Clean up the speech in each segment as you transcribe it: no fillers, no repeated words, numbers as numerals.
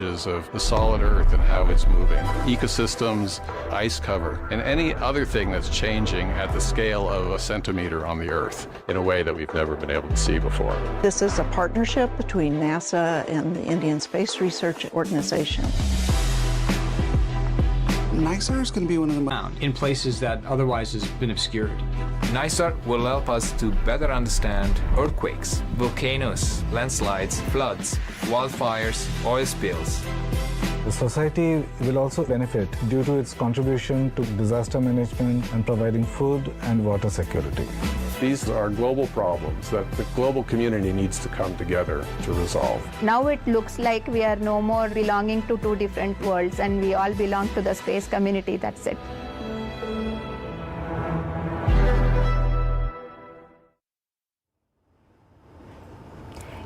of the solid Earth and how it's moving, ecosystems, ice cover, and any other thing that's changing at the scale of a centimeter on the Earth in a way that we've never been able to see before. This is a partnership between NASA and the Indian Space Research Organization. NISAR is going to be one of the in places that otherwise has been obscured. NISAR will help us to better understand earthquakes, volcanoes, landslides, floods, wildfires, oil spills. The society will also benefit due to its contribution to disaster management and providing food and water security. These are global problems that the global community needs to come together to resolve. Now it looks like we are no more belonging to two different worlds, and we all belong to the space community. That's it.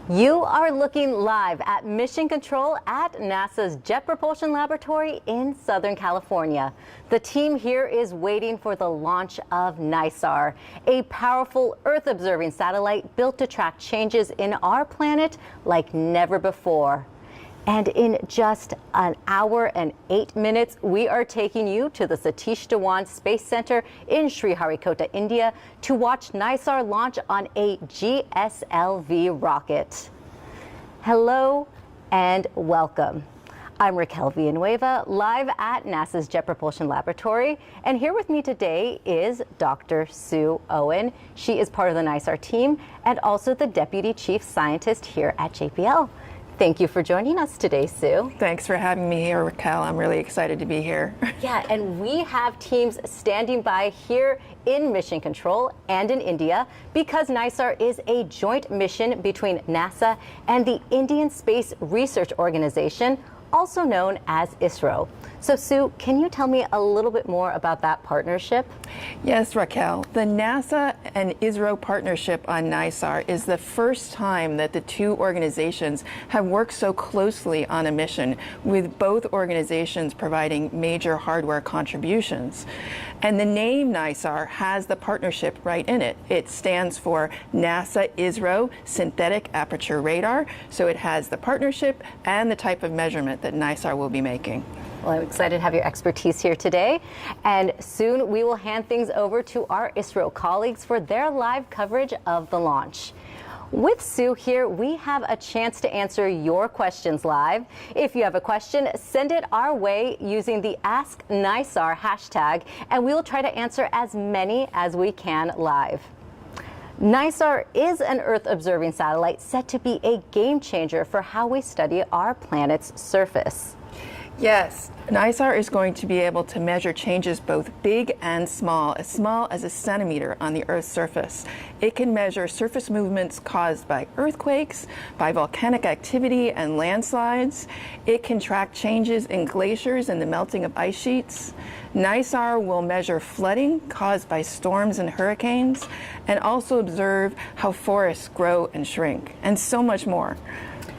You are looking live at Mission Control at NASA's Jet Propulsion Laboratory in Southern California. The team here is waiting for the launch of NISAR, a powerful Earth-observing satellite built to track changes in our planet like never before. And in just an hour and 8 minutes, we are taking you to the Satish Dhawan Space Centre in Sriharikota, India, to watch NISAR launch on a GSLV rocket. Hello and welcome. I'm Raquel Villanueva, live at NASA's Jet Propulsion Laboratory, and here with me today is Dr. Sue Owen. She is part of the NISAR team and also the Deputy Chief Scientist here at JPL. Thank you for joining us today, Sue. Thanks for having me here, Raquel. I'm really excited to be here. Yeah, and we have teams standing by here in Mission Control and in India because NISAR is a joint mission between NASA and the Indian Space Research Organization, also known as ISRO. So Sue, can you tell me a little bit more about that partnership? Yes, Raquel. The NASA and ISRO partnership on NISAR is the first time that the two organizations have worked so closely on a mission, with both organizations providing major hardware contributions. And the name NISAR has the partnership right in it. It stands for NASA-ISRO Synthetic Aperture Radar, so it has the partnership and the type of measurement that NISAR will be making. Well, I'm excited to have your expertise here today. And soon we will hand things over to our ISRO colleagues for their live coverage of the launch. With Sue here, we have a chance to answer your questions live. If you have a question, send it our way using the Ask NISAR hashtag, and we will try to answer as many as we can live. NISAR is an Earth-observing satellite set to be a game changer for how we study our planet's surface. Yes, NISAR is going to be able to measure changes both big and small as a centimeter on the Earth's surface. It can measure surface movements caused by earthquakes, by volcanic activity and landslides. It can track changes in glaciers and the melting of ice sheets. NISAR will measure flooding caused by storms and hurricanes, and also observe how forests grow and shrink, and so much more.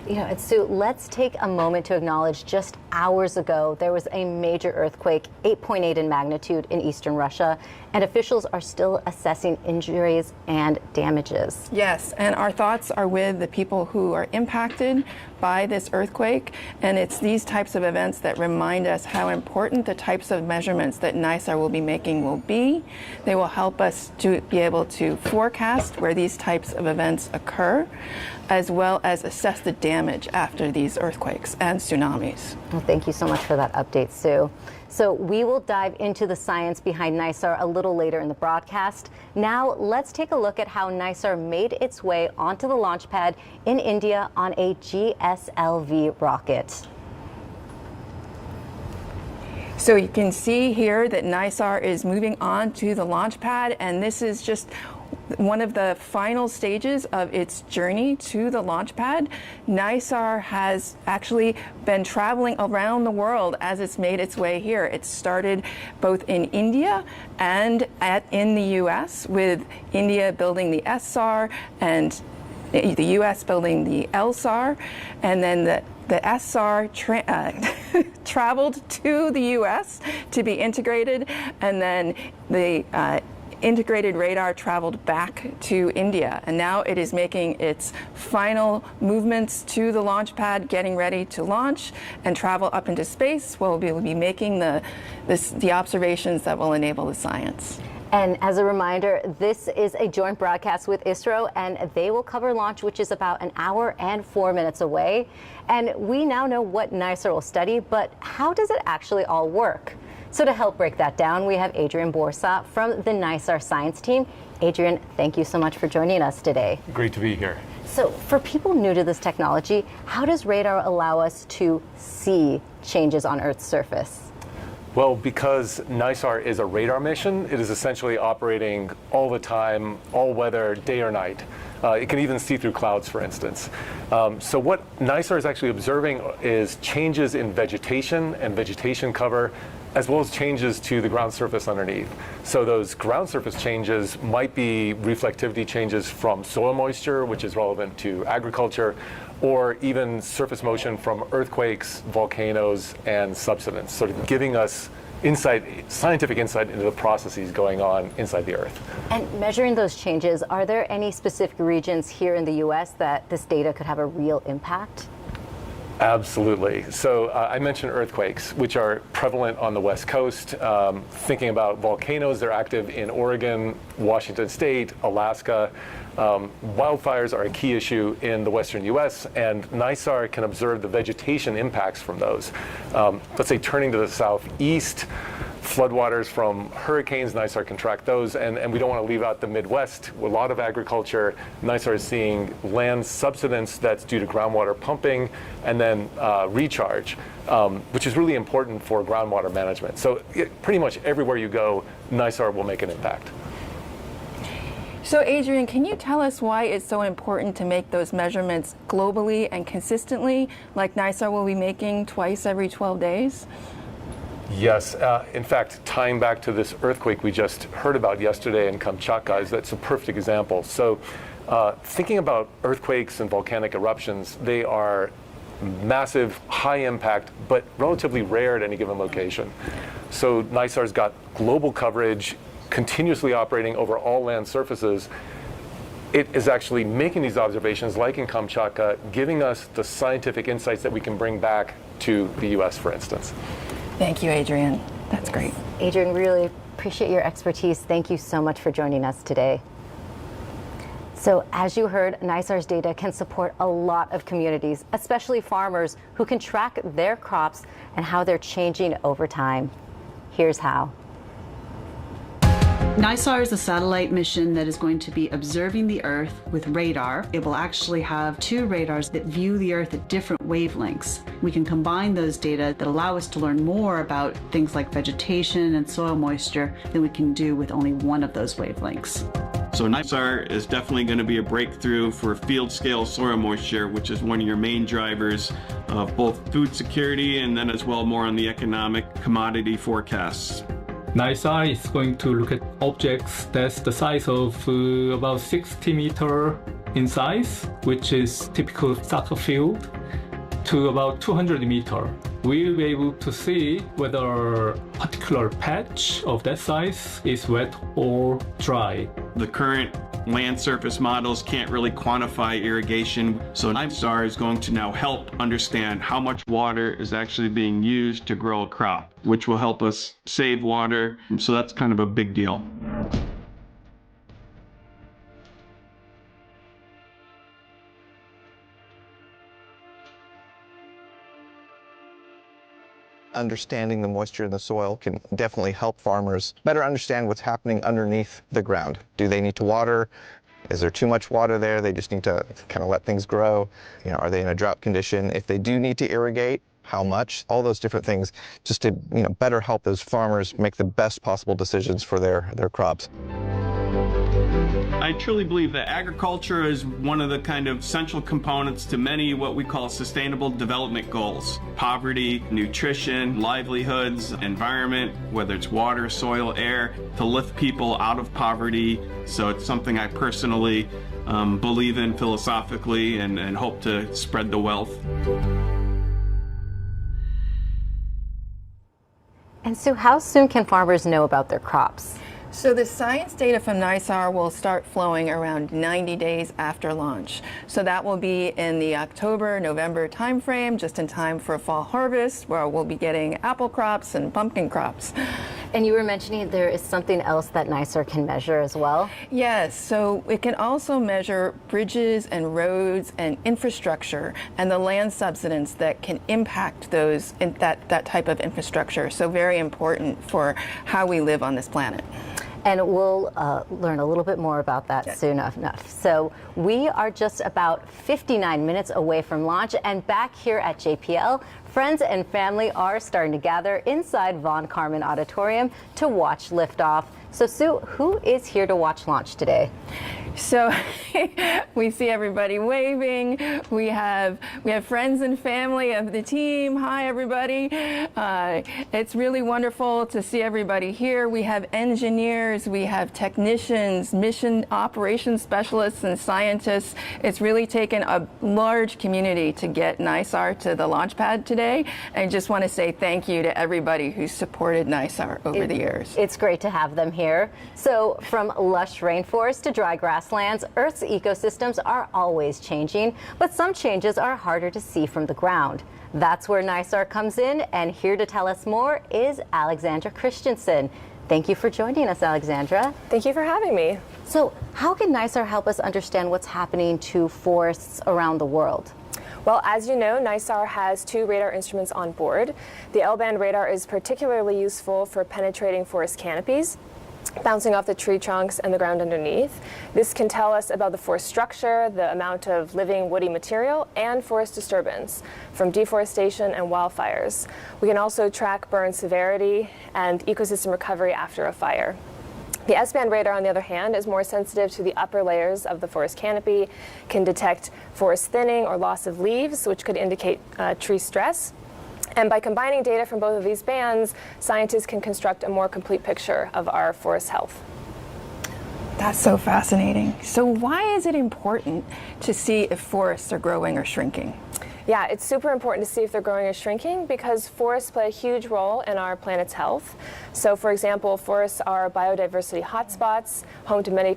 Yeah, and Sue, let's take a moment to acknowledge just hours ago there was a major earthquake, 8.8 in magnitude in eastern Russia, and officials are still assessing injuries and damages. Yes, and our thoughts are with the people who are impacted by this earthquake, and it's these types of events that remind us how important the types of measurements that NISAR will be making will be. They will help us to be able to forecast where these types of events occur, as well as assess the damage after these earthquakes and tsunamis. Well, thank you so much for that update, Sue. So we will dive into the science behind NISAR a little later in the broadcast. Now let's take a look at how NISAR made its way onto the launch pad in India on a GSLV rocket. So you can see here that NISAR is moving on to the launch pad, and this is just one of the final stages of its journey to the launch pad. NISAR has actually been traveling around the world as it's made its way here. It started both in India and in the US, with India building the SAR and the US building the LSAR, and then the SAR traveled to the US to be integrated, and then the integrated radar traveled back to India, and now it is making its final movements to the launch pad, getting ready to launch and travel up into space, where we'll be making the observations that will enable the science. And as a reminder, this is a joint broadcast with ISRO, and they will cover launch, which is about an hour and 4 minutes away. And we now know what NISAR will study, but how does it actually all work? So to help break that down, we have Adrian Borsa from the NISAR science team. Adrian, thank you so much for joining us today. Great to be here. So for people new to this technology, how does radar allow us to see changes on Earth's surface? Well, because NISAR is a radar mission, it is essentially operating all the time, all weather, day or night. It can even see through clouds, for instance. So what NISAR is actually observing is changes in vegetation and vegetation cover, as well as changes to the ground surface underneath. So those ground surface changes might be reflectivity changes from soil moisture, which is relevant to agriculture, or even surface motion from earthquakes, volcanoes, and subsidence, sort of giving us scientific insight into the processes going on inside the Earth. And measuring those changes, are there any specific regions here in the U.S. that this data could have a real impact? Absolutely. So I mentioned earthquakes, which are prevalent on the West Coast. Thinking about volcanoes, they're active in Oregon, Washington State, Alaska. Wildfires are a key issue in the western U.S., and NISAR can observe the vegetation impacts from those. Let's say turning to the southeast, floodwaters from hurricanes, NISAR can track those, and we don't want to leave out the Midwest. A lot of agriculture, NISAR is seeing land subsidence that's due to groundwater pumping and then recharge, which is really important for groundwater management. So pretty much everywhere you go, NISAR will make an impact. So Adrian, can you tell us why it's so important to make those measurements globally and consistently, like NISAR will be making twice every 12 days? Yes. In fact, tying back to this earthquake we just heard about yesterday in Kamchatka, that's a perfect example. So thinking about earthquakes and volcanic eruptions, they are massive, high impact, but relatively rare at any given location. So NISAR's got global coverage, continuously operating over all land surfaces. It is actually making these observations, like in Kamchatka, giving us the scientific insights that we can bring back to the U.S., for instance. Thank you, Adrian. That's great. Adrian, really appreciate your expertise. Thank you so much for joining us today. So as you heard, NISAR's data can support a lot of communities, especially farmers who can track their crops and how they're changing over time. Here's how. NISAR is a satellite mission that is going to be observing the Earth with radar. It will actually have two radars that view the Earth at different wavelengths. We can combine those data that allow us to learn more about things like vegetation and soil moisture than we can do with only one of those wavelengths. So NISAR is definitely going to be a breakthrough for field scale soil moisture, which is one of your main drivers of both food security and then as well more on the economic commodity forecasts. NISAR is going to look at objects that's the size of about 60 meters in size, which is typical soccer field, to about 200 meters. We'll be able to see whether a particular patch of that size is wet or dry. The current land surface models can't really quantify irrigation, so NISAR is going to now help understand how much water is actually being used to grow a crop, which will help us save water, so that's kind of a big deal. Understanding the moisture in the soil can definitely help farmers better understand what's happening underneath the ground. Do they need to water? Is there too much water there? They just need to kind of let things grow. You know, are they in a drought condition? If they do need to irrigate, how much? All those different things just to better help those farmers make the best possible decisions for their crops. I truly believe that agriculture is one of the kind of central components to many what we call sustainable development goals. Poverty, nutrition, livelihoods, environment, whether it's water, soil, air, to lift people out of poverty. So it's something I personally believe in philosophically and hope to spread the wealth. And so how soon can farmers know about their crops? So the science data from NISAR will start flowing around 90 days after launch. So that will be in the October-November timeframe, just in time for fall harvest, where we'll be getting apple crops and pumpkin crops. And you were mentioning there is something else that NISAR can measure as well? Yes, so it can also measure bridges and roads and infrastructure and the land subsidence that can impact that type of infrastructure. So very important for how we live on this planet. And we'll learn a little bit more about that soon enough. So we are just about 59 minutes away from launch, and back here at JPL, friends and family are starting to gather inside Von Karman Auditorium to watch liftoff. So Sue, who is here to watch launch today? So we see everybody waving. We have friends and family of the team. Hi, everybody. It's really wonderful to see everybody here. We have engineers, we have technicians, mission operations specialists, and scientists. It's really taken a large community to get NISAR to the launch pad today. And just want to say thank you to everybody who's supported NISAR over the years. It's great to have them here. So from lush rainforest to dry grasslands, Earth's ecosystems are always changing, but some changes are harder to see from the ground. That's where NISAR comes in, and here to tell us more is Alexandra Christensen. Thank you for joining us, Alexandra. Thank you for having me. So how can NISAR help us understand what's happening to forests around the world? Well, as you know, NISAR has 2 radar instruments on board. The L-band radar is particularly useful for penetrating forest canopies, bouncing off the tree trunks and the ground underneath. This can tell us about the forest structure, the amount of living woody material, and forest disturbance from deforestation and wildfires. We can also track burn severity and ecosystem recovery after a fire. The S-band radar, on the other hand, is more sensitive to the upper layers of the forest canopy, can detect forest thinning or loss of leaves, which could indicate tree stress. And by combining data from both of these bands, scientists can construct a more complete picture of our forest health. That's so fascinating. So why is it important to see if forests are growing or shrinking? Yeah, it's super important to see if they're growing or shrinking because forests play a huge role in our planet's health. So, for example, forests are biodiversity hotspots, home to many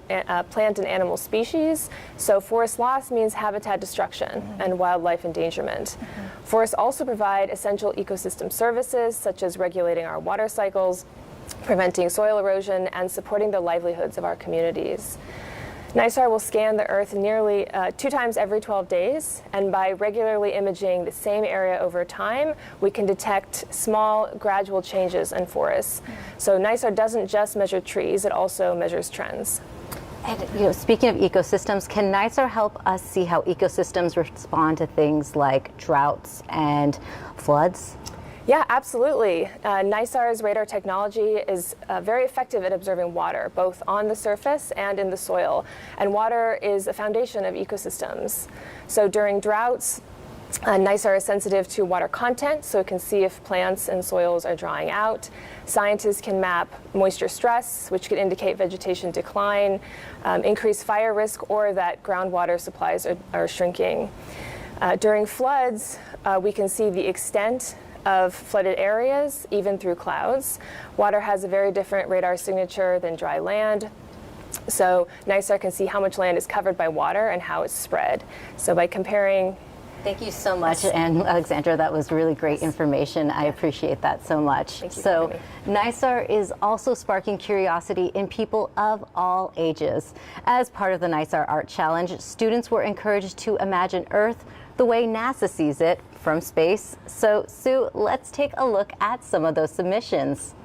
plant and animal species. So forest loss means habitat destruction and wildlife endangerment. Forests also provide essential ecosystem services such as regulating our water cycles, preventing soil erosion, and supporting the livelihoods of our communities. NISAR will scan the Earth nearly 2 times every 12 days, and by regularly imaging the same area over time, we can detect small, gradual changes in forests. So NISAR doesn't just measure trees, it also measures trends. And speaking of ecosystems, can NISAR help us see how ecosystems respond to things like droughts and floods? Yeah, absolutely. NISAR's radar technology is very effective at observing water, both on the surface and in the soil. And water is a foundation of ecosystems. So during droughts, NISAR is sensitive to water content, so it can see if plants and soils are drying out. Scientists can map moisture stress, which could indicate vegetation decline, increased fire risk, or that groundwater supplies are shrinking. During floods, we can see the extent of flooded areas, even through clouds. Water has a very different radar signature than dry land. So NISAR can see how much land is covered by water and how it's spread. So by comparing... Thank you so much, and Alexandra, that was really great information. I appreciate that so much. Thank you so NISAR is also sparking curiosity in people of all ages. As part of the NISAR Art Challenge, students were encouraged to imagine Earth the way NASA sees it from space. So Sue, let's take a look at some of those submissions.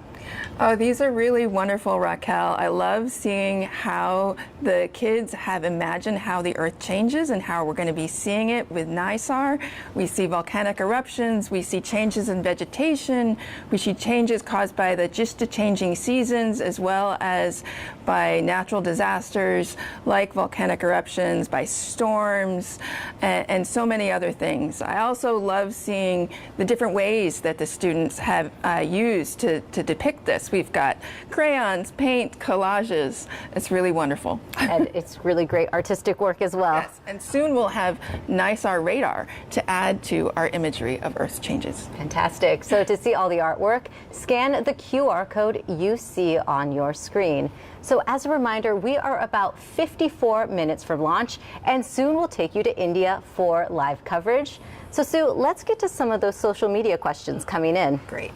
Oh, these are really wonderful, Raquel. I love seeing how the kids have imagined how the Earth changes and how we're going to be seeing it with NISAR. We see volcanic eruptions, we see changes in vegetation, we see changes caused by the changing seasons, as well as by natural disasters like volcanic eruptions, by storms, and so many other things. I also love seeing the different ways that the students have used to depict depict this. We've got crayons, paint, collages. It's really wonderful. And it's really great artistic work as well. Yes, and soon we'll have NISAR radar to add to our imagery of Earth's changes. Fantastic. So to see all the artwork, scan the QR code you see on your screen. So as a reminder, we are about 54 minutes from launch, and soon we'll take you to India for live coverage. So Sue, let's get to some of those social media questions coming in. Great.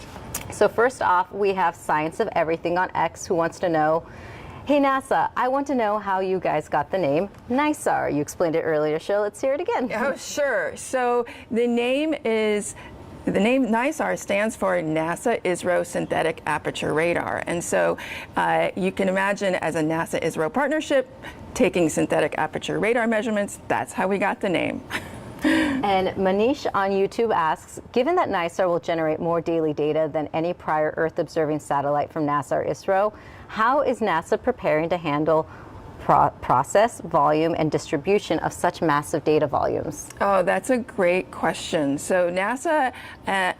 So first off, we have Science of Everything on X who wants to know, hey NASA, I want to know how you guys got the name NISAR. You explained it earlier, so let's hear it again. Oh, sure. So the name NISAR stands for NASA-ISRO Synthetic Aperture Radar. And so you can imagine as a NASA-ISRO partnership, taking synthetic aperture radar measurements, that's how we got the name. And Manish on YouTube asks, given that NISAR will generate more daily data than any prior Earth-observing satellite from NASA or ISRO, how is NASA preparing to handle process, volume, and distribution of such massive data volumes? Oh, that's a great question. So NASA,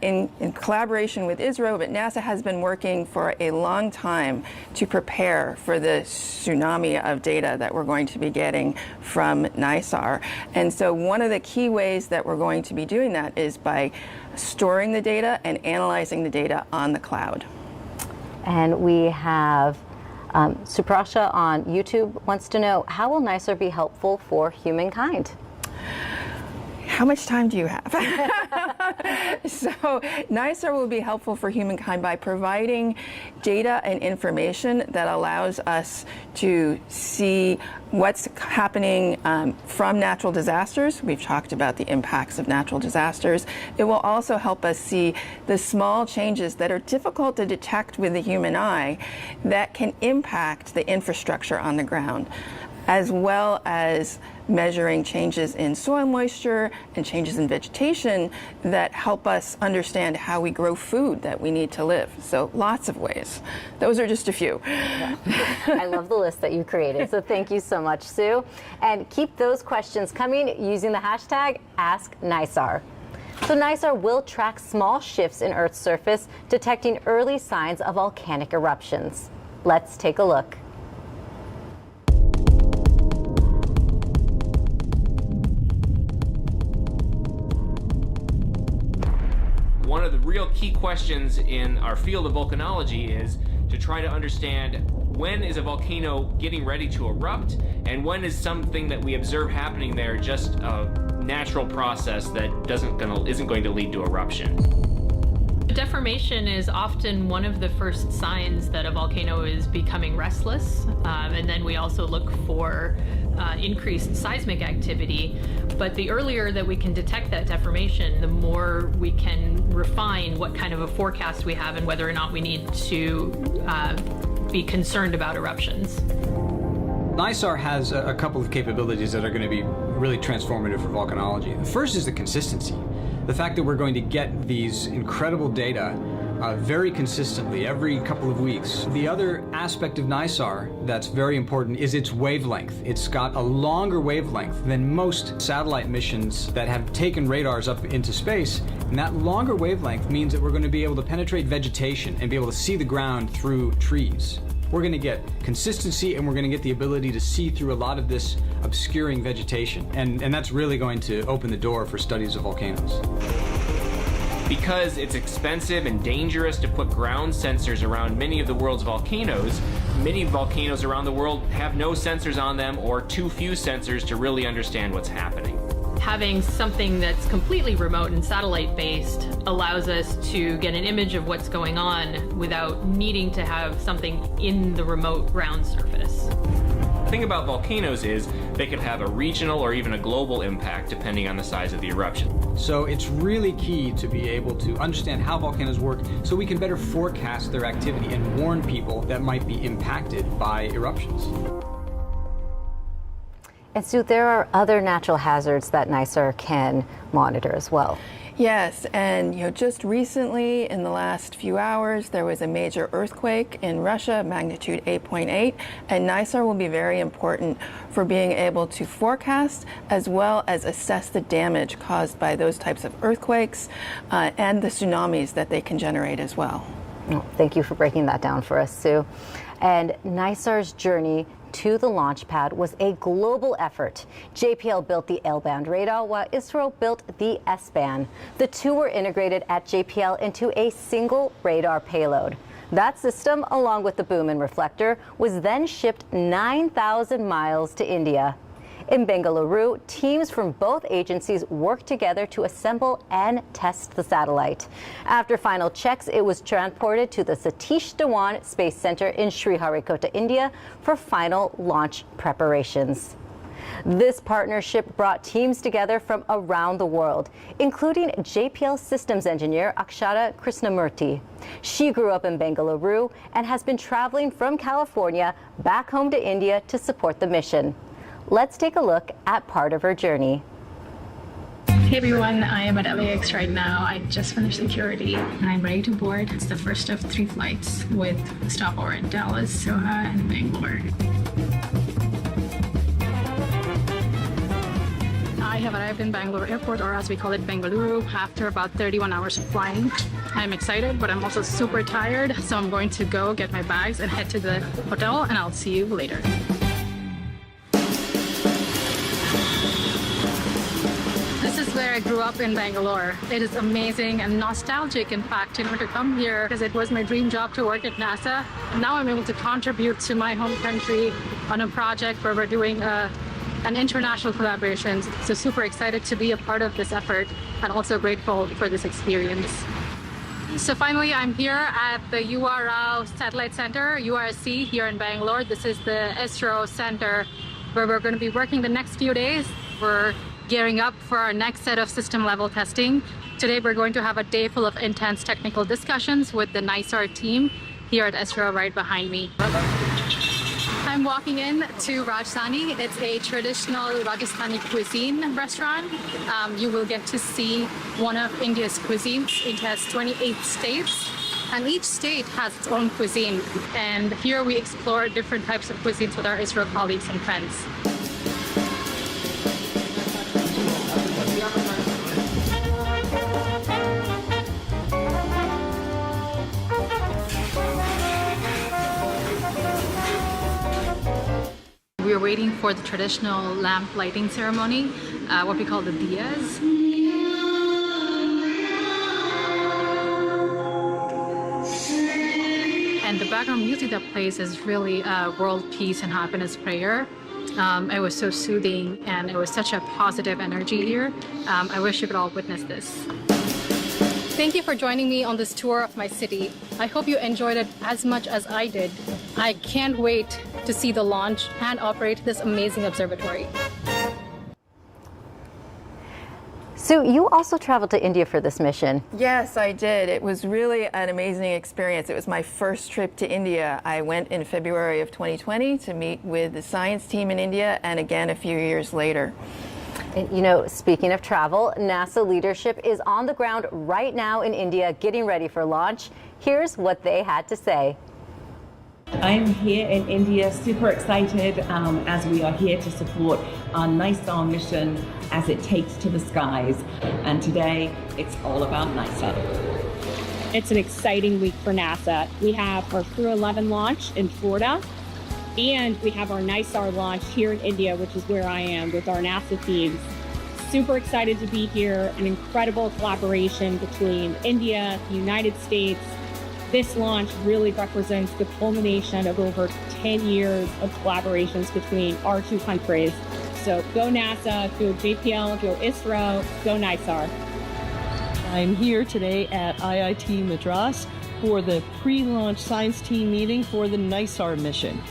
in collaboration with ISRO, but NASA has been working for a long time to prepare for the tsunami of data that we're going to be getting from NISAR. And so one of the key ways that we're going to be doing that is by storing the data and analyzing the data on the cloud. And we have Suprasha on YouTube wants to know, how will NISAR be helpful for humankind? How much time do you have? So NISAR will be helpful for humankind by providing data and information that allows us to see what's happening from natural disasters. We've talked about the impacts of natural disasters. It will also help us see the small changes that are difficult to detect with the human eye that can impact the infrastructure on the ground, as well as measuring changes in soil moisture and changes in vegetation that help us understand how we grow food that we need to live. So lots of ways. Those are just a few. Yeah. I love the list that you created. So thank you so much, Sue. And keep those questions coming using the hashtag AskNISAR. So NISAR will track small shifts in Earth's surface, detecting early signs of volcanic eruptions. Let's take a look. One of the real key questions in our field of volcanology is to try to understand when is a volcano getting ready to erupt and when is something that we observe happening there just a natural process that isn't going to lead to eruption. Deformation is often one of the first signs that a volcano is becoming restless, and then we also look for increased seismic activity. But the earlier that we can detect that deformation, the more we can refine what kind of a forecast we have and whether or not we need to be concerned about eruptions. NISAR has a couple of capabilities that are going to be really transformative for volcanology. The first is the consistency. The fact that we're going to get these incredible data very consistently every couple of weeks. The other aspect of NISAR that's very important is its wavelength. It's got a longer wavelength than most satellite missions that have taken radars up into space, and that longer wavelength means that we're going to be able to penetrate vegetation and be able to see the ground through trees. We're going to get consistency, and we're going to get the ability to see through a lot of this obscuring vegetation, and that's really going to open the door for studies of volcanoes. Because it's expensive and dangerous to put ground sensors around many of the world's volcanoes, many volcanoes around the world have no sensors on them or too few sensors to really understand what's happening. Having something that's completely remote and satellite-based allows us to get an image of what's going on without needing to have something in the remote ground surface. The thing about volcanoes is they could have a regional or even a global impact depending on the size of the eruption. So it's really key to be able to understand how volcanoes work so we can better forecast their activity and warn people that might be impacted by eruptions. And Sue, there are other natural hazards that NISAR can monitor as well. Yes, and just recently, in the last few hours, there was a major earthquake in Russia, magnitude 8.8, and NISAR will be very important for being able to forecast as well as assess the damage caused by those types of earthquakes and the tsunamis that they can generate as well. Oh, thank you for breaking that down for us, Sue. And NISAR's journey to the launch pad was a global effort. JPL built the L-band radar while ISRO built the S-band. The two were integrated at JPL into a single radar payload. That system, along with the boom and reflector, was then shipped 9,000 miles to India. In Bengaluru, teams from both agencies worked together to assemble and test the satellite. After final checks, it was transported to the Satish Dhawan Space Centre in Sriharikota, India, for final launch preparations. This partnership brought teams together from around the world, including JPL systems engineer Akshata Krishnamurthy. She grew up in Bengaluru and has been traveling from California back home to India to support the mission. Let's take a look at part of her journey. Hey everyone, I am at LAX right now. I just finished security and I'm ready to board. It's the first of 3 flights with stopover in Dallas, Soha, and Bangalore. I have arrived in Bangalore Airport, or as we call it, Bengaluru, after about 31 hours of flying. I'm excited, but I'm also super tired, so I'm going to go get my bags and head to the hotel, and I'll see you later. This is where I grew up in Bangalore. It is amazing and nostalgic, in fact, to come here because it was my dream job to work at NASA. Now I'm able to contribute to my home country on a project where we're doing an international collaboration. So super excited to be a part of this effort and also grateful for this experience. So finally, I'm here at the URL Satellite Center, URC, here in Bangalore. This is the ISRO Center where we're going to be working the next few days. We're gearing up for our next set of system level testing. Today we're going to have a day full of intense technical discussions with the NISAR team here at ISRO right behind me. I'm walking in to Rajasthani. It's a traditional Rajasthani cuisine restaurant. You will get to see one of India's cuisines. It has 28 states, and each state has its own cuisine. And here we explore different types of cuisines with our ISRO colleagues and friends. We are waiting for the traditional lamp lighting ceremony, what we call the diyas. And the background music that plays is really world peace and happiness prayer. It was so soothing and it was such a positive energy here. I wish you could all witness this. Thank you for joining me on this tour of my city. I hope you enjoyed it as much as I did. I can't wait to see the launch and operate this amazing observatory. Sue, you also traveled to India for this mission. Yes, I did. It was really an amazing experience. It was my first trip to India. I went in February of 2020 to meet with the science team in India, and again a few years later. And, you know, speaking of travel, NASA leadership is on the ground right now in India getting ready for launch. Here's what they had to say. I'm here in India, super excited as we are here to support our NISAR mission as it takes to the skies. And today, it's all about NISAR. It's an exciting week for NASA. We have our Crew 11 launch in Florida, and we have our NISAR launch here in India, which is where I am with our NASA teams. Super excited to be here, an incredible collaboration between India, the United States. This launch really represents the culmination of over 10 years of collaborations between our two countries. So go NASA, go JPL, go ISRO, go NISAR. I'm here today at IIT Madras for the pre-launch science team meeting for the NISAR mission.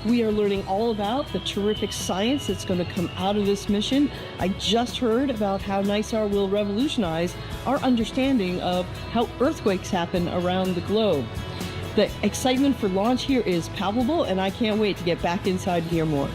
We are learning all about the terrific science that's going to come out of this mission. I just heard about how NISAR will revolutionize our understanding of how earthquakes happen around the globe. The excitement for launch here is palpable, and I can't wait to get back inside and hear more.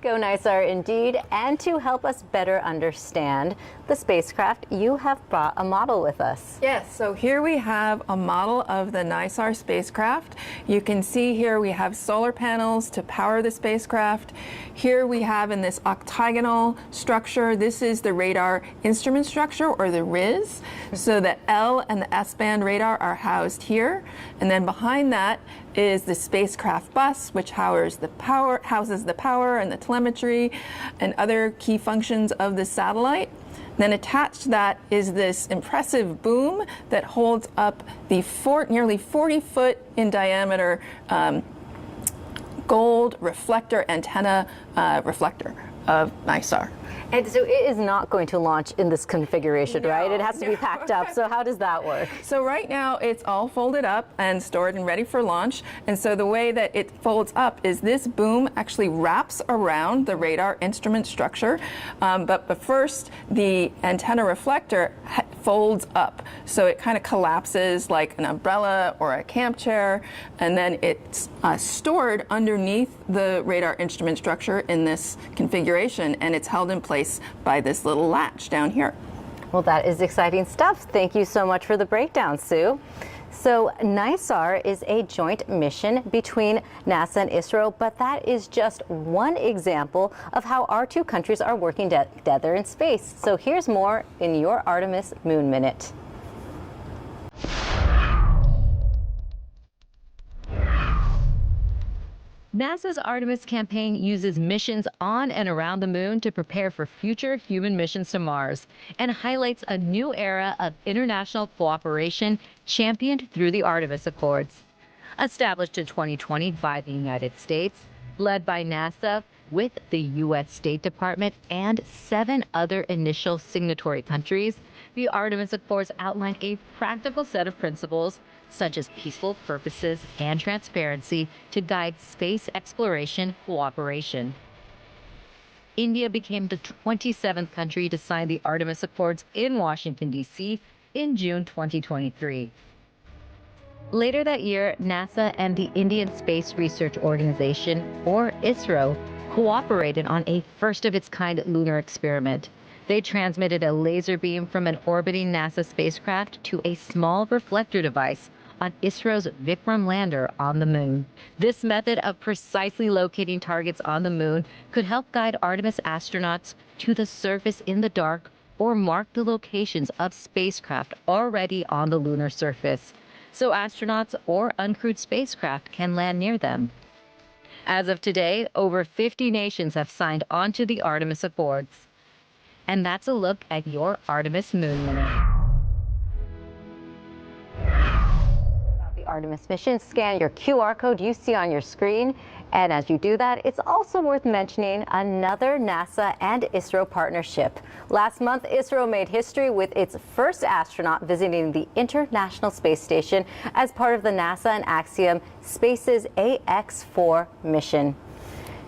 Go go, NISAR, indeed. And to help us better understand the spacecraft, you have brought a model with us. Yes, so here we have a model of the NISAR spacecraft. You can see here we have solar panels to power the spacecraft. Here we have in this octagonal structure, this is the radar instrument structure, or the RIS. So the L and the S-band radar are housed here. And then behind that is the spacecraft bus, which houses the power and the telemetry and other key functions of the satellite. Then attached to that is this impressive boom that holds up the nearly 40-foot in diameter gold reflector antenna reflector of NISAR. And so it is not going to launch in this configuration, right? It has to be packed up. So how does that work? So right now it's all folded up and stored and ready for launch. And so the way that it folds up is this boom actually wraps around the radar instrument structure. But first, the antenna reflector folds up. So it kind of collapses like an umbrella or a camp chair. And then it's stored underneath the radar instrument structure in this configuration. And it's held in place by this little latch down here. Well, that is exciting stuff. Thank you so much for the breakdown, Sue. So NISAR is a joint mission between NASA and ISRO, but that is just one example of how our two countries are working together in space. So here's more in your Artemis Moon Minute. NASA's Artemis campaign uses missions on and around the moon to prepare for future human missions to Mars and highlights a new era of international cooperation championed through the Artemis Accords. Established in 2020 by the United States, led by NASA with the U.S. State Department and 7 other initial signatory countries, the Artemis Accords outline a practical set of principles such as peaceful purposes and transparency to guide space exploration cooperation. India became the 27th country to sign the Artemis Accords in Washington, D.C. in June 2023. Later that year, NASA and the Indian Space Research Organization, or ISRO, cooperated on a first-of-its-kind lunar experiment. They transmitted a laser beam from an orbiting NASA spacecraft to a small reflector device on ISRO's Vikram lander on the moon. This method of precisely locating targets on the moon could help guide Artemis astronauts to the surface in the dark or mark the locations of spacecraft already on the lunar surface, so astronauts or uncrewed spacecraft can land near them. As of today, over 50 nations have signed on to the Artemis Accords. And that's a look at your Artemis Moon Minute. The Artemis mission, scan your QR code you see on your screen. And as you do that, it's also worth mentioning another NASA and ISRO partnership. Last month, ISRO made history with its first astronaut visiting the International Space Station as part of the NASA and Axiom Space's AX-4 mission.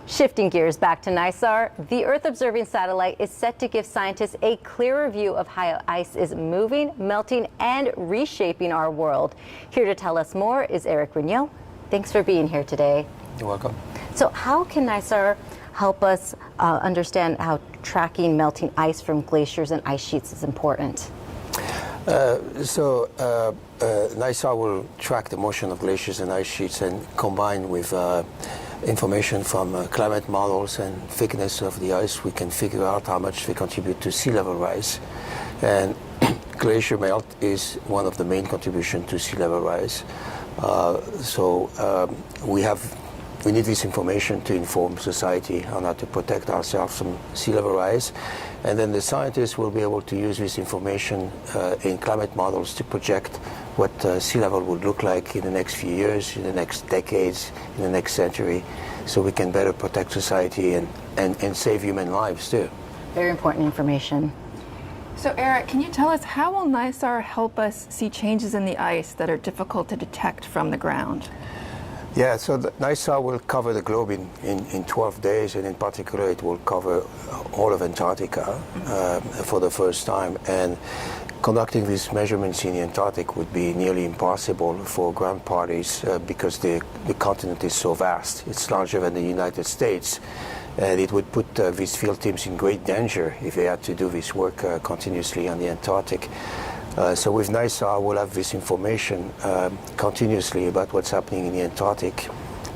Shifting gears back to NISAR, the Earth-observing satellite is set to give scientists a clearer view of how ice is moving, melting, and reshaping our world. Here to tell us more is Eric Rignot. Thanks for being here today. You're welcome. So how can NISAR help us understand how tracking melting ice from glaciers and ice sheets is important? NISAR will track the motion of glaciers and ice sheets, and combined with information from climate models and thickness of the ice, we can figure out how much they contribute to sea level rise. And glacier melt is one of the main contributions to sea level rise. We need this information to inform society on how to protect ourselves from sea level rise. And then the scientists will be able to use this information in climate models to project what sea level would look like in the next few years, in the next decades, in the next century, so we can better protect society and save human lives too. Very important information. So Eric, can you tell us how will NISAR help us see changes in the ice that are difficult to detect from the ground? Yeah, so NISAR will cover the globe in 12 days, and in particular it will cover all of Antarctica for the first time. And conducting these measurements in the Antarctic would be nearly impossible for ground parties because the continent is so vast. It's larger than the United States. And it would put these field teams in great danger if they had to do this work continuously on the Antarctic. So with NISAR, we'll have this information continuously about what's happening in the Antarctic.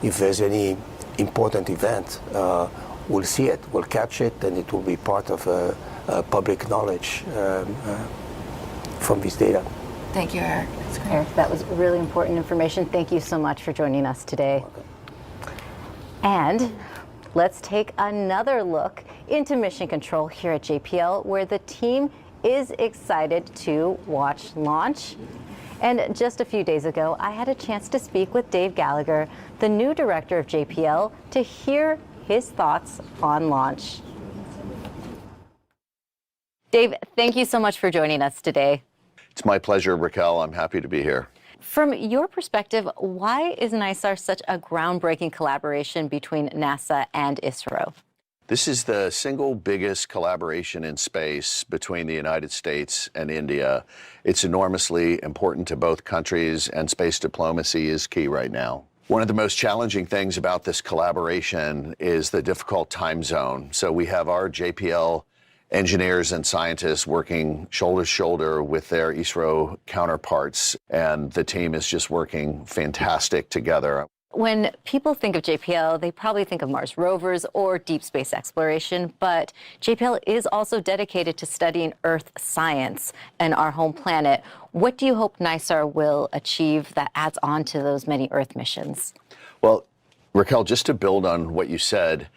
If there's any important event, we'll see it, we'll catch it, and it will be part of public knowledge from this data. Thank you, Eric. That's great. Eric, that was really important information. Thank you so much for joining us today. And let's take another look into mission control here at JPL, where the team is excited to watch launch. And just a few days ago, I had a chance to speak with Dave Gallagher, the new director of JPL, to hear his thoughts on launch. Dave, thank you so much for joining us today. It's my pleasure, Raquel. I'm happy to be here. From your perspective, why is NISAR such a groundbreaking collaboration between NASA and ISRO? This is the single biggest collaboration in space between the United States and India. It's enormously important to both countries, and space diplomacy is key right now. One of the most challenging things about this collaboration is the difficult time zone. So we have our JPL engineers and scientists working shoulder to shoulder with their ISRO counterparts, and the team is just working fantastic together. When people think of JPL, they probably think of Mars rovers or deep space exploration, but JPL is also dedicated to studying Earth science and our home planet. What do you hope NISAR will achieve that adds on to those many Earth missions? Well, Raquel, just to build on what you said,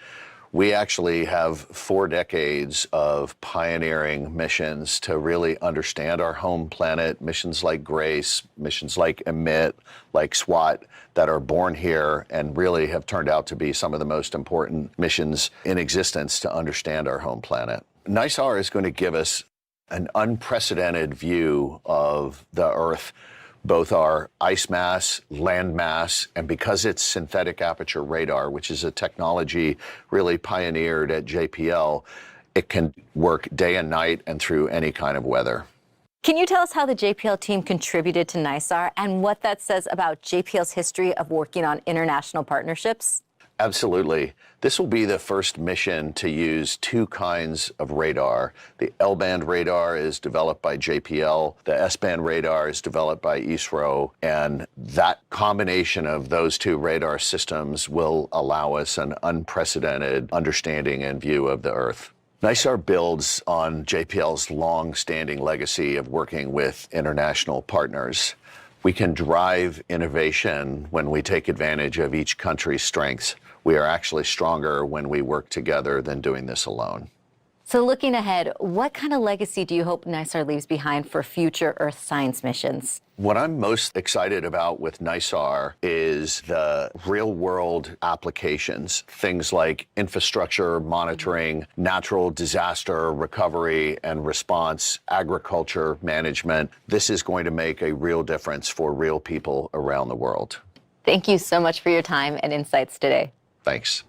we actually have 4 decades of pioneering missions to really understand our home planet, missions like GRACE, missions like EMIT, like SWAT, that are born here and really have turned out to be some of the most important missions in existence to understand our home planet. NISAR is going to give us an unprecedented view of the Earth, both our ice mass, land mass, and because it's synthetic aperture radar, which is a technology really pioneered at JPL, it can work day and night and through any kind of weather. Can you tell us how the JPL team contributed to NISAR and what that says about JPL's history of working on international partnerships? Absolutely. This will be the first mission to use 2 kinds of radar. The L-band radar is developed by JPL. The S-band radar is developed by ISRO. And that combination of those 2 radar systems will allow us an unprecedented understanding and view of the Earth. NISAR builds on JPL's long-standing legacy of working with international partners. We can drive innovation when we take advantage of each country's strengths. We are actually stronger when we work together than doing this alone. So looking ahead, what kind of legacy do you hope NISAR leaves behind for future Earth science missions? What I'm most excited about with NISAR is the real-world applications, things like infrastructure monitoring, natural disaster recovery and response, agriculture management. This is going to make a real difference for real people around the world. Thank you so much for your time and insights today. Thanks.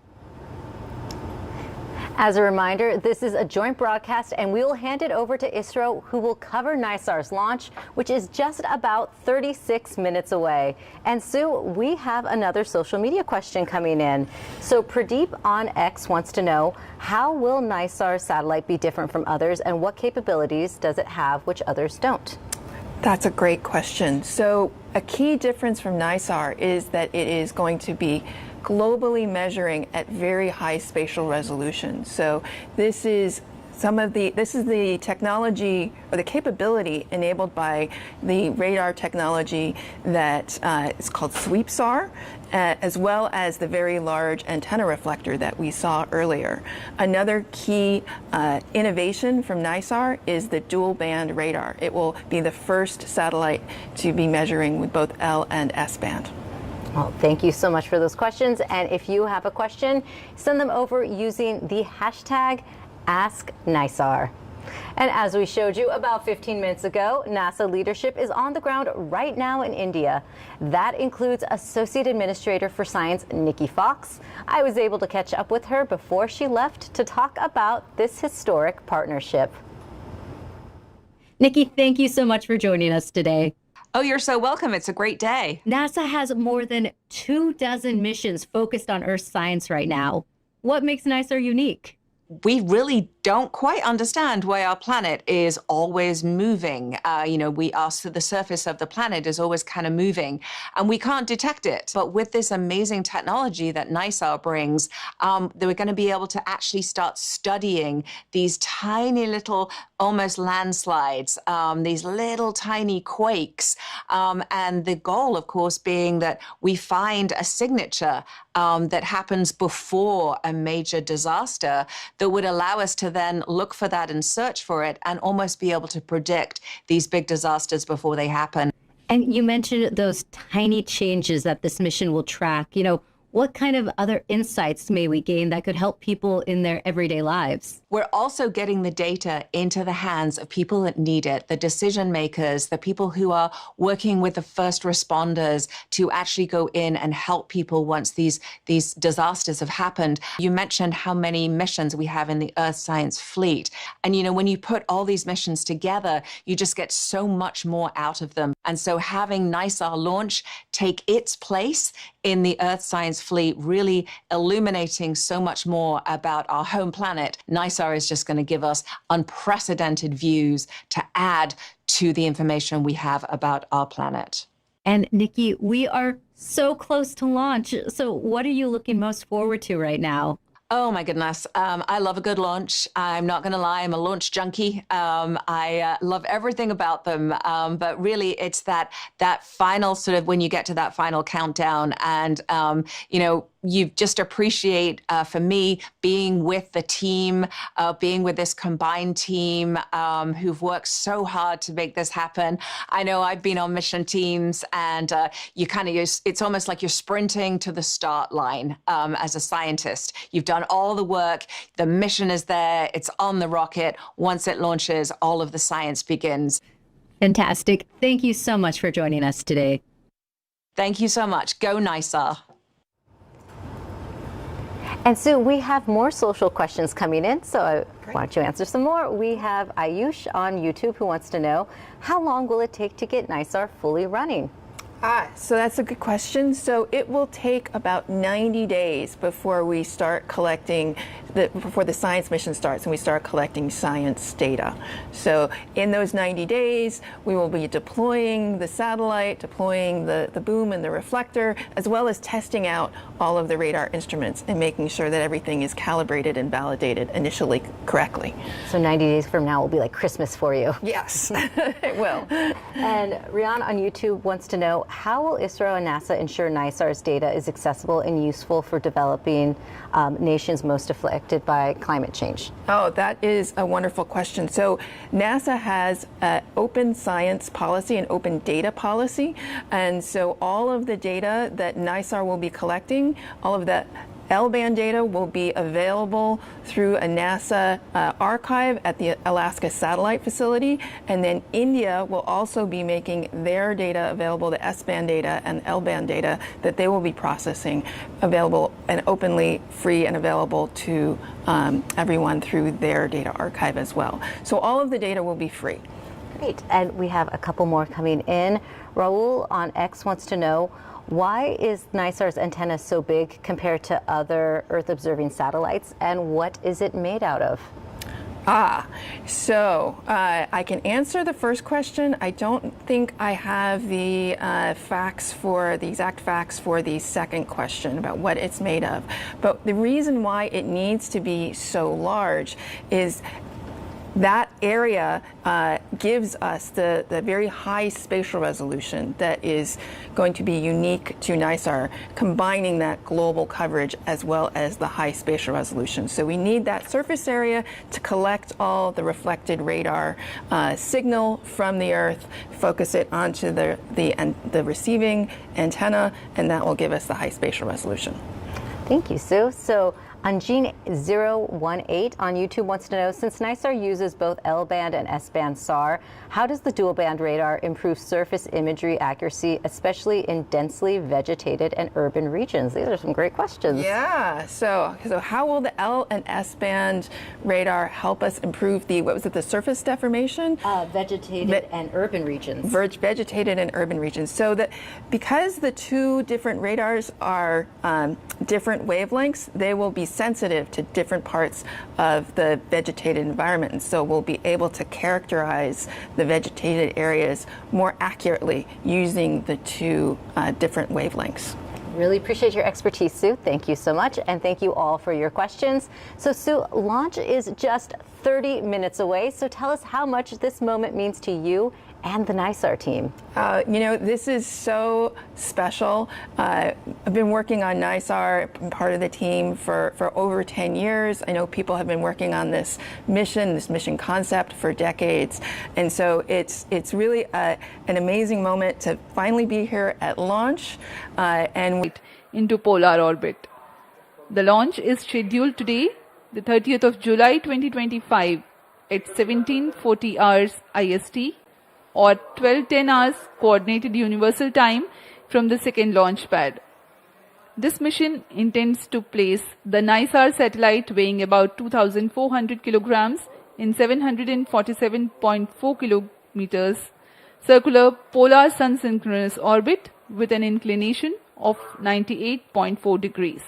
As a reminder, this is a joint broadcast, and we will hand it over to ISRO, who will cover NISAR's launch, which is just about 36 minutes away. And Sue, we have another social media question coming in. So Pradeep on X wants to know, how will NISAR's satellite be different from others, and what capabilities does it have which others don't? That's a great question. So a key difference from NISAR is that it is going to be globally measuring at very high spatial resolution. So this is the technology or the capability enabled by the radar technology that is called SweepSAR, as well as the very large antenna reflector that we saw earlier. Another key innovation from NISAR is the dual band radar. It will be the first satellite to be measuring with both L and S band. Well, thank you so much for those questions. And if you have a question, send them over using the hashtag AskNISAR. And as we showed you about 15 minutes ago, NASA leadership is on the ground right now in India. That includes Associate Administrator for Science, Nikki Fox. I was able to catch up with her before she left to talk about this historic partnership. Nikki, thank you so much for joining us today. Oh, you're so welcome. It's a great day. NASA has more than 24 missions focused on Earth science right now. What makes NISAR unique? We really don't quite understand why our planet is always moving. The surface of the planet is always kind of moving, and we can't detect it. But with this amazing technology that NISAR brings, we're going to be able to actually start studying these tiny little, almost landslides, these little tiny quakes. And the goal, of course, being that we find a signature that happens before a major disaster that would allow us to then look for that and search for it and almost be able to predict these big disasters before they happen. And you mentioned those tiny changes that this mission will track. What kind of other insights may we gain that could help people in their everyday lives? We're also getting the data into the hands of people that need it, the decision makers, the people who are working with the first responders to actually go in and help people once these disasters have happened. You mentioned how many missions we have in the Earth Science Fleet. And when you put all these missions together, you just get so much more out of them. And so having NISAR launch take its place in the Earth Science Fleet, really illuminating so much more about our home planet, NISAR is just going to give us unprecedented views to add to the information we have about our planet. And Nikki, we are so close to launch. So what are you looking most forward to right now? Oh my goodness. I love a good launch. I'm not going to lie. I'm a launch junkie. I love everything about them. But really it's that final sort of when you get to that final countdown and, you just appreciate, for me, being with the team, being with this combined team who've worked so hard to make this happen. I know I've been on mission teams and it's almost like you're sprinting to the start line as a scientist. You've done all the work, the mission is there, it's on the rocket. Once it launches, all of the science begins. Fantastic. Thank you so much for joining us today. Thank you so much. Go NISAR. And Sue, we have more social questions coming in, so why don't you answer some more? We have Ayush on YouTube who wants to know, how long will it take to get NISAR fully running? So that's a good question. So it will take about 90 days before we start collecting, before the science mission starts and we start collecting science data. So in those 90 days, we will be deploying the satellite, deploying the boom and the reflector, as well as testing out all of the radar instruments and making sure that everything is calibrated and validated initially correctly. So 90 days from now will be like Christmas for you. Yes, it will. And Rian on YouTube wants to know, how will ISRO and NASA ensure NISAR's data is accessible and useful for developing nations most affected by climate change? Oh, that is a wonderful question. So NASA has an open science policy and open data policy. And so all of the data that NISAR will be collecting, all of that L-band data will be available through a NASA archive at the Alaska Satellite Facility, and then India will also be making their data available, the S-band data and L-band data that they will be processing available and openly free and available to everyone through their data archive as well. So all of the data will be free. Great, and we have a couple more coming in. Raul on X wants to know, why is NISAR's antenna so big compared to other Earth-observing satellites, and what is it made out of? So I can answer the first question. I don't think I have the exact facts for the second question about what it's made of. But the reason why it needs to be so large is that area gives us the very high spatial resolution that is going to be unique to NISAR, combining that global coverage as well as the high spatial resolution. So we need that surface area to collect all the reflected radar signal from the Earth, focus it onto the receiving antenna, and that will give us the high spatial resolution. Thank you, Sue. So Angene018 on YouTube wants to know, since NISAR uses both L-band and S-band SAR, how does the dual-band radar improve surface imagery accuracy, especially in densely vegetated and urban regions? These are some great questions. Yeah, so how will the L and S-band radar help us improve the surface deformation? Vegetated and urban regions. Vegetated and urban regions. So that because the two different radars are different different wavelengths, they will be sensitive to different parts of the vegetated environment. And so we'll be able to characterize the vegetated areas more accurately using the two different wavelengths. Really appreciate your expertise, Sue. Thank you so much. And thank you all for your questions. So, Sue, launch is just 30 minutes away. So tell us how much this moment means to you and the NISAR team. This is so special. I've been working on NISAR, part of the team for over 10 years. I know people have been working on this mission concept for decades. And so it's really an amazing moment to finally be here at launch and into polar orbit. The launch is scheduled today, the 30th of July 2025 at 17:40 hours IST or 12:10 hours Coordinated Universal Time from the second launch pad. This mission intends to place the NISAR satellite weighing about 2,400 kilograms in 747.4 kilometers circular polar sun-synchronous orbit with an inclination of 98.4 degrees.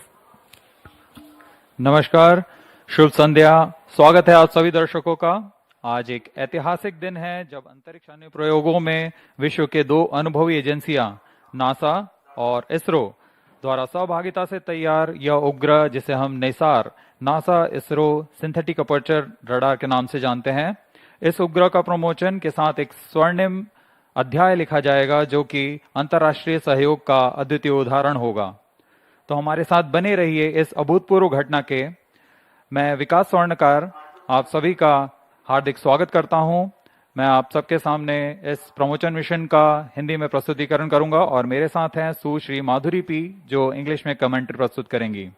नमस्कार, शुभ संध्या। स्वागत है आप सभी दर्शकों का। आज एक ऐतिहासिक दिन है जब अंतरिक्ष अनुप्रयोगों में विश्व के दो अनुभवी एजेंसियां नासा और इसरो द्वारा सहभागिता से तैयार यह उपग्रह, जिसे हम Nisar NASA ISRO synthetic aperture radar के नाम से जानते हैं, इस उपग्रह का प्रमोशन के साथ एक स्वर्णिम अध्याय लिखा जाएगा जो कि अंतर्राष्ट्रीय सहयोग का अद्वितीय उदाहरण होगा। तो हमारे साथ बने रहिए इस अभूतपूर्व घटना के। मैं विकास स्वर्णकार आप सभी का हार्दिक स्वागत करता हूं। मैं आप सबके सामने इस प्रमोशन मिशन का हिंदी में प्रस्तुतिकरण करूंगा और मेरे साथ हैं सुश्री माधुरी पी जो इंग्लिश में कमेंट्री प्रस्तुत करेंगी।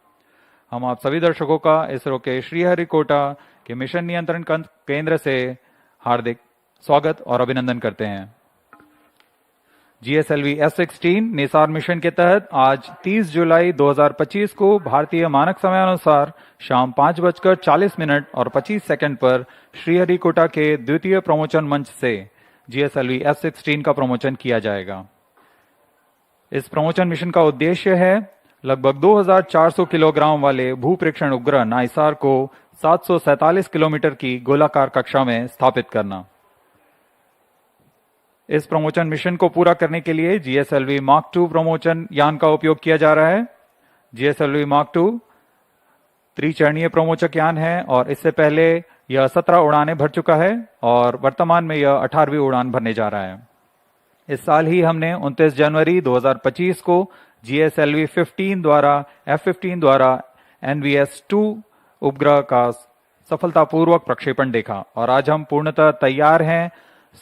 हम आप सभी दर्शकों का इसरो के श्रीहरिकोटा के मिशन नियंत्रण केंद्र से हार्दिक स्वागत और अभिनंदन करते हैं। GSLV-F16 निसार मिशन के तहत आज 30 जुलाई 2025 को भारतीय मानक समयानुसार शाम 5:40 और 25 सेकंड पर श्रीहरिकोटा के द्वितीय प्रमोशन मंच से GSLV-F16 का प्रमोशन किया जाएगा। इस प्रमोशन मिशन का उद्देश्य है लगभग 2400 किलोग्राम वाले भूप्रेक्षण उपग्रह नाइसार को 747 किलोमीटर की गोलाकार कक्षा में स्थापित करना। इस प्रमोशन मिशन को पूरा करने के लिए GSLV Mark II प्रमोशन यान का उपयोग किया जा रहा है। GSLV Mark II त्रिचरणीय प्रमोचक यान है और इससे पहले यह 17 उड़ानें भर चुका है और वर्तमान में यह 18वीं उड़ान भरने जा रहा है। इस साल ही हमने 29 जनवरी 2025 को GSLV-15 F15 द्वारा NVS-2 उपग्रह का सफलतापूर्वक प्रक्षेपण देखा और आज हम पूर्णतः तैयार हैं,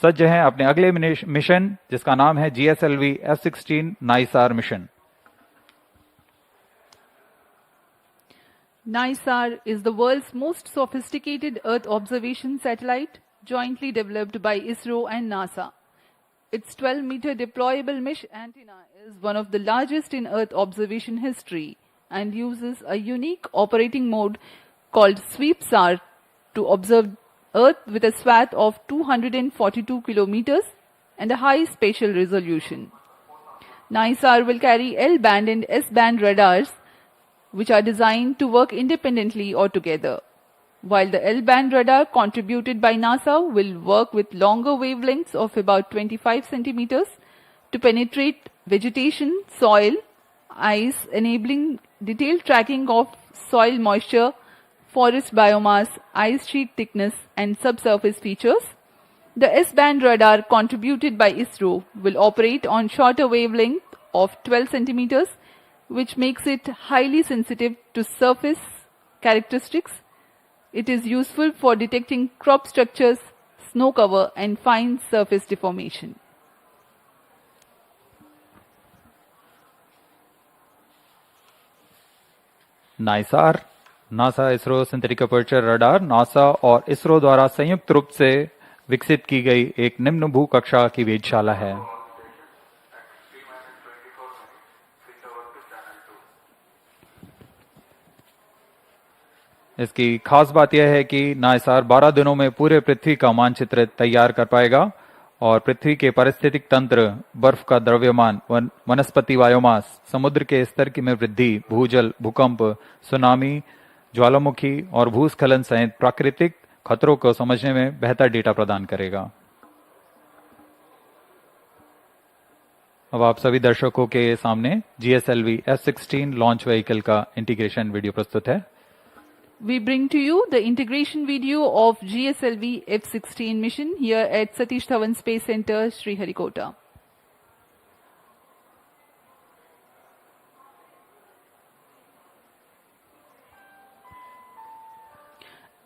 सज्ज हैं अपने अगले मिशन जिसका नाम है GSLV-F16 NISAR mission. NISAR is the world's most sophisticated Earth observation satellite, jointly developed by ISRO and NASA. Its 12-meter deployable mesh antenna is one of the largest in Earth observation history and uses a unique operating mode called SweepSAR to observe Earth with a swath of 242 kilometers and a high spatial resolution. NISAR will carry L-band and S-band radars, which are designed to work independently or together. While the L-band radar contributed by NASA will work with longer wavelengths of about 25 centimeters to penetrate vegetation, soil, ice, enabling detailed tracking of soil moisture, forest biomass, ice sheet thickness, and subsurface features. The S-band radar contributed by ISRO will operate on shorter wavelength of 12 centimeters, which makes it highly sensitive to surface characteristics. It is useful for detecting crop structures, snow cover, and fine surface deformation. NISAR NASA ISRO synthetic aperture radar NASA और इसरो द्वारा संयुक्त रूप से विकसित की गई एक निम्न भू कक्षा की वेधशाला है। इसकी खास बात यह है कि नाइसार 12 दिनों में पूरे पृथ्वी का मानचित्र तैयार कर पाएगा और पृथ्वी के पारिस्थितिक तंत्र, बर्फ का द्रव्यमान, वनस्पति बायोमास, समुद्र के स्तर की में वृद्धि, भूजल, भूकंप, सुनामी, ज्वालामुखी और भूस्खलन सहित प्राकृतिक खतरों को समझने में बेहतर डेटा प्रदान करेगा। अब आप सभी दर्शकों के सामने GSLV F16 लॉन्च व्हीकल का इंटीग्रेशन वीडियो प्रस्तुत है। We bring to you the integration video of GSLV F16 mission here at Satish Dhawan Space Centre, Sriharikota.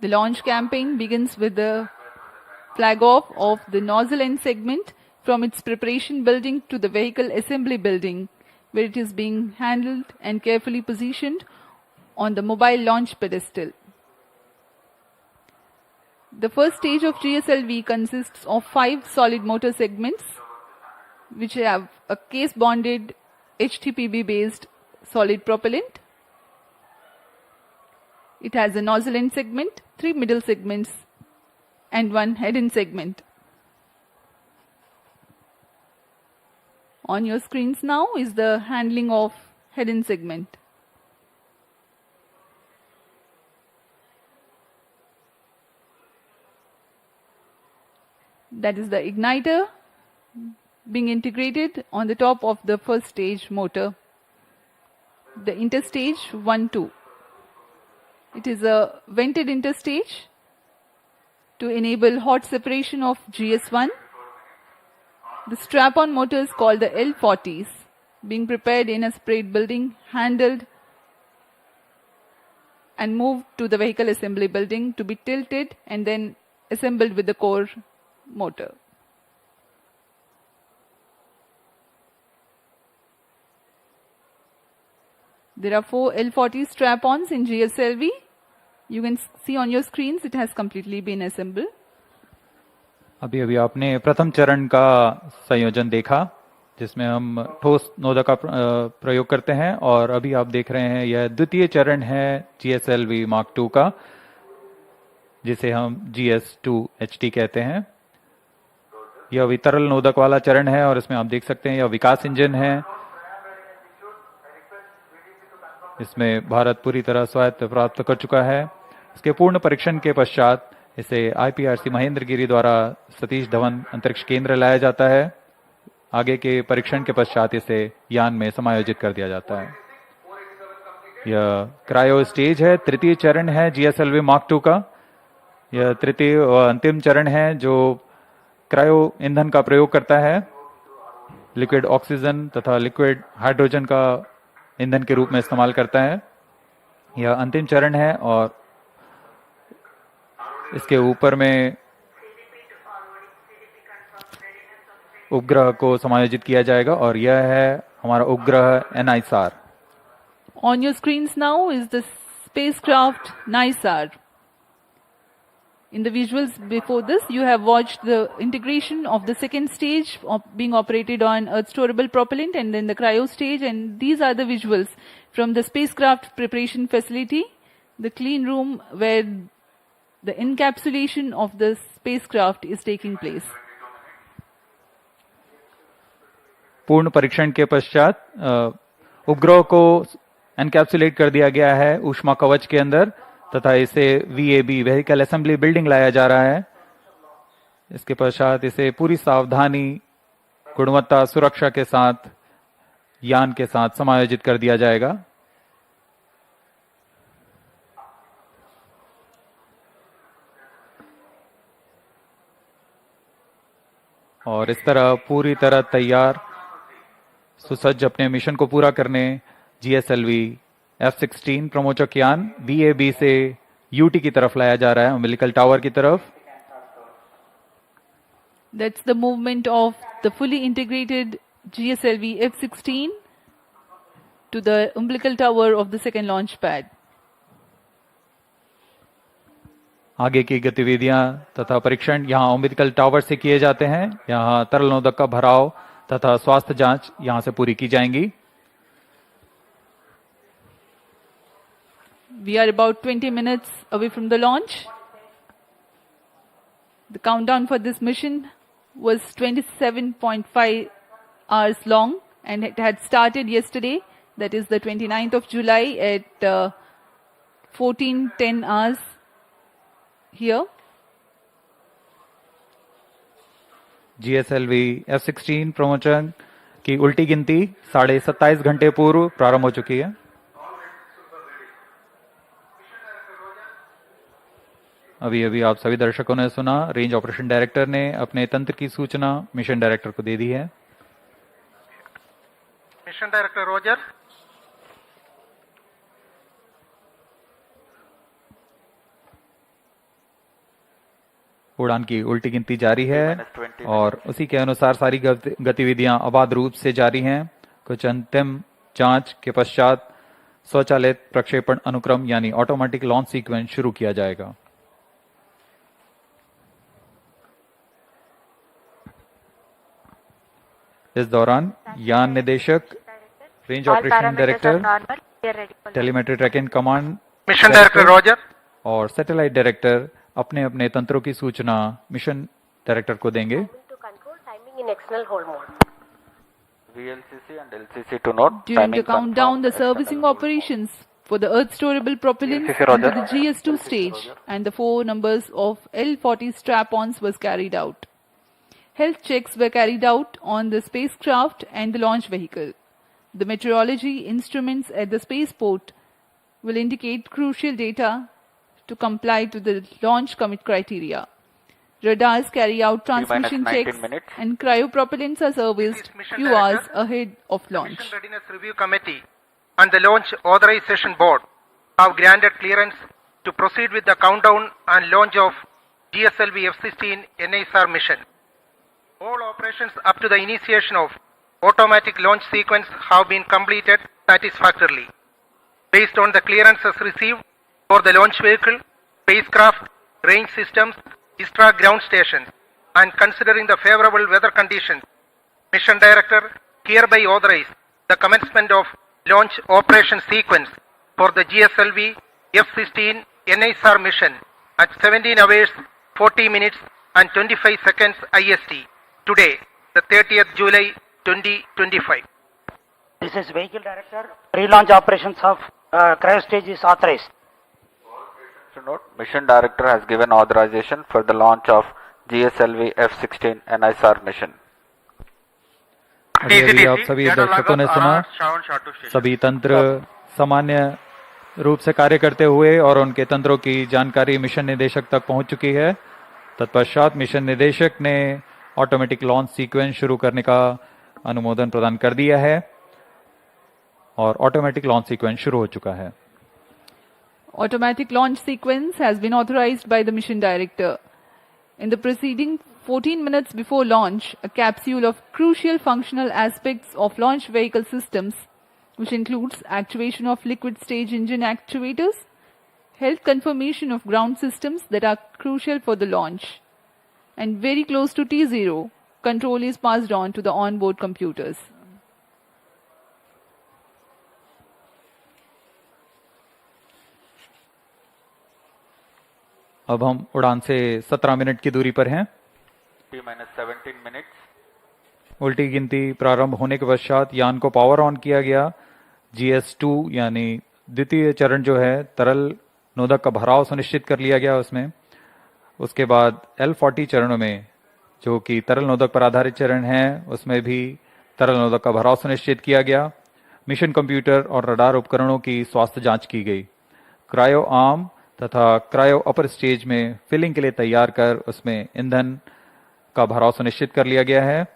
The launch campaign begins with the flag off of the nozzle end segment from its preparation building to the vehicle assembly building, where it is being handled and carefully positioned on the mobile launch pedestal. The first stage of GSLV consists of 5 solid motor segments, which have a case-bonded HTPB-based solid propellant. It has a nozzle end segment, 3 middle segments, and 1 head end segment. On your screens now is the handling of head end segment. That is the igniter being integrated on the top of the first stage motor, the interstage 1-2. It is a vented interstage to enable hot separation of GS1. The strap-on motors called the L40s being prepared in a separate building, handled and moved to the vehicle assembly building to be tilted and then assembled with the core motor. There are 4 L40 strap-ons in GSLV. You can see on your screens it has completely been assembled. अभी अभी आपने प्रथम चरण का संयोजन देखा, जिसमें हम ठोस नोदक का प्रयोग करते हैं, और अभी आप देख रहे हैं यह द्वितीय चरण है GSLV Mark II का, जिसे हम GS2HT कहते हैं। यह अभी तरल नोदक वाला चरण है और इसमें आप देख सकते हैं यह विकास इंजन है। इसमें भारत पूरी तरह स्वायत्त प्राप्त कर चुका है। इसके पूर्ण परीक्षण के पश्चात इसे IPRC महेंद्रगिरी द्वारा सतीश धवन अंतरिक्ष केंद्र लाया जाता है। आगे के परीक्षण के पश्चात इसे यान में समायोजित कर दिया जाता है। यह क्रायो स्टेज है, तृतीय चरण है GSLV Mark II का। यह तृतीय और अंतिम चरण है जो क्रायो ईंधन का प्रयोग करता है, लिक्विड ऑक्सीजन तथा लिक्विड हाइड्रोजन का ईंधन के रूप में इस्तेमाल करता है। यह अंतिम चरण है और इसके ऊपर में उपग्रह को समायोजित किया जाएगा और यह है हमारा उपग्रह NISR. On your screens now is the spacecraft NISAR. In the visuals before this, you have watched the integration of the second stage being operated on Earth storable propellant and then the cryo stage, and these are the visuals from the spacecraft preparation facility, the clean room where the encapsulation of the spacecraft is taking place. पूर्ण परीक्षण के पश्चात उपग्रह को encapsulate कर दिया गया है ऊष्मा कवच के अंदर तथा इसे VAB व्हीकल असेंबली बिल्डिंग लाया जा रहा है। इसके पश्चात इसे पूरी सावधानी, गुणवत्ता, सुरक्षा के साथ यान के साथ समायोजित कर दिया जाएगा। और इस तरह पूरी तरह तैयार सुसज्ज अपने मिशन को पूरा करने GSLV F16 प्रमोचक यान VAB से UT की तरफ लाया जा रहा है, अम्बिलिकल टावर की तरफ। That's the movement of the fully integrated GSLV F16 to the umbilical tower of the second launch pad. आगे की गतिविधियां तथा परीक्षण यहां अम्बिलिकल टावर से किए जाते हैं। यहां तरल नोदक का भराव तथा स्वास्थ्य जांच यहां से पूरी की जाएंगी। We are about 20 minutes away from the launch. The countdown for this mission was 27.5 hours long, and it had started yesterday, that is the 29th of July at 14:10 hours here. GSLV F16 promotion की उल्टी गिनती 27.5 घंटे पूर्व प्रारंभ हो चुकी है। अभी अभी आप सभी दर्शकों ने सुना, रेंज ऑपरेशन डायरेक्टर ने अपने तंत्र की सूचना मिशन डायरेक्टर को दे दी है। Mission director Roger. उड़ान की उल्टी गिनती जारी है और उसी के अनुसार सारी गतिविधियां अबाध रूप से जारी हैं। कुछ अंतिम जांच के पश्चात स्वचालित प्रक्षेपण अनुक्रम यानी ऑटोमेटिक लॉन्च सीक्वेंस शुरू किया जाएगा। इस दौरान यान निदेशक, range operation director, telemetry tracking command mission director Roger और सैटेलाइट डायरेक्टर अपने अपने तंत्रों की सूचना मिशन डायरेक्टर को देंगे। During the countdown, the servicing operations for the Earth storable propellants into the GS2 stage and the 4 numbers of L40 strap-ons was carried out. Health checks were carried out on the spacecraft and the launch vehicle. The meteorology instruments at the spaceport will indicate crucial data to comply to the launch commit criteria. Radars carry out transmission checks and cryopropellants are serviced few hours ahead of launch. Mission Readiness Review Committee and the Launch Authorization Board have granted clearance to proceed with the countdown and launch of GSLV-F16 NISR mission. All operations up to the initiation of automatic launch sequence have been completed satisfactorily. Based on the clearances received for the launch vehicle, spacecraft, range systems, ISRO ground stations, and considering the favorable weather conditions, Mission Director hereby authorized the commencement of launch operation sequence for the GSLV F16 NISR mission at 17 hours 40 minutes and 25 seconds IST today, the 30th July 2025. This is Vehicle Director. Pre-launch operations of cryo stage is authorized. Note, Mission Director has given authorization for the launch of GSLV F16 NISR mission. अभी आप सभी दर्शकों ने सुना, सभी तंत्र सामान्य रूप से कार्य करते हुए और उनके तंत्रों की जानकारी मिशन निदेशक तक पहुंच चुकी है। तत्पश्चात मिशन निदेशक ने ऑटोमेटिक लॉन्च सीक्वेंस शुरू करने का अनुमोदन प्रदान कर दिया है और ऑटोमेटिक लॉन्च सीक्वेंस शुरू हो चुका है। Automatic launch sequence has been authorized by the mission director. In the preceding 14 minutes before launch, a capsule of crucial functional aspects of launch vehicle systems, which includes actuation of liquid stage engine actuators, health confirmation of ground systems that are crucial for the launch, and very close to T0, control is passed on to the onboard computers. अब हम उड़ान से 17 minute की दूरी पर हैं। T-17 minutes. उल्टी गिनती प्रारंभ होने के पश्चात यान को पावर ऑन किया गया। GS2 यानी द्वितीय चरण जो है, तरल नोदक का भराव सुनिश्चित कर लिया गया उसमें। उसके बाद L40 चरणों में, जो कि तरल नोदक पर आधारित चरण है, उसमें भी तरल नोदक का भराव सुनिश्चित किया गया। मिशन कंप्यूटर और रडार उपकरणों की स्वास्थ्य जांच की गई। क्रायो आर्म तथा क्रायो अपर स्टेज में फिलिंग के लिए तैयार कर उसमें ईंधन का भराव सुनिश्चित कर लिया गया है।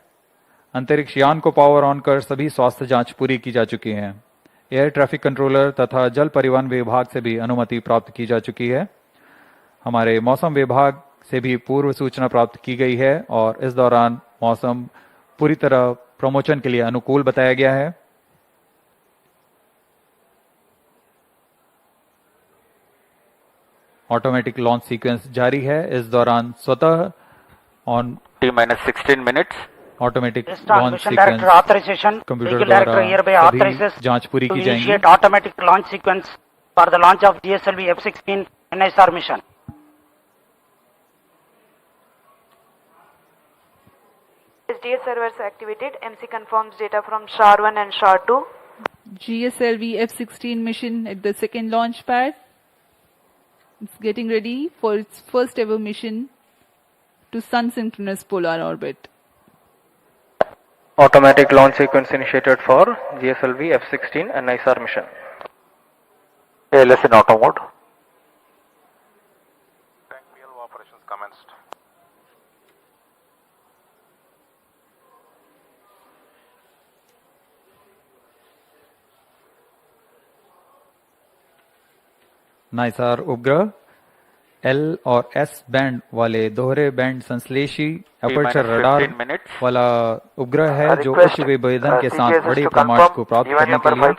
अंतरिक्ष यान को पावर ऑन कर सभी स्वास्थ्य जांच पूरी की जा चुकी है। एयर ट्रैफिक कंट्रोलर तथा जल परिवहन विभाग से भी अनुमति प्राप्त की जा चुकी है। हमारे मौसम विभाग से भी पूर्व सूचना प्राप्त की गई है और इस दौरान मौसम पूरी तरह प्रमोशन के लिए अनुकूल बताया गया है। ऑटोमेटिक लॉन्च सीक्वेंस जारी है। इस दौरान स्वतः on T-16 minutes. Automatic launch sequence computer द्वारा सभी जांच पूरी की जाएंगी। Automatic launch sequence for the launch of GSLV F16 NISR mission. SDA servers activated. MC confirms data from SHAR-1 and SHAR-2. GSLV-F16 mission at the second launch pad. It's getting ready for its first ever mission to sun-synchronous polar orbit. Automatic launch sequence initiated for GSLV F16 and ISR mission. ALS in auto mode. Tank PLO operations commenced. नाइसार उपग्रह L और S band वाले दोहरे band संश्लेषी aperture radar वाला उपग्रह है जो उच्च विभेदन के साथ बड़े प्रमाण को प्राप्त करने के लिए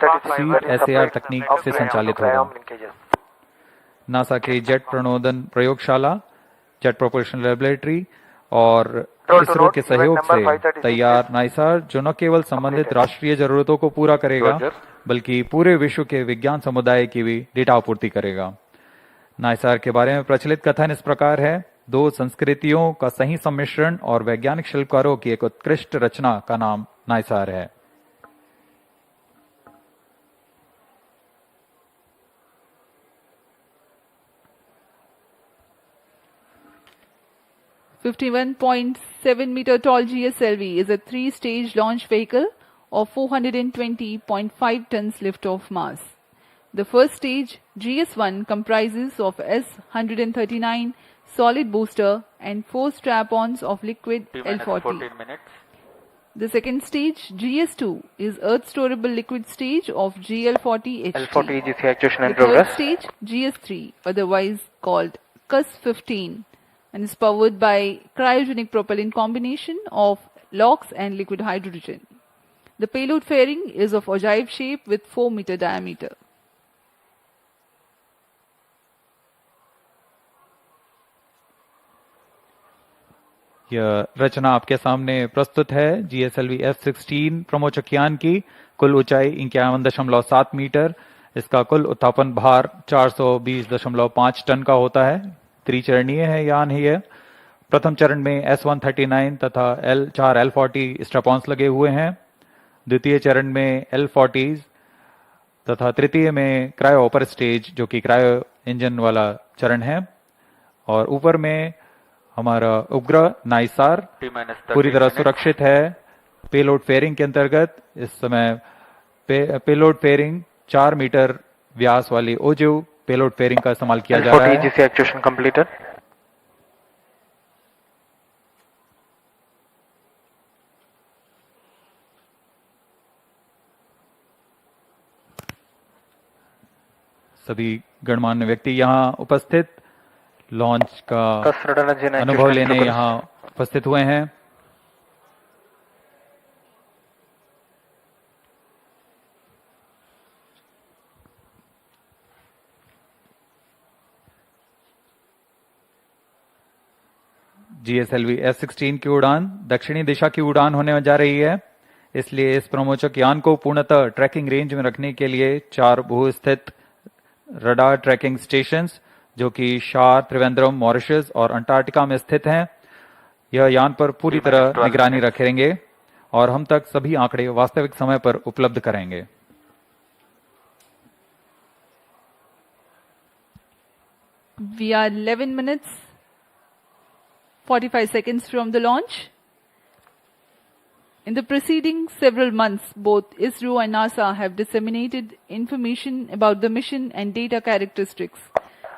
CSAR तकनीक से संचालित होगा। नासा के जेट प्रणोदन प्रयोगशाला, जेट प्रोपल्शन लैबोरेटरी और इसरो के सहयोग से तैयार नाइसार जो न केवल संबंधित राष्ट्रीय जरूरतों को पूरा करेगा बल्कि पूरे विश्व के विज्ञान समुदाय की भी डेटा आपूर्ति करेगा। नाइसार के बारे में प्रचलित कथन इस प्रकार है, दो संस्कृतियों का सही सम्मिश्रण और वैज्ञानिक शिल्पकारों की एक उत्कृष्ट रचना का नाम नाइसार है। .7-meter tall GSLV is a three-stage launch vehicle of 420.5 tons lift-off mass. The first stage, GS1, comprises of S-139 solid booster and 4 strap-ons of liquid L40. The second stage, GS2, is Earth-storable liquid stage of GL40HT. L40 EGC actuation in The third progress. stage, GS3, otherwise called CUS-15, and is powered by cryogenic propellant combination of LOX and liquid hydrogen. The payload fairing is of ogive shape with 4-meter diameter. यह रचना आपके सामने प्रस्तुत है GSLV F16 प्रमोचक यान की। कुल ऊंचाई 51.7 metre, इसका कुल उत्थापन भार 420.5 टन का होता है। त्रिचरणीय है यान ही है। प्रथम चरण में S-139 तथा चार L40 स्ट्रैप-ऑन्स लगे हुए हैं। द्वितीय चरण में L40 तथा तृतीय में क्रायो अपर स्टेज जो कि क्रायो इंजन वाला चरण है। और ऊपर में हमारा उपग्रह नाइसार पूरी तरह सुरक्षित है। पेलोड फेयरिंग के अंतर्गत इस समय पेलोड फेयरिंग 4 मीटर व्यास वाली ओजिव पेलोड फेयरिंग का इस्तेमाल किया जा रहा है। L40 EGC actuation completed. सभी गणमान्य व्यक्ति यहाँ उपस्थित लॉन्च का अनुभव लेने यहाँ उपस्थित हुए हैं। GSLV F16 की उड़ान दक्षिणी दिशा की उड़ान होने जा रही है, इसलिए इस प्रमोचक यान को पूर्णतः ट्रैकिंग रेंज में रखने के लिए 4 भू-स्थित रडार ट्रैकिंग स्टेशंस जो कि शार, त्रिवेंद्रम, मॉरिशस और अंटार्कटिका में स्थित हैं, यह यान पर पूरी तरह निगरानी रखेंगे और हम तक सभी आंकड़े वास्तविक समय पर उपलब्ध करेंगे। We are 11 minutes 45 seconds from the launch. In the preceding several months, both ISRO and NASA have disseminated information about the mission and data characteristics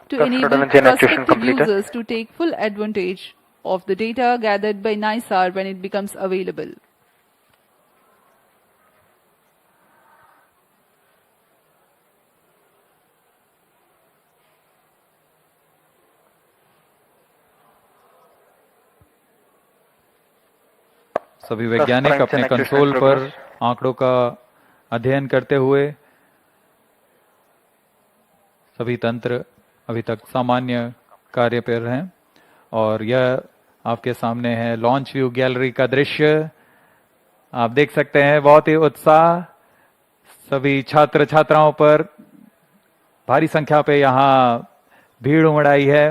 to enable prospective users to take full advantage of the data gathered by NISAR when it becomes available. सभी वैज्ञानिक अपने console पर आंकड़ों का अध्ययन करते हुए सभी तंत्र अभी तक सामान्य कार्य पर हैं और यह आपके सामने है लॉन्च व्यू गैलरी का दृश्य। आप देख सकते हैं बहुत ही उत्साह सभी छात्र छात्राओं पर भारी संख्या पे यहाँ भीड़ उमड़ आई है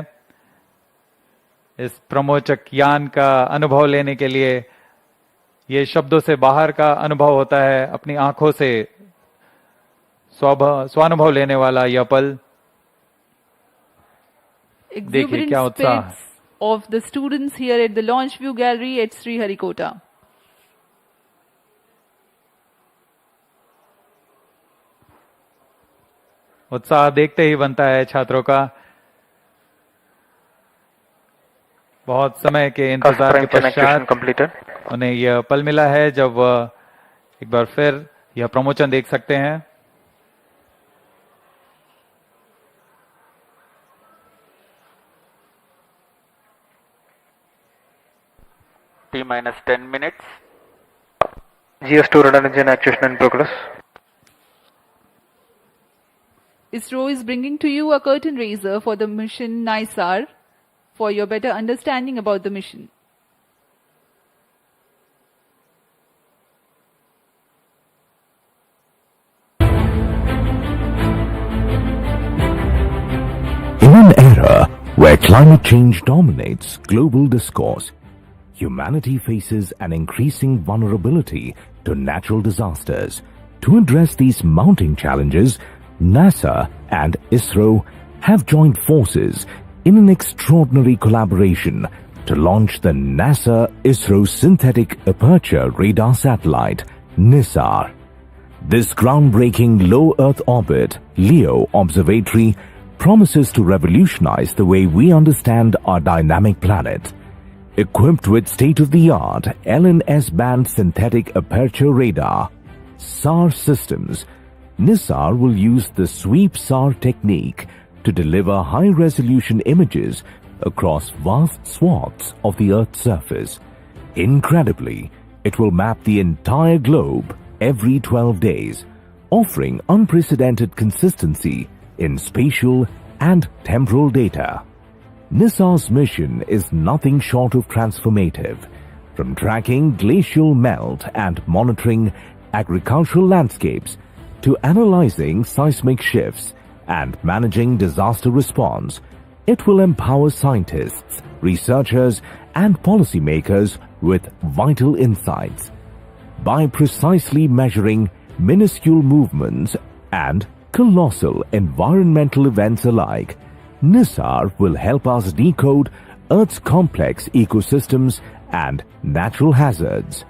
इस प्रमोचक यान का अनुभव लेने के लिए। ये शब्दों से बाहर का अनुभव होता है, अपनी आंखों से स्वानुभव लेने वाला यह पल। देखिए क्या उत्साह of the students here at the launch view gallery at Sriharikota. उत्साह देखते ही बनता है छात्रों का। बहुत समय के इंतजार के पश्चात उन्हें यह पल मिला है जब एक बार फिर यह प्रमोशन देख सकते हैं। T-10 minutes. GS2 radar engine actuation in progress. ISRO is bringing to you a curtain raiser for the mission NISAR for your better understanding about the mission. In an era where climate change dominates global discourse, humanity faces an increasing vulnerability to natural disasters. To address these mounting challenges, NASA and ISRO have joined forces in an extraordinary collaboration to launch the NASA-ISRO Synthetic Aperture Radar satellite, NISAR. This groundbreaking low Earth orbit LEO observatory promises to revolutionize the way we understand our dynamic planet. Equipped with state-of-the-art LNS-band synthetic aperture radar, SAR systems, NISAR will use the sweep SAR technique to deliver high-resolution images across vast swaths of the Earth's surface. Incredibly, it will map the entire globe every 12 days, offering unprecedented consistency in spatial and temporal data. NISAR's mission is nothing short of transformative. From tracking glacial melt and monitoring agricultural landscapes to analyzing seismic shifts and managing disaster response, it will empower scientists, researchers, and policymakers with vital insights. By precisely measuring minuscule movements and colossal environmental events alike, NISAR will help us decode Earth's complex ecosystems and natural hazards.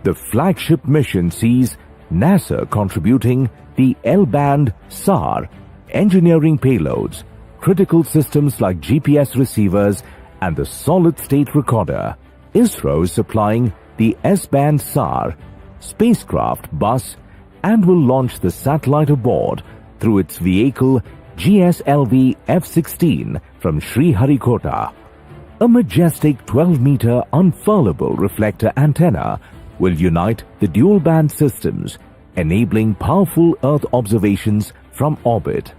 The flagship mission sees NASA contributing the L-band SAR, engineering payloads, critical systems like GPS receivers, and the solid-state recorder. ISRO is supplying the S-band SAR, spacecraft bus, and will launch the satellite aboard through its vehicle GSLV-F16 from Sriharikota. A majestic 12-meter unfurlable reflector antenna will unite the dual-band systems, enabling powerful Earth observations from orbit.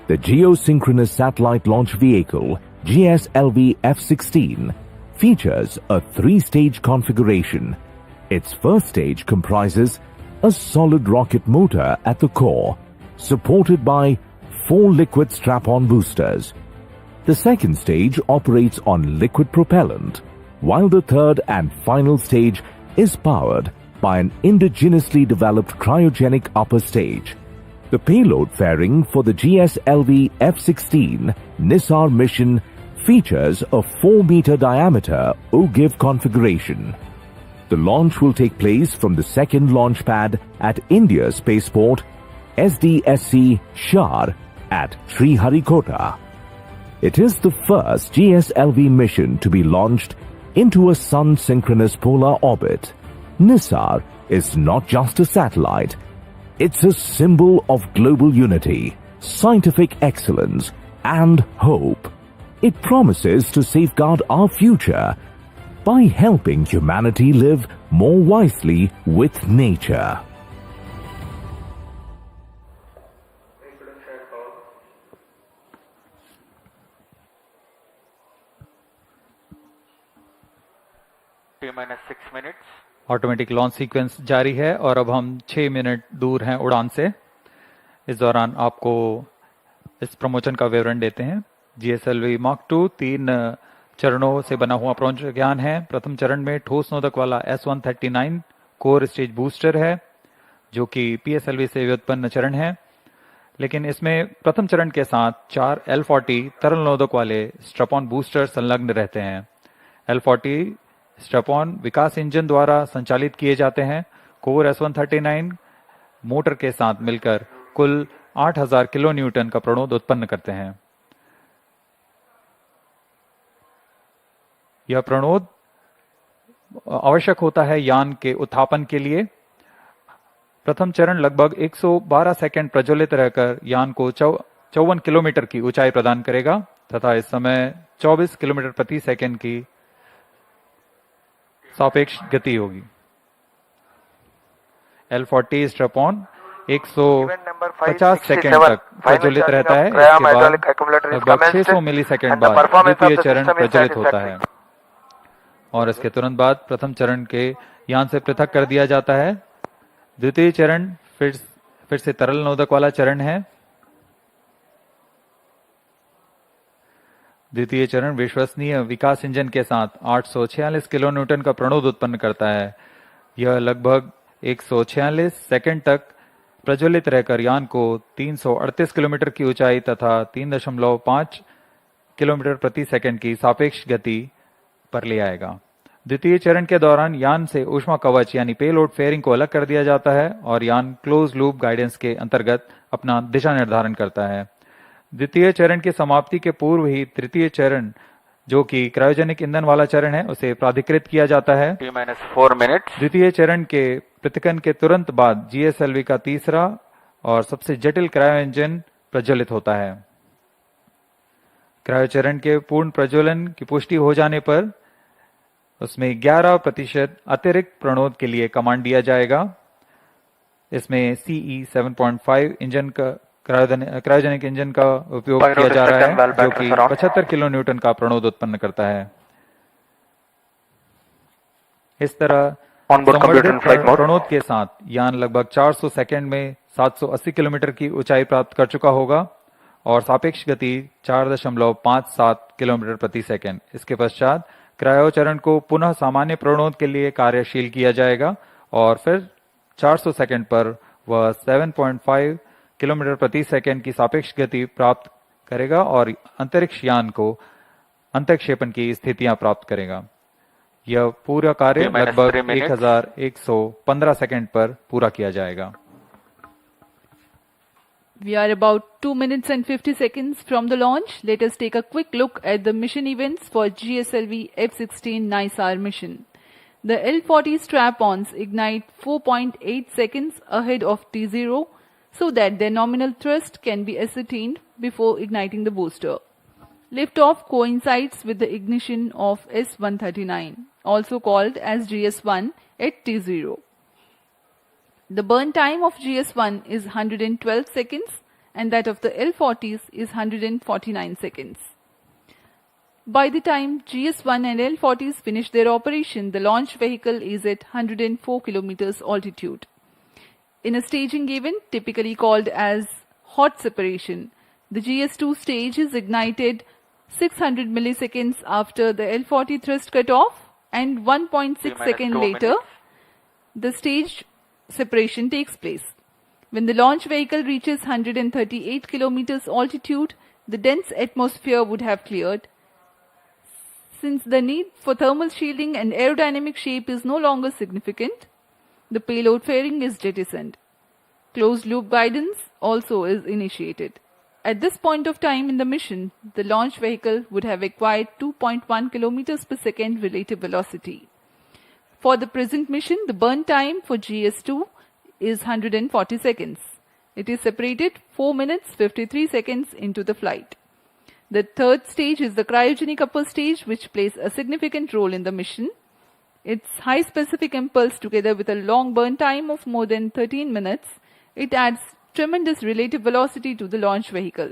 The Geosynchronous satellite launch vehicle, GSLV-F16, features a three-stage configuration. Its first stage comprises a solid rocket motor at the core, supported by 4 liquid strap-on boosters. The second stage operates on liquid propellant, while the third and final stage is powered by an indigenously developed cryogenic upper stage. The payload fairing for the GSLV-F16 NISAR mission features a 4-meter diameter OGIV configuration. The launch will take place from the second launch pad at India's spaceport, SDSC Shar at Sriharikota. It is the first GSLV mission to be launched into a sun-synchronous polar orbit. NISAR is not just a satellite, it's a symbol of global unity, scientific excellence, and hope. It promises to safeguard our future by helping humanity live more wisely with nature. T-6 minutes. Automatic launch sequence जारी है और अब हम 6 minute दूर हैं उड़ान से। इस दौरान आपको इस प्रमोशन का विवरण देते हैं। GSLV Mark 2 3 चरणों से बना हुआ प्रज्ञान है। प्रथम चरण में ठोस नोदक वाला S139 कोर स्टेज बूस्टर है, जो कि PSLV से व्युत्पन्न चरण है, लेकिन इसमें प्रथम चरण के साथ 4 L40 तरल नोदक वाले स्ट्रपॉन बूस्टर संलग्न रहते हैं। L40 स्ट्रपॉन विकास इंजन द्वारा संचालित किए जाते हैं। कोर S139 मोटर के साथ मिलकर कुल 8000 किलो न्यूटन का प्रणोद उत्पन्न करते हैं। यह प्रणोद आवश्यक होता है यान के उत्थापन के लिए। प्रथम चरण लगभग 112 सेकंड प्रज्वलित रहकर यान को 54 किलोमीटर की ऊंचाई प्रदान करेगा तथा इस समय 24 किलोमीटर प्रति सेकंड की सापेक्ष गति होगी। L40 स्ट्रपॉन 150 सेकंड तक प्रज्वलित रहता है। इसके बाद लगभग 600 मिलीसेकंड बाद द्वितीय चरण प्रज्वलित होता है और इसके तुरंत बाद प्रथम चरण के यान से पृथक कर दिया जाता है। द्वितीय चरण फिर से तरल नोदक वाला चरण है। द्वितीय चरण विश्वसनीय विकास इंजन के साथ 846 किलो न्यूटन का प्रणोद उत्पन्न करता है। यह लगभग 146 सेकंड तक प्रज्वलित रहकर यान को 338 किलोमीटर की ऊंचाई तथा 3.5 किलोमीटर प्रति सेकंड की सापेक्ष गति पर ले आएगा। द्वितीय चरण के दौरान यान से ऊष्मा कवच यानी पेलोड फेयरिंग को अलग कर दिया जाता है और यान क्लोज लूप गाइडेंस के अंतर्गत अपना दिशा निर्धारण करता है। द्वितीय चरण की समाप्ति के पूर्व ही तृतीय चरण, जो कि क्रायोजेनिक ईंधन वाला चरण है, उसे प्राधिकृत किया जाता है। T-4 minutes। द्वितीय चरण के पृथक्करण के तुरंत बाद GSLV का तीसरा और सबसे जटिल क्रायो इंजन प्रज्वलित होता है। क्रायो चरण के पूर्ण प्रज्वलन की पुष्टि हो जाने पर उसमें 11% अतिरिक्त प्रणोद के लिए कमांड दिया जाएगा। इसमें CE 7.5 इंजन का क्रायोजेनिक इंजन का उपयोग किया जा रहा है, जो कि 75 किलो न्यूटन का प्रणोद उत्पन्न करता है। इस तरह संवर्धित प्रणोद के साथ यान लगभग 400 सेकंड में 780 किलोमीटर की ऊंचाई प्राप्त कर चुका होगा और सापेक्ष गति 4.57 किलोमीटर प्रति सेकंड। इसके पश्चात क्रायो चरण को पुनः सामान्य प्रणोद के लिए कार्यशील किया जाएगा और फिर 400 सेकंड पर वह 7.5 किलोमीटर प्रति सेकंड की सापेक्ष गति प्राप्त करेगा और अंतरिक्ष यान को अंतक्षेपण की स्थितियां प्राप्त करेगा। यह पूरा कार्य लगभग 1115 सेकंड पर पूरा किया जाएगा। We are about 2 minutes and 50 seconds from the launch. Let us take a quick look at the mission events for GSLV-F16 NISAR mission. The L40 strap-ons ignite 4.8 seconds ahead of T0 so that their nominal thrust can be ascertained before igniting the booster. Liftoff coincides with the ignition of S139, also called as GS1 at T0. The burn time of GS1 is 112 seconds and that of the L40s is 149 seconds. By the time GS1 and L40s finish their operation, the launch vehicle is at 104 kilometers altitude. In a staging event typically called as hot separation, the GS2 stage is ignited 600 milliseconds after the L40 thrust cutoff and 1.6 seconds later, the stage separation takes place. When the launch vehicle reaches 138 kilometers altitude, the dense atmosphere would have cleared. Since the need for thermal shielding and aerodynamic shape is no longer significant, the payload fairing is jettisoned. Closed loop guidance also is initiated. At this point of time in the mission, the launch vehicle would have acquired 2.1 kilometers per second relative velocity. For the present mission, the burn time for GS2 is 140 seconds. It is separated 4 minutes 53 seconds into the flight. The third stage is the cryogenic upper stage, which plays a significant role in the mission. Its high specific impulse together with a long burn time of more than 13 minutes, it adds tremendous relative velocity to the launch vehicle.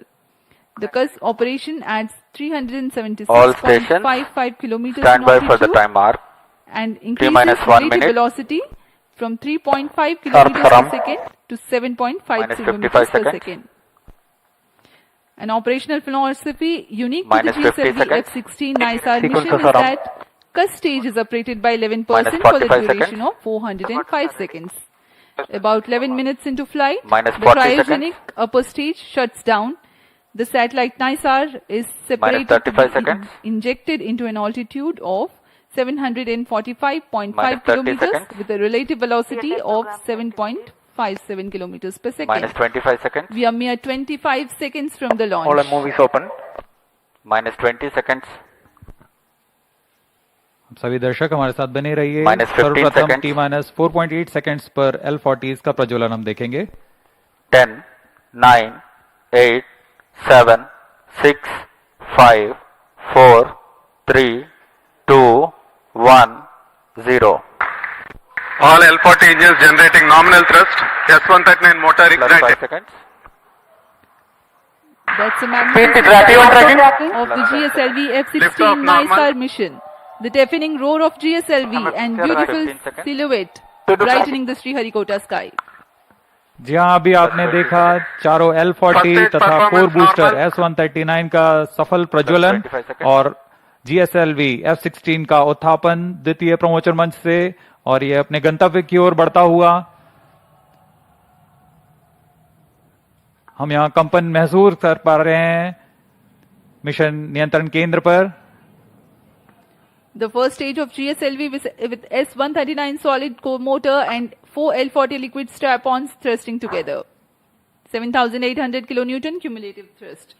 The CUS operation adds 376.55 kilometers stand by for the time mark and increases relative velocity from 3.5 kilometers per second to 7.5 kilometers per second. An operational philosophy unique to the Minus 50 GSLV-F16 NISAR mission Sequences is are up. that cusp stage is operated by 11% Minus for the 45 duration seconds. of 405 seconds. About 11 minutes into flight, Minus the 40 cryogenic seconds. upper stage shuts down. The satellite NISAR is separated to 35 be seconds. injected into an altitude of 745.5 Minus 30 kilometers seconds. with a relative velocity of 7.57 kilometers per second. Minus 25 seconds. We are mere 25 seconds from the launch. All the movies open. Minus 20 seconds. सभी दर्शक हमारे साथ बने रहिए। Minus 15 सर्वप्रथम seconds. T minus 4.8 seconds पर L40 का प्रज्वलन हम देखेंगे। 10, 9, 8, 7, 6, 5, 4, 3, 2, 1, 0. All L40 engines generating nominal thrust. S139 motor Plus 5 ignited. seconds. That's a magnificent of the GSLV-F16 Liftoff normal. NISAR mission. The deafening roar of GSLV and beautiful 15 seconds. silhouette brightening the Sriharikota sky. जी हाँ, अभी आपने देखा चारों L40 तथा core booster S139 का सफल प्रज्वलन 25 seconds. और GSLV-F16 का उत्थापन द्वितीय प्रमोचन मंच से, और ये अपने गंतव्य की ओर बढ़ता हुआ। हम यहाँ कंपन महसूस कर पा रहे हैं मिशन नियंत्रण केंद्र पर। The first stage of GSLV with S139 solid core motor and 4 L40 liquid strap-ons thrusting together. 7,800 kilonewton cumulative thrust.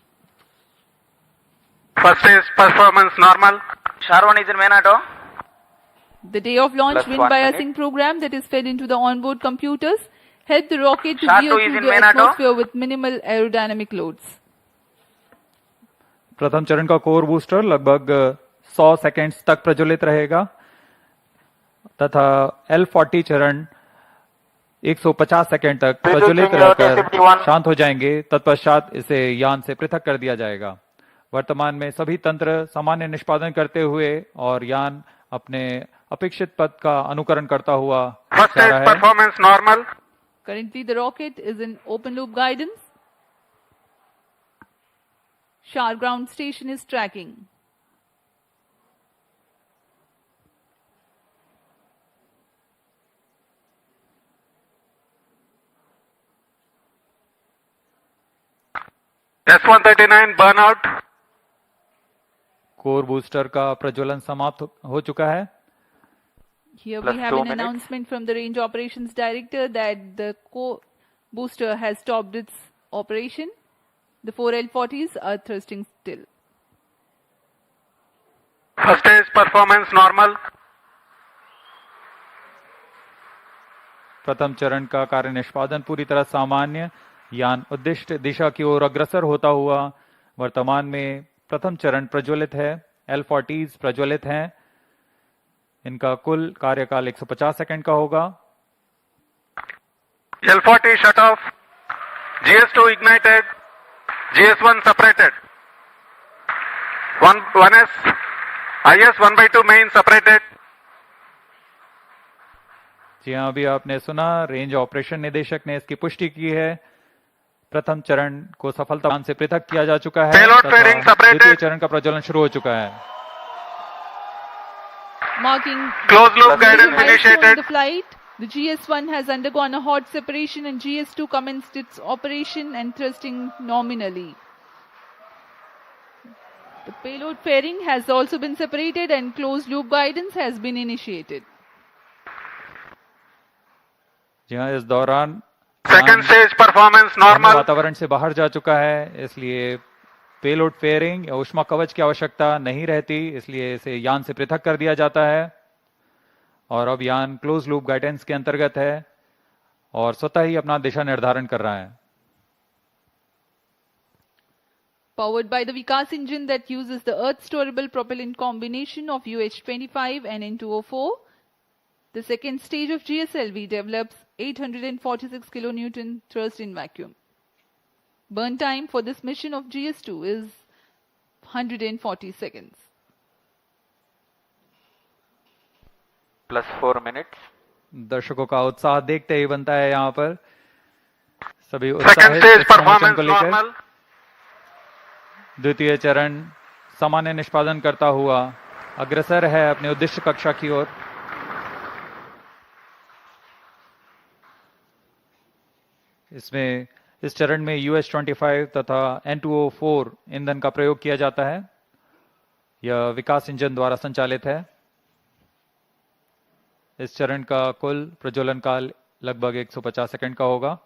First stage performance normal. Sharwan is in main auto. The day of launch Plus wind 1 biasing program that is fed into the onboard computers helped the rocket to Shah veer 2 is through in the main auto. atmosphere with minimal aerodynamic loads. प्रथम चरण का core booster लगभग 100 seconds तक प्रज्वलित रहेगा तथा L40 चरण 150 second तक प्रज्वलित रहकर शांत हो जाएंगे। तत्पश्चात इसे यान से पृथक कर दिया जाएगा। वर्तमान में सभी तंत्र सामान्य निष्पादन करते हुए और यान अपने अपेक्षित पथ का अनुकरण करता हुआ First जा stage रहा है। performance normal. Currently the rocket is in open loop guidance. Shar ground station is tracking. S139 burnout. Core booster का प्रज्वलन समाप्त हो चुका है। Here Plus we have 2 an minutes. announcement from the Range Operations Director that the booster has stopped its operation. The 4 L40s are thrusting still. First stage performance normal. प्रथम चरण का कार्य निष्पादन पूरी तरह सामान्य। यान उद्दिष्ट दिशा की ओर अग्रसर होता हुआ वर्तमान में प्रथम चरण प्रज्वलित है। L40s प्रज्वलित हैं। इनका कुल कार्यकाल 150 सेकंड का होगा। L40 shut off. GS2 ignited. GS1 separated. 1S. IS 1/2 main separated. जी हाँ, अभी आपने सुना रेंज ऑपरेशन निदेशक ने इसकी पुष्टि की है। प्रथम चरण को सफलता से पृथक किया जा चुका है Payload तथा fairing separated. द्वितीय चरण का प्रज्वलन शुरू हो चुका है। Marking Closed loop the guidance milestone initiated. of the flight, the GS1 has undergone a hot separation and GS2 commenced its operation and thrusting nominally. The payload fairing has also been separated and closed loop guidance has been initiated. जी हाँ, इस दौरान Second stage performance normal. वातावरण से बाहर जा चुका है, इसलिए पेलोड फेयरिंग या ऊष्मा कवच की आवश्यकता नहीं रहती, इसलिए इसे यान से पृथक कर दिया जाता है। और अब यान क्लोज लूप गाइडेंस के अंतर्गत है और स्वतः ही अपना दिशा निर्धारण कर रहा है। Powered by the Vikas engine that uses the Earth storable propellant combination of UH-25 and N2O4, the second stage of GSLV develops 846 kilonewton thrust in vacuum. Burn time for this mission of GS2 is 140 seconds. Plus 4 minutes. दर्शकों का उत्साह देखते ही बनता है यहाँ पर सभी Second उत्साहित stage इस प्रमोशन performance को लेकर। normal. द्वितीय चरण सामान्य निष्पादन करता हुआ अग्रसर है अपने उद्देश्य कक्षा की ओर। इसमें इस चरण में US-25 तथा N2O4 ईंधन का प्रयोग किया जाता है। यह विकास इंजन द्वारा संचालित है। इस चरण का कुल प्रज्वलन काल लगभग 150 सेकंड का होगा।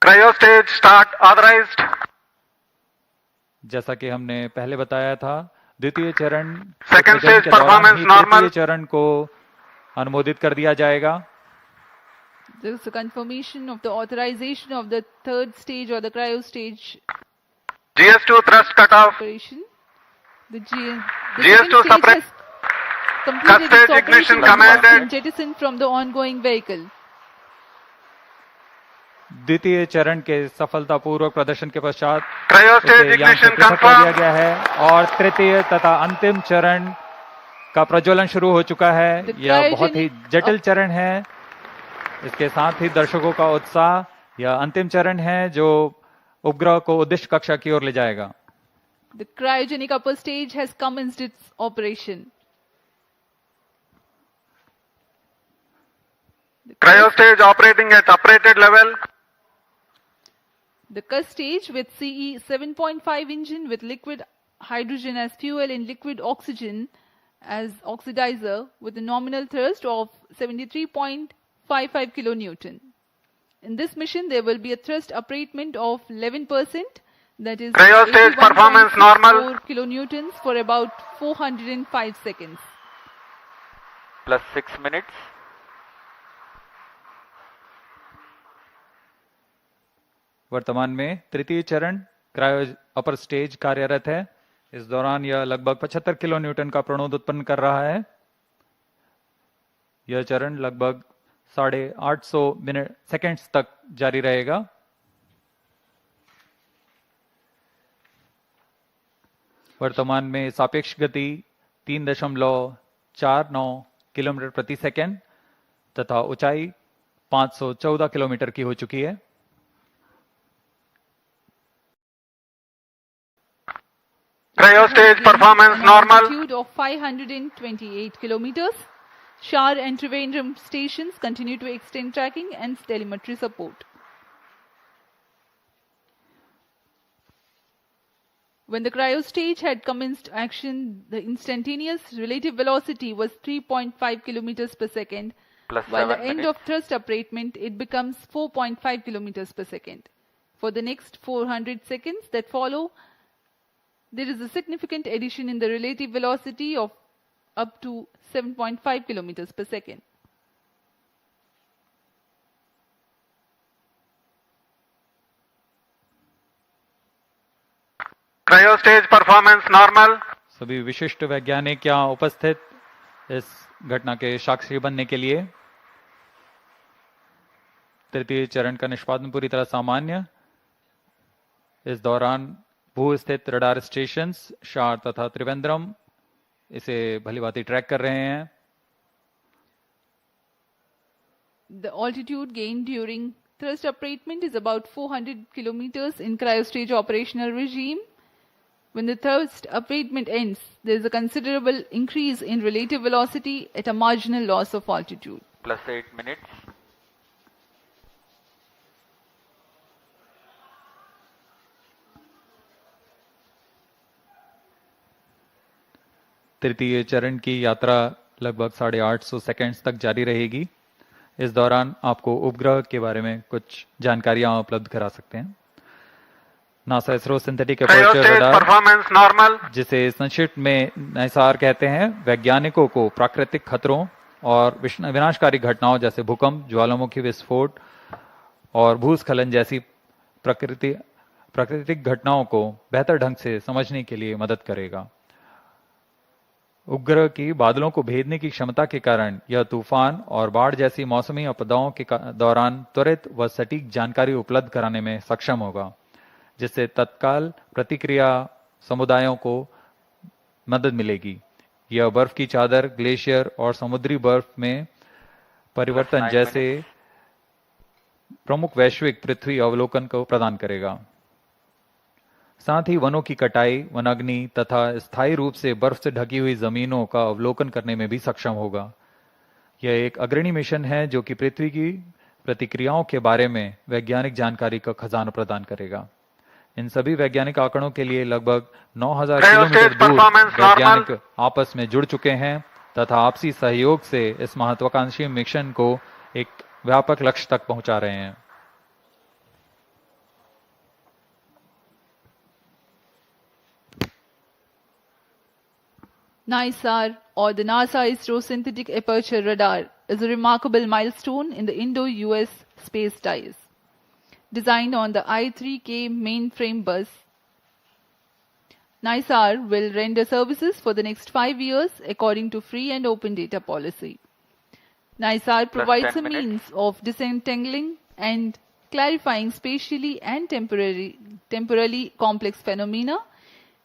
Cryo stage start authorized. जैसा कि हमने पहले बताया था, द्वितीय चरण Second stage performance normal. तृतीय चरण को अनुमोदित कर दिया जाएगा। There is a confirmation of the authorization of the third stage or the cryo stage. GS2 thrust cutoff. Operation. The GS2 second separate. stage has completed Cut its stage ignition operation commanded. and jettisoned from the ongoing vehicle. द्वितीय चरण के सफलतापूर्वक प्रदर्शन के पश्चात Cryo stage इसे यान से ignition पृथक कर दिया confirmed. गया है और तृतीय तथा अंतिम चरण का प्रज्वलन शुरू हो चुका है। यह बहुत ही जटिल चरण है। इसके साथ ही दर्शकों का उत्साह, यह अंतिम चरण है जो उपग्रह को उद्देश्य कक्षा की ओर ले जाएगा। The cryogenic upper stage has commenced its operation. Cryo stage operating at operated level. The Cus stage with CE 7.5 engine with liquid hydrogen as fuel and liquid oxygen as oxidizer with a nominal thrust of 73.55 kilonewton. In this mission, there will be a thrust upratement of 11%, that is Cryo stage performance normal. 4 kilonewtons for about 405 seconds. Plus 6 minutes. वर्तमान में तृतीय चरण cryo upper stage कार्यरत है। इस दौरान यह लगभग 75 किलो न्यूटन का प्रणोद उत्पन्न कर रहा है। यह चरण लगभग 850 सेकंड्स तक जारी रहेगा। वर्तमान में सापेक्ष गति 3.49 किलोमीटर प्रति सेकंड तथा ऊंचाई 514 किलोमीटर की हो चुकी है। Cryo stage performance normal. Altitude of 528 kilometers. Shower and Trivandrum stations continue to extend tracking and telemetry support. When the cryo stage had commenced action, the instantaneous relative velocity was 3.5 kilometers per second. Plus While the 7 end minutes. of thrust upratement, it becomes 4.5 kilometers per second. For the next 400 seconds that follow, there is a significant addition in the relative velocity of up to 7.5 kilometers per second. Cryo stage performance normal. सभी विशिष्ट वैज्ञानिक यहाँ उपस्थित इस घटना के साक्षी बनने के लिए। तृतीय चरण का निष्पादन पूरी तरह सामान्य। इस दौरान भू स्थित रडार स्टेशंस शार तथा त्रिवेंद्रम इसे भलीभांति ट्रैक कर रहे हैं। The altitude gained during thrust upratement is about 400 kilometers in cryostage operational regime. When the thrust upratement ends, there is a considerable increase in relative velocity at a marginal loss of altitude. Plus 8 minutes. तृतीय चरण की यात्रा लगभग 850 seconds तक जारी रहेगी। इस दौरान आपको उपग्रह के बारे में कुछ जानकारियां उपलब्ध करा सकते हैं। NASA-ISRO Synthetic Aperture Radar, performance normal. जिसे संक्षिप्त में NISAR कहते हैं, वैज्ञानिकों को प्राकृतिक खतरों और विनाशकारी घटनाओं जैसे भूकंप, ज्वालामुखी विस्फोट और भूस्खलन जैसी प्राकृतिक घटनाओं को बेहतर ढंग से समझने के लिए मदद करेगा। उपग्रह की बादलों को भेदने की क्षमता के कारण यह तूफान और बाढ़ जैसी मौसमी आपदाओं के दौरान त्वरित व सटीक जानकारी उपलब्ध कराने में सक्षम होगा, जिससे तत्काल प्रतिक्रिया समुदायों को मदद मिलेगी। यह बर्फ की चादर, ग्लेशियर और समुद्री बर्फ में परिवर्तन जैसे प्रमुख वैश्विक पृथ्वी अवलोकन को प्रदान करेगा। साथ ही वनों की कटाई, वनाग्नि तथा स्थायी रूप से बर्फ से ढकी हुई जमीनों का अवलोकन करने में भी सक्षम होगा। यह एक अग्रणी मिशन है जो कि पृथ्वी की प्रतिक्रियाओं के बारे में वैज्ञानिक जानकारी का खजाना प्रदान करेगा। इन सभी वैज्ञानिक आंकड़ों के लिए लगभग 9000 किलोमीटर दूर वैज्ञानिक आपस में जुड़ चुके हैं तथा आपसी सहयोग से इस महत्वाकांक्षी मिशन को एक व्यापक लक्ष्य तक पहुंचा रहे हैं। NISAR, or the NASA-ISRO Synthetic Aperture Radar, is a remarkable milestone in the Indo-US space ties. Designed on the I-3K mainframe bus, NISAR will render services for the next 5 years according to free and open data policy. NISAR provides a means of disentangling and clarifying spatially and temporally complex phenomena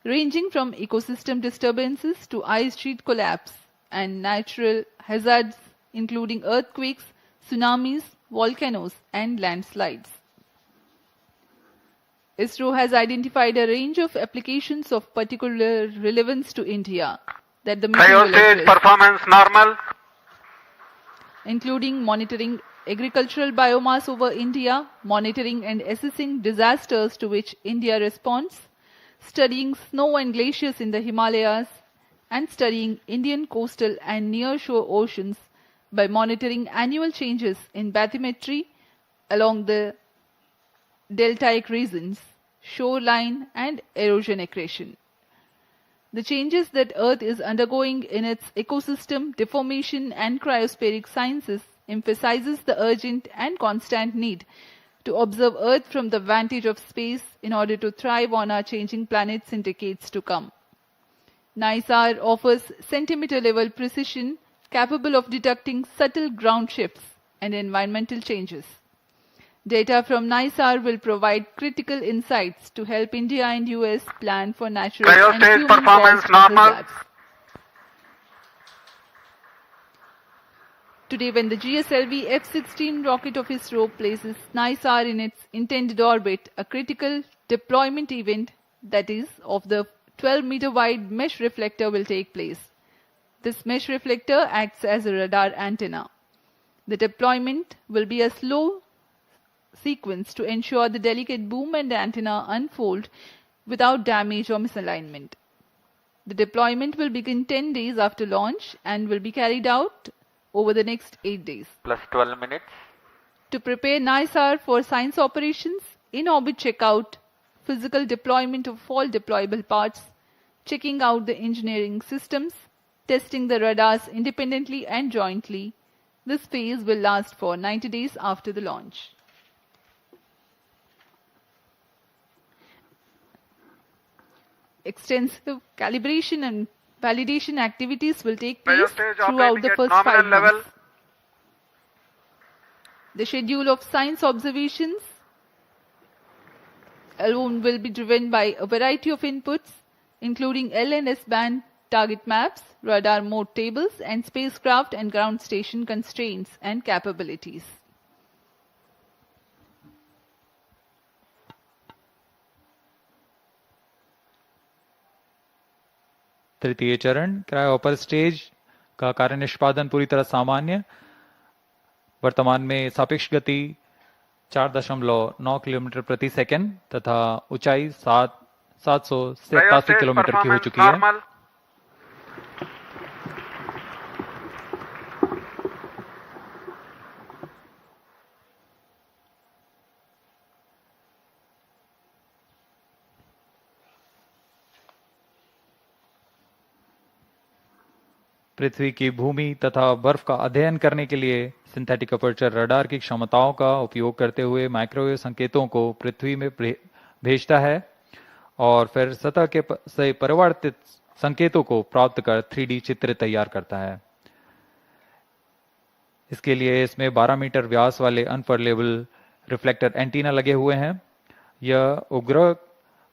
ranging from ecosystem disturbances to ice sheet collapse and natural hazards including earthquakes, tsunamis, volcanoes and landslides. ISRO has identified a range of applications of particular relevance to India that the mission will address, performance normal, including monitoring agricultural biomass over India, monitoring and assessing disasters to which India responds, studying snow and glaciers in the Himalayas, and studying Indian coastal and near-shore oceans by monitoring annual changes in bathymetry along the deltaic regions, shoreline and erosion accretion. The changes that Earth is undergoing in its ecosystem, deformation and cryospheric sciences emphasizes the urgent and constant need to observe Earth from the vantage of space in order to thrive on our changing planets in decades to come. NISAR offers centimeter-level precision capable of detecting subtle ground shifts and environmental changes. Data from NISAR will provide critical insights to help India and US plan for natural and human-caused hazards. Today, when the GSLV-F16 rocket of ISRO places NISAR in its intended orbit, a critical deployment event, that is, of the 12-meter wide mesh reflector will take place. This mesh reflector acts as a radar antenna. The deployment will be a slow sequence to ensure the delicate boom and antenna unfold without damage or misalignment. The deployment will begin 10 days after launch and will be carried out over the next 8 days. Plus 12 minutes. To prepare NISAR for science operations, in-orbit checkout, physical deployment of all deployable parts, checking out the engineering systems, testing the radars independently and jointly, this phase will last for 90 days after the launch. Extensive calibration and validation activities will take place throughout the first 5 months. The schedule of science observations alone will be driven by a variety of inputs, including L and S band target maps, radar mode tables, and spacecraft and ground station constraints and capabilities. तृतीय चरण cryo upper stage का कार्य निष्पादन पूरी तरह सामान्य। वर्तमान में सापेक्ष गति 4.9 किलोमीटर प्रति सेकंड तथा ऊंचाई 787 किलोमीटर की हो चुकी है। पृथ्वी की भूमि तथा बर्फ का अध्ययन करने के लिए सिंथेटिक अपर्चर रडार की क्षमताओं का उपयोग करते हुए माइक्रोवेव संकेतों को पृथ्वी में भेजता है और फिर सतह के से परिवर्तित संकेतों को प्राप्त कर 3D चित्र तैयार करता है। इसके लिए इसमें 12 मीटर व्यास वाले अनफर्लेबल रिफ्लेक्टर एंटीना लगे हुए हैं। यह उपग्रह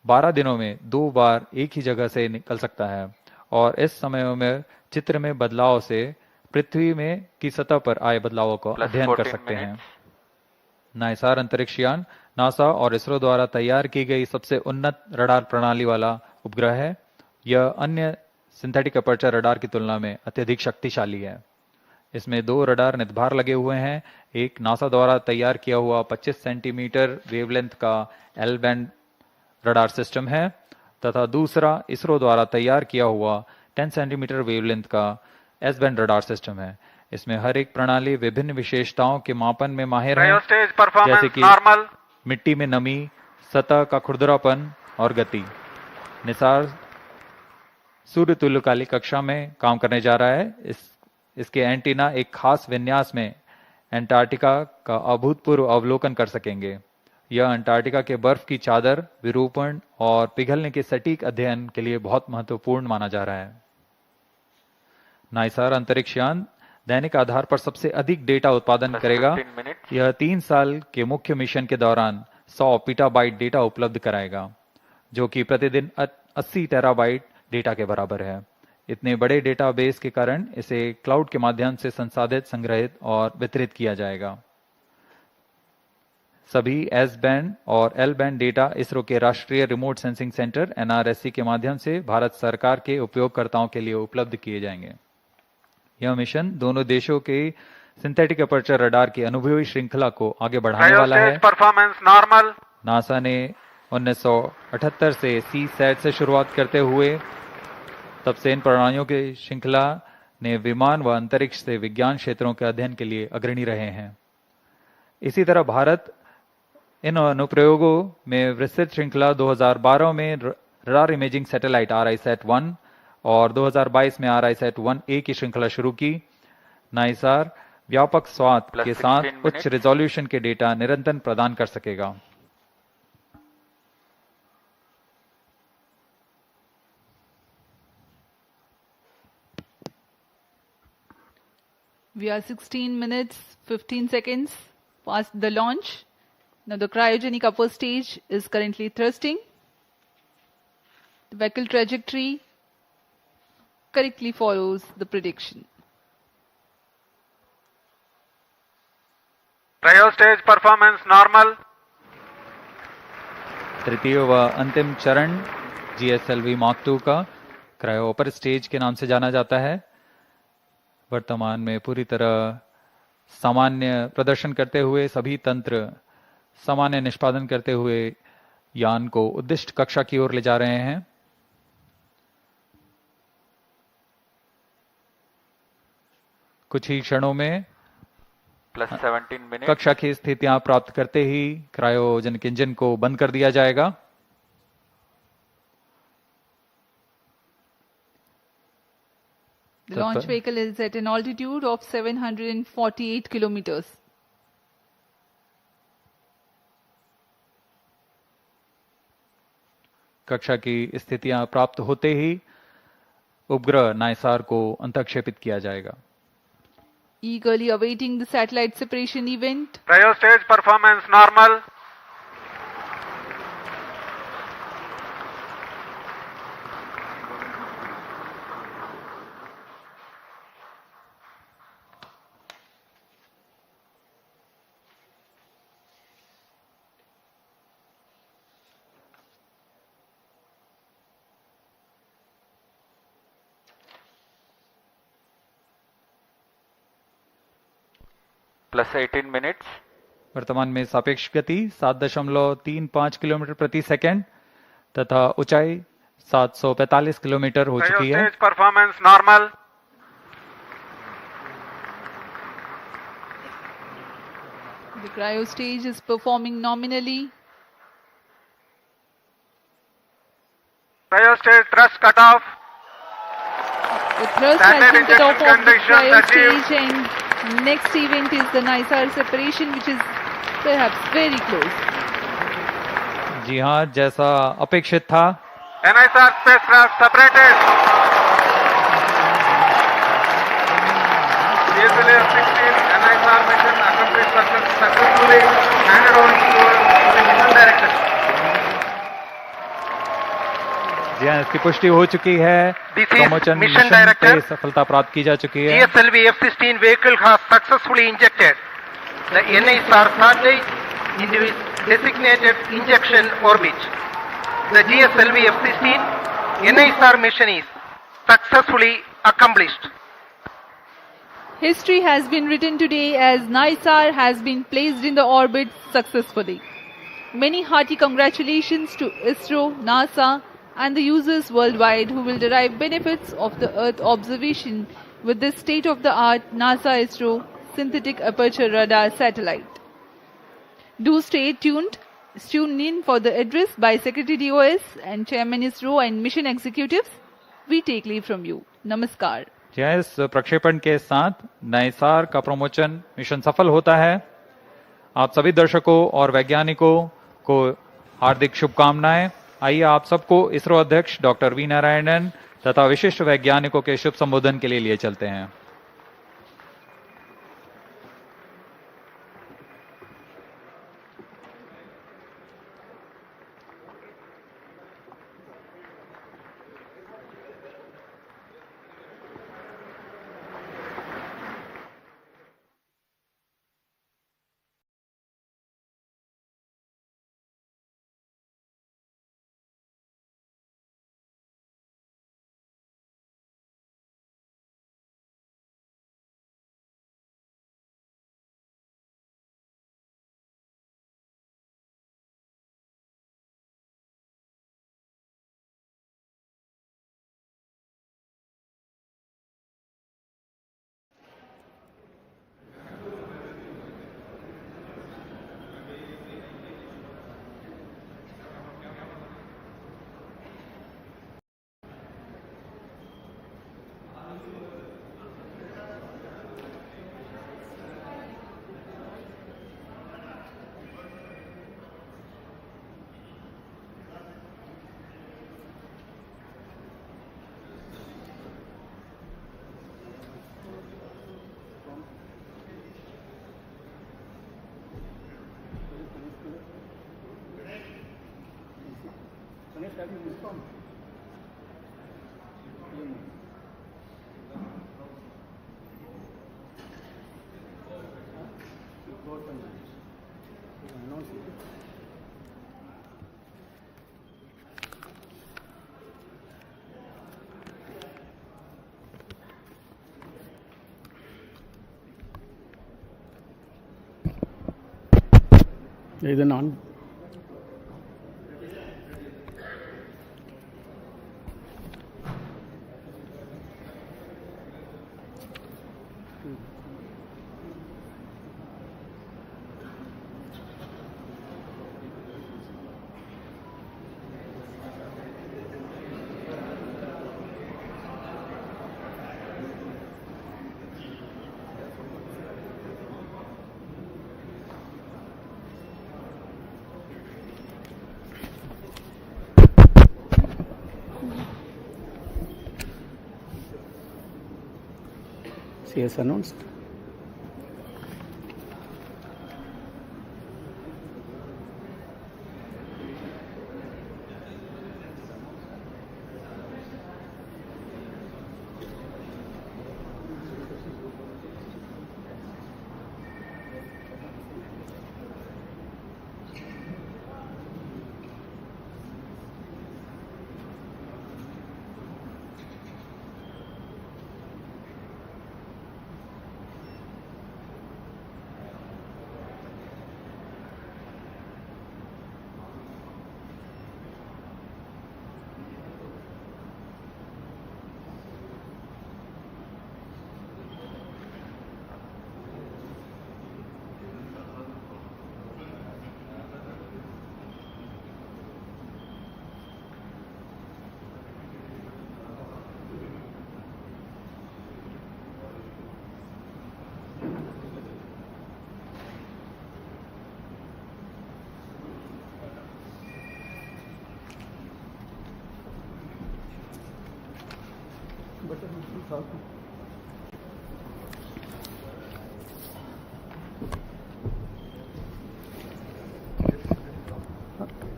12 दिनों में 2 बार एक ही जगह से निकल सकता है और इस समय में चित्र में बदलाव से पृथ्वी में की सतह पर आए बदलावों को अध्ययन कर सकते हैं। नाइसार अंतरिक्ष यान नासा और इसरो द्वारा तैयार की गई सबसे उन्नत रडार प्रणाली वाला उपग्रह है। यह अन्य सिंथेटिक अपर्चर रडार की तुलना में अत्यधिक शक्तिशाली है। इसमें 2 रडार नितंभार लगे हुए हैं। एक नासा द्वारा तैयार किया हुआ 25 सेंटीमीटर वेवलेंथ का एल बैंड रडार सिस्टम है तथा दूसरा इसरो द्वारा तैयार किया हुआ 10 सेंटीमीटर वेवलेंथ का एस बैंड रडार सिस्टम है। इसमें हर एक प्रणाली विभिन्न विशेषताओं के मापन में माहिर है, जैसे कि मिट्टी में नमी, सतह का खुरदरापन और गति। निसार सूर्य तुल्यकालिक कक्षा में काम करने जा रहा है। इसके एंटीना एक खास विन्यास में अंटार्कटिका का अभूतपूर्व अवलोकन कर सकेंगे। यह अंटार्कटिका के बर्फ की चादर, विरूपण और पिघलने के सटीक अध्ययन के लिए बहुत महत्वपूर्ण माना जा रहा है। नाइसार अंतरिक्ष यान दैनिक आधार पर सबसे अधिक डेटा उत्पादन करेगा। यह 3 साल के मुख्य मिशन के दौरान 100 पीटाबाइट डेटा उपलब्ध कराएगा, जो कि प्रतिदिन 80 टेराबाइट डेटा के बराबर है। इतने बड़े डेटाबेस के कारण इसे क्लाउड के माध्यम से संसाधित, संग्रहित और वितरित किया जाएगा। सभी एस बैंड और एल बैंड डेटा इसरो के राष्ट्रीय रिमोट सेंसिंग सेंटर NRSC के माध्यम से भारत सरकार के उपयोगकर्ताओं के लिए उपलब्ध किए जाएंगे। यह मिशन दोनों देशों के सिंथेटिक अपर्चर रडार की अनुभवी श्रृंखला को आगे बढ़ाने वाला है। नासा ने 1978 से CSAT से शुरुआत करते हुए तब से इन प्रणालियों की श्रृंखला ने विमान व अंतरिक्ष से विज्ञान क्षेत्रों के अध्ययन के लिए अग्रणी रहे हैं। इसी तरह भारत इन अनुप्रयोगों में विस्तृत श्रृंखला 2012 में रडार इमेजिंग सैटेलाइट RISAT-1 और 2022 में RISAT-1A की श्रृंखला शुरू की। नाइसार व्यापक स्वाद के साथ उच्च रिजोल्यूशन के डेटा निरंतर प्रदान कर सकेगा। We are 16 minutes 15 seconds past the launch. Now the cryogenic upper stage is currently thrusting. The vehicle trajectory correctly follows the prediction. Cryo stage performance normal. तृतीय व अंतिम चरण GSLV Mark II का क्रायो अपर स्टेज के नाम से जाना जाता है। वर्तमान में पूरी तरह सामान्य प्रदर्शन करते हुए, सभी तंत्र सामान्य निष्पादन करते हुए यान को उद्दिष्ट कक्षा की ओर ले जा रहे हैं। कुछ ही क्षणों में कक्षा की स्थितियां प्राप्त करते ही क्रायोजेनिक इंजन को बंद कर दिया जाएगा। The launch vehicle is at an altitude of 748 kilometers. कक्षा की स्थितियां प्राप्त होते ही उपग्रह नाइसार को अंतःक्षेपित किया जाएगा। Eagerly awaiting the satellite separation event. Cryo stage performance normal. +18 minutes. वर्तमान में सापेक्ष गति 7.35 किलोमीटर प्रति सेकंड तथा ऊंचाई 745 किलोमीटर हो चुकी है। Performance normal. The cryo stage is performing nominally. Cryo stage thrust cutoff. The thrust has been cut off of the cryo stage, and next event is the NISAR separation, which is perhaps very close. जी हाँ, जैसा अपेक्षित था। NISR spacecraft separated. GSLV-F16 NISR mission accomplished successfully handed on to the mission director. जी हाँ, इसकी पुष्टि हो चुकी है। प्रमोशन मिशन डायरेक्टर सफलता प्राप्त की जा चुकी है। GSLV-F16 vehicle has successfully injected the NISR satellite into its designated injection orbit. The GSLV-F16 NISR mission is successfully accomplished. History has been written today as NISR has been placed in the orbit successfully. Many hearty congratulations to ISRO, NASA and the users worldwide who will derive benefits of the Earth observation with this state-of-the-art NASA-ISRO Synthetic Aperture Radar satellite. Do stay tuned. Tune in for the address by Secretary DOS and Chairman ISRO and mission executives. We take leave from you. Namaskar. इस प्रक्षेपण के साथ नाइसार का promotion mission सफल होता है। आप सभी दर्शकों और वैज्ञानिकों को हार्दिक शुभकामनाएं। आइए आप सबको इसरो अध्यक्ष डॉक्टर वी नारायणन तथा विशिष्ट वैज्ञानिकों के शुभ संबोधन के लिए चलते हैं। Either non. CS announced.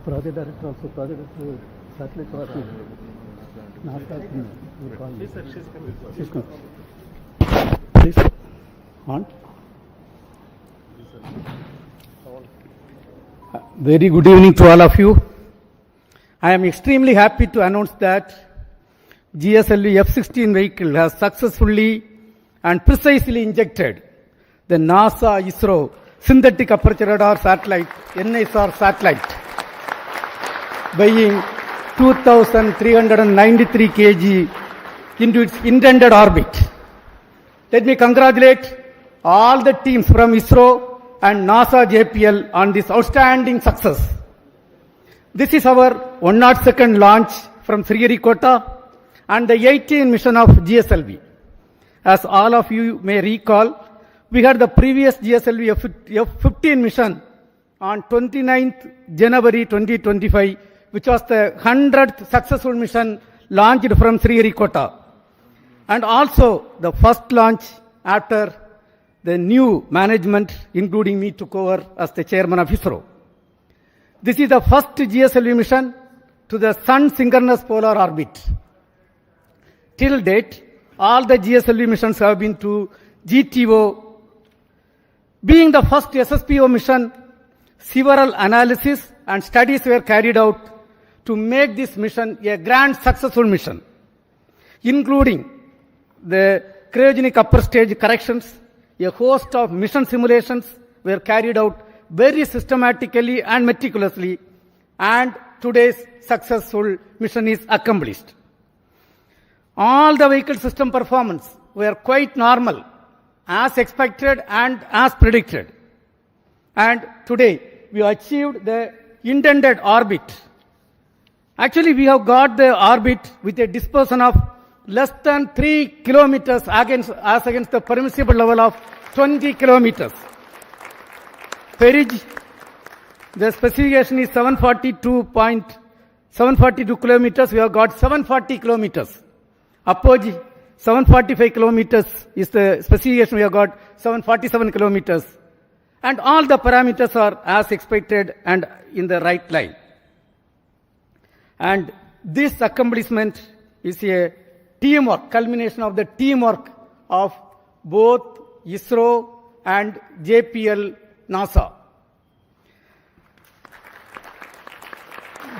Project director also, project director, satellite partner. NASA, we'll call you. She's coming. Please, on. Very good evening to all of you. I am extremely happy to announce that GSLV-F16 vehicle has successfully and precisely injected the NASA-ISRO Synthetic Aperture Radar satellite, NISR satellite, weighing 2,393 kg into its intended orbit. Let me congratulate all the teams from ISRO and NASA JPL on this outstanding success. This is our 102nd launch from Sriharikota and the 18th mission of GSLV. As all of you may recall, we had the previous GSLV-F15 mission on 29th January 2025, which was the 100th successful mission launched from Sriharikota, and also the first launch after the new management, including me, took over as the chairman of ISRO. This is the first GSLV mission to the sun-synchronous polar orbit. Till date, all the GSLV missions have been to GTO. Being the first SSPO mission, several analyses and studies were carried out to make this mission a grand successful mission, including the cryogenic upper stage corrections. A host of mission simulations were carried out very systematically and meticulously, and today's successful mission is accomplished. All the vehicle system performance were quite normal, as expected and as predicted. And today we achieved the intended orbit. Actually, we have got the orbit with a dispersion of less than 3 kilometers as against the permissible level of 20 kilometers. Perigee, the specification is 742 kilometers. We have got 740 kilometers. Apogee, 745 kilometers is the specification. We have got 747 kilometers. And all the parameters are as expected and in the right line. And this accomplishment is a teamwork, culmination of the teamwork of both ISRO and JPL NASA.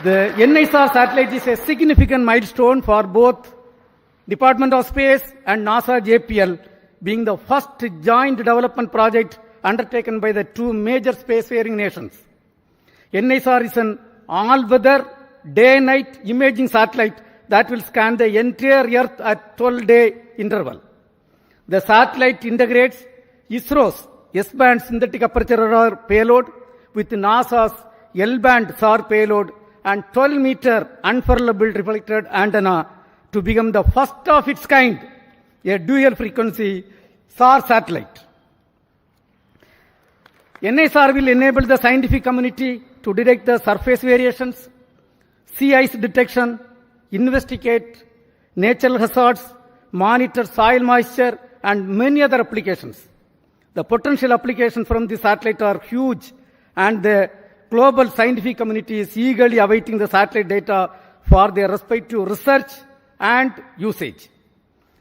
The NISR satellite is a significant milestone for both Department of Space and NASA JPL, being the first joint development project undertaken by the two major spacefaring nations. NISR is an all-weather, day-night imaging satellite that will scan the entire Earth at 12-day interval. The satellite integrates ISRO's S-band synthetic aperture radar payload with NASA's L-band SAR payload and 12-meter unfurlable reflected antenna to become the first of its kind, a dual-frequency SAR satellite. NISR will enable the scientific community to detect the surface variations, sea ice detection, investigate natural hazards, monitor soil moisture, and many other applications. The potential applications from the satellite are huge, and the global scientific community is eagerly awaiting the satellite data for their respective research and usage.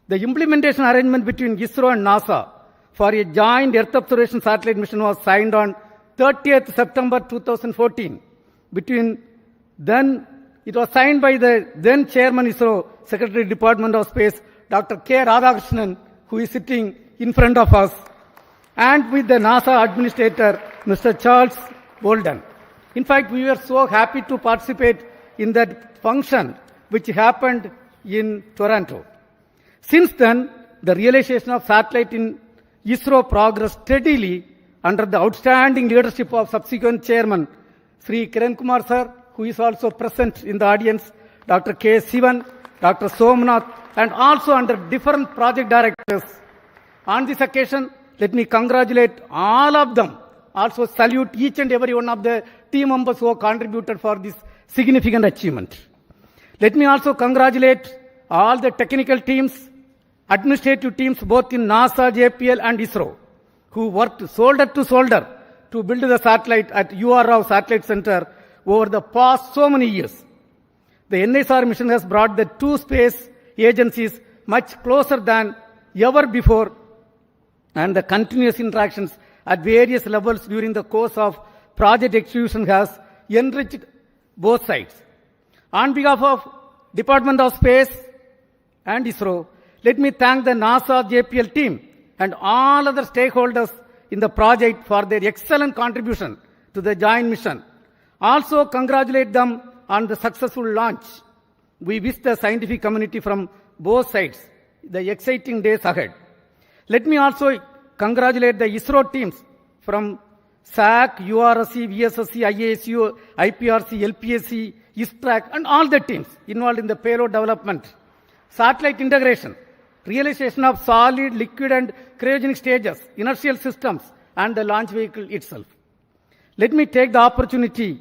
The implementation arrangement between ISRO and NASA for a joint Earth observation satellite mission was signed on 30th September 2014. It was signed by the then Chairman ISRO, Secretary Department of Space, Dr. K. Radhakrishnan, who is sitting in front of us, and with the NASA Administrator, Mr. Charles Bolden. In fact, we were so happy to participate in that function which happened in Toronto. Since then, the realization of satellite in ISRO progressed steadily under the outstanding leadership of subsequent Chairman, Sri Kiran Kumar Sir, who is also present in the audience, Dr. K. Sivan, Dr. Somnath, and also under different project directors. On this occasion, let me congratulate all of them. Also salute each and every one of the team members who have contributed for this significant achievement. Let me also congratulate all the technical teams, administrative teams both in NASA, JPL and ISRO, who worked shoulder to shoulder to build the satellite at UR Rao Satellite Center over the past so many years. The NISR mission has brought the two space agencies much closer than ever before, and the continuous interactions at various levels during the course of project execution has enriched both sides. On behalf of Department of Space and ISRO, let me thank the NASA JPL team and all other stakeholders in the project for their excellent contribution to the joint mission. Also congratulate them on the successful launch. We wish the scientific community from both sides the exciting days ahead. Let me also congratulate the ISRO teams from SAC, URSC, VSSC, IASU, IPRC, LPSC, ISTRAC, and all the teams involved in the payload development, satellite integration, realization of solid, liquid, and cryogenic stages, inertial systems, and the launch vehicle itself. Let me take the opportunity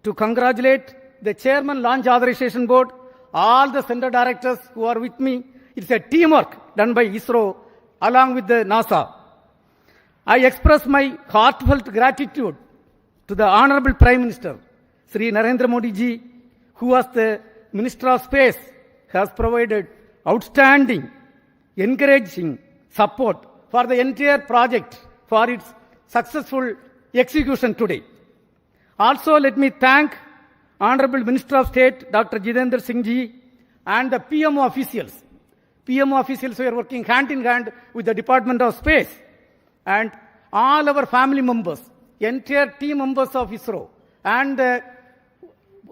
to congratulate the Chairman Launch Authorization Board, all the center directors who are with me. It's a teamwork done by ISRO along with the NASA. I express my heartfelt gratitude to the Honorable Prime Minister, Sri Narendra Modi ji, who as the Minister of Space has provided outstanding, encouraging support for the entire project for its successful execution today. Also, let me thank Honorable Minister of State, Dr. Jitendra Singh ji, and the PMO officials. PMO officials who are working hand in hand with the Department of Space, and all our family members, entire team members of ISRO, and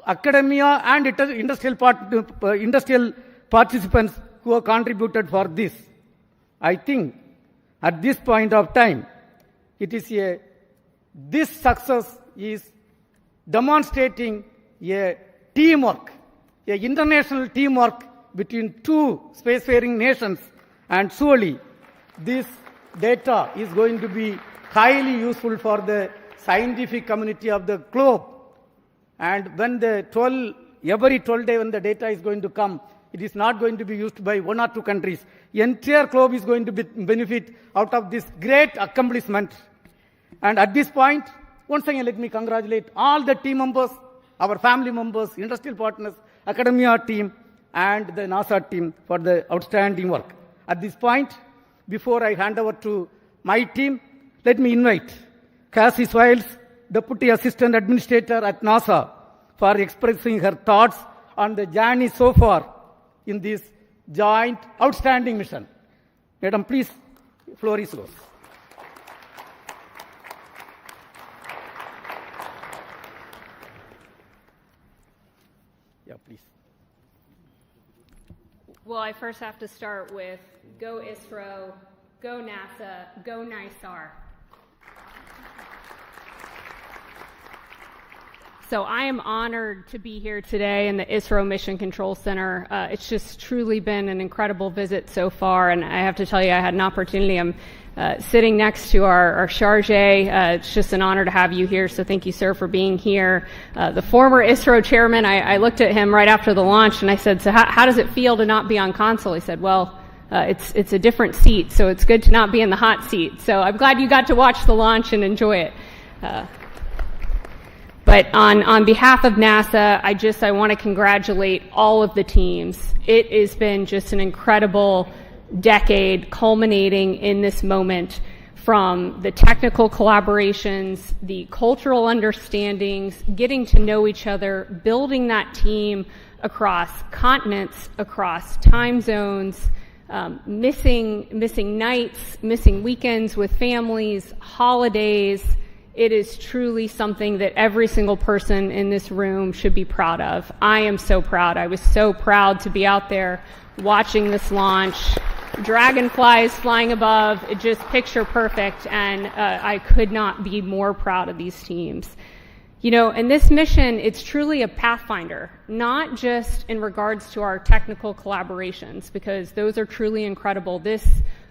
academia and industrial participants who have contributed for this. I think at this point of time, this success is demonstrating a teamwork, a international teamwork between two spacefaring nations, and surely this data is going to be highly useful for the scientific community of the globe. And when every 12 days when the data is going to come, it is not going to be used by one or two countries. The entire globe is going to benefit out of this great accomplishment. And at this point, once again, let me congratulate all the team members, our family members, industrial partners, academia team, and the NASA team for the outstanding work. At this point, before I hand over to my team, let me invite Cassie Swiles, Deputy Assistant Administrator at NASA, for expressing her thoughts on the journey so far in this joint outstanding mission. Madam, please, floor is yours. Yeah, please. Well, I first have to start with go ISRO, go NASA, go NISAR. So I am honored to be here today in the ISRO Mission Control Center. It's just truly been an incredible visit so far, and I have to tell you, I had an opportunity. I'm sitting next to our charge. It's just an honor to have you here, so thank you, sir, for being here. The former ISRO chairman, I looked at him right after the launch, and I said, so how does it feel to not be on console? He said, well, it's a different seat, so it's good to not be in the hot seat. So I'm glad you got to watch the launch and enjoy it. But on behalf of NASA, I want to congratulate all of the teams. It has been just an incredible decade culminating in this moment, from the technical collaborations, the cultural understandings, getting to know each other, building that team across continents, across time zones, missing nights, missing weekends with families, holidays. It is truly something that every single person in this room should be proud of. I am so proud. I was so proud to be out there watching this launch. Dragonflies flying above, it just picture perfect, and I could not be more proud of these teams. You know, and this mission, it's truly a pathfinder, not just in regards to our technical collaborations, because those are truly incredible. This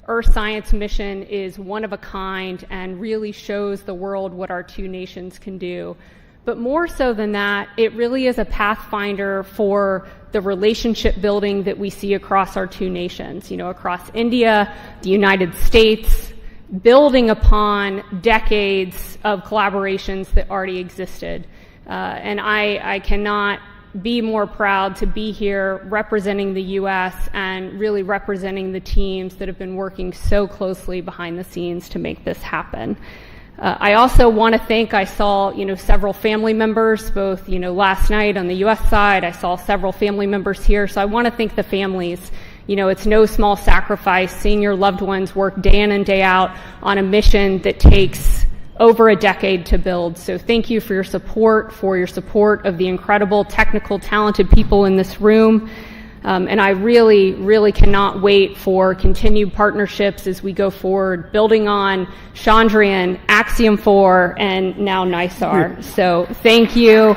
Earth Science mission is one of a kind and really shows the world what our two nations can do. But more so than that, it really is a pathfinder for the relationship building that we see across our two nations, you know, across India, the United States, building upon decades of collaborations that already existed. And I cannot be more proud to be here representing the U.S. and really representing the teams that have been working so closely behind the scenes to make this happen. I also want to thank, I saw, several family members, both, last night on the U.S. side, I saw several family members here, so I want to thank the families. It's no small sacrifice seeing your loved ones work day in and day out on a mission that takes over a decade to build. So thank you for your support of the incredible, technical, talented people in this room. And I really, really cannot wait for continued partnerships as we go forward, building on Chandrayaan, Axiom 4, and now NISAR. So thank you.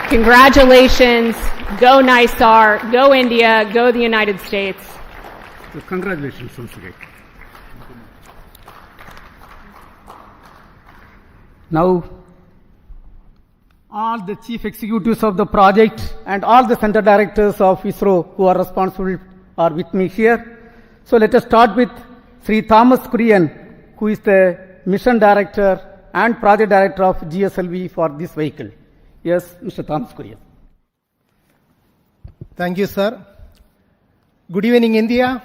Congratulations. Go NISAR. Go India. Go the United States. So congratulations once again. Now, all the chief executives of the project and all the center directors of ISRO who are responsible are with me here. So let us start with Sri Thomas Kurian, who is the mission director and project director of GSLV for this vehicle. Yes, Mr. Thomas Kurian. Thank you, sir. Good evening, India.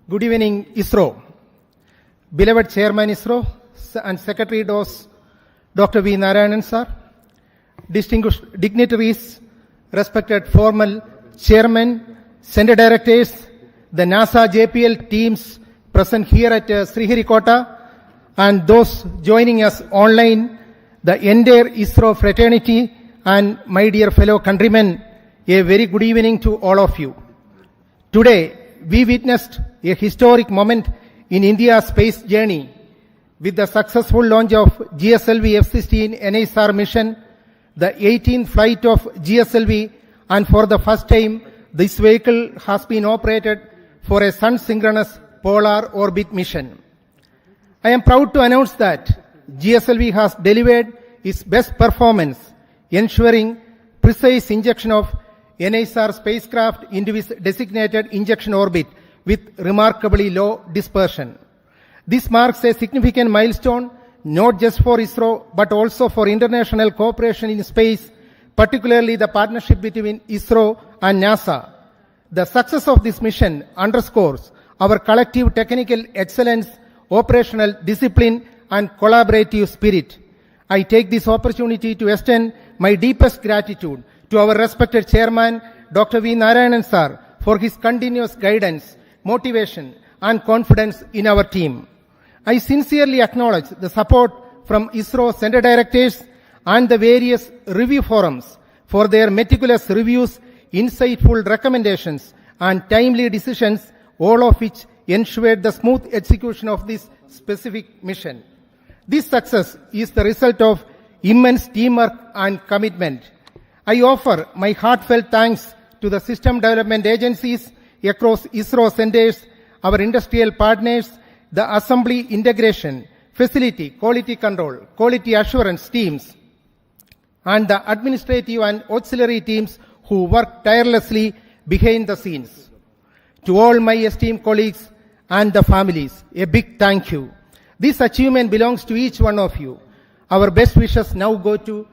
Good evening, ISRO. Beloved Chairman ISRO and Secretary DOS, Dr. V. Narayanan, sir. Distinguished dignitaries, respected formal chairmen, center directors, the NASA JPL teams present here at Sriharikota, and those joining us online, the entire ISRO fraternity, and my dear fellow countrymen, a very good evening to all of you. Today, we witnessed a historic moment in India's space journey with the successful launch of GSLV-F16 NISR mission, the 18th flight of GSLV, and for the first time, this vehicle has been operated for a sun-synchronous polar orbit mission. I am proud to announce that GSLV has delivered its best performance, ensuring precise injection of NISR spacecraft into its designated injection orbit with remarkably low dispersion. This marks a significant milestone not just for ISRO, but also for international cooperation in space, particularly the partnership between ISRO and NASA. The success of this mission underscores our collective technical excellence, operational discipline, and collaborative spirit. I take this opportunity to extend my deepest gratitude to our respected chairman, Dr. V. Narayanan sir, for his continuous guidance, motivation, and confidence in our team. I sincerely acknowledge the support from ISRO center directors and the various review forums for their meticulous reviews, insightful recommendations, and timely decisions, all of which ensured the smooth execution of this specific mission. This success is the result of immense teamwork and commitment. I offer my heartfelt thanks to the system development agencies across ISRO centers, our industrial partners, the assembly integration, facility, quality control, quality assurance teams, and the administrative and auxiliary teams who work tirelessly behind the scenes. To all my esteemed colleagues and the families, a big thank you. This achievement belongs to each one of you. Our best wishes now go to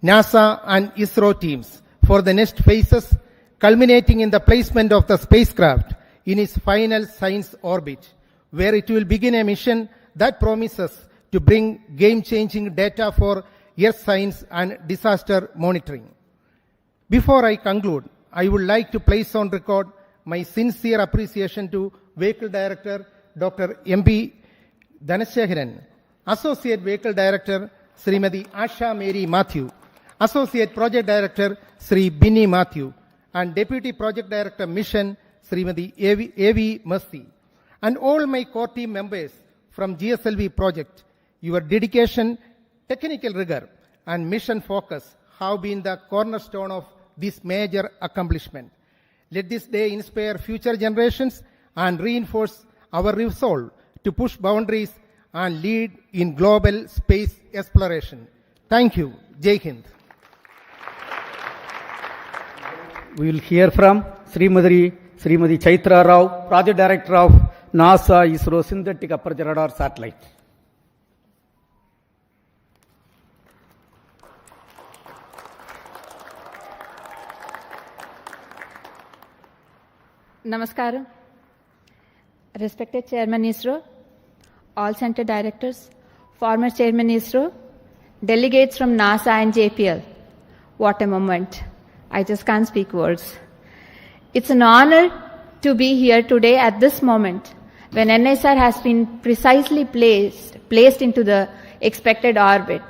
NASA and ISRO teams for the next phases, culminating in the placement of the spacecraft in its final science orbit, where it will begin a mission that promises to bring game-changing data for Earth science and disaster monitoring. Before I conclude, I would like to place on record my sincere appreciation to Vehicle Director Dr. M.P. Dhanasekaran, Associate Vehicle Director Srimati Asha Mary Matthew, Associate Project Director Sri Binny Matthew, and Deputy Project Director Mission Srimati A.V. Mercy, and all my core team members from GSLV project. Your dedication, technical rigor, and mission focus have been the cornerstone of this major accomplishment. Let this day inspire future generations and reinforce our resolve to push boundaries and lead in global space exploration. Thank you. Jai Hind. We will hear from Srimati Chaitra Rao, Project Director of NASA-ISRO Synthetic Aperture Radar Satellite. Namaskaram. Respected Chairman ISRO, all center directors, former Chairman ISRO, delegates from NASA and JPL. What a moment. I just can't speak words. It's an honor to be here today at this moment when NISR has been precisely placed into the expected orbit.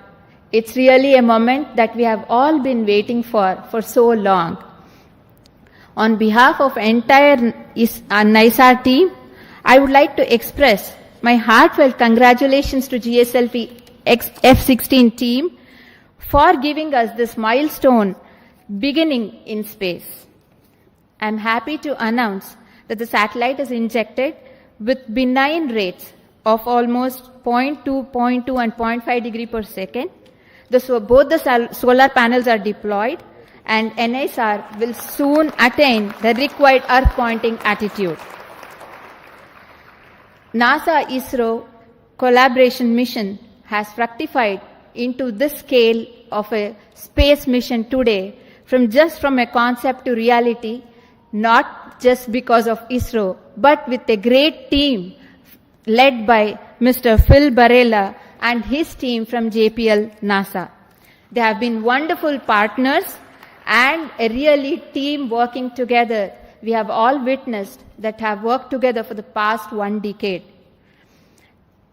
It's really a moment that we have all been waiting for so long. On behalf of entire NISR team, I would like to express my heartfelt congratulations to GSLV-F16 team for giving us this milestone beginning in space. I'm happy to announce that the satellite is injected with benign rates of almost 0.2, 0.2 and 0.5 degree per second. Both the solar panels are deployed and NISR will soon attain the required Earth pointing attitude. NASA-ISRO collaboration mission has fructified into this scale of a space mission today from a concept to reality, not just because of ISRO, but with a great team led by Mr. Phil Barella and his team from JPL NASA. They have been wonderful partners and a really team working together. We have all witnessed that have worked together for the past 1 decade.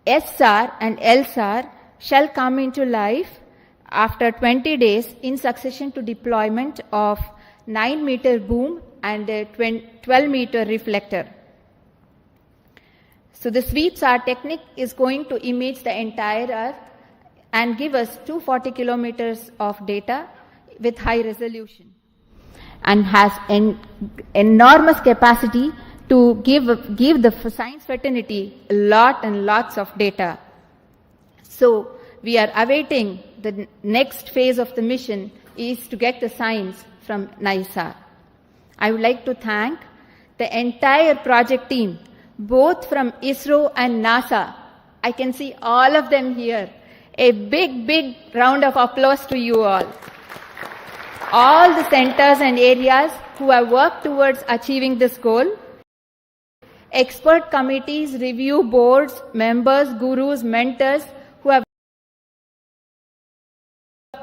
SR and LSAR shall come into life after 20 days in succession to deployment of 9-meter boom and a 12-meter reflector. So the sweep-SAR technique is going to image the entire Earth and give us 240 kilometers of data with high resolution and has an enormous capacity to give the science fraternity lot and lots of data. So we are awaiting the next phase of the mission is to get the science from NISR. I would like to thank the entire project team, both from ISRO and NASA. I can see all of them here. A big round of applause to you all. All the centers and areas who have worked towards achieving this goal. Expert committees, review boards, members, gurus, mentors who have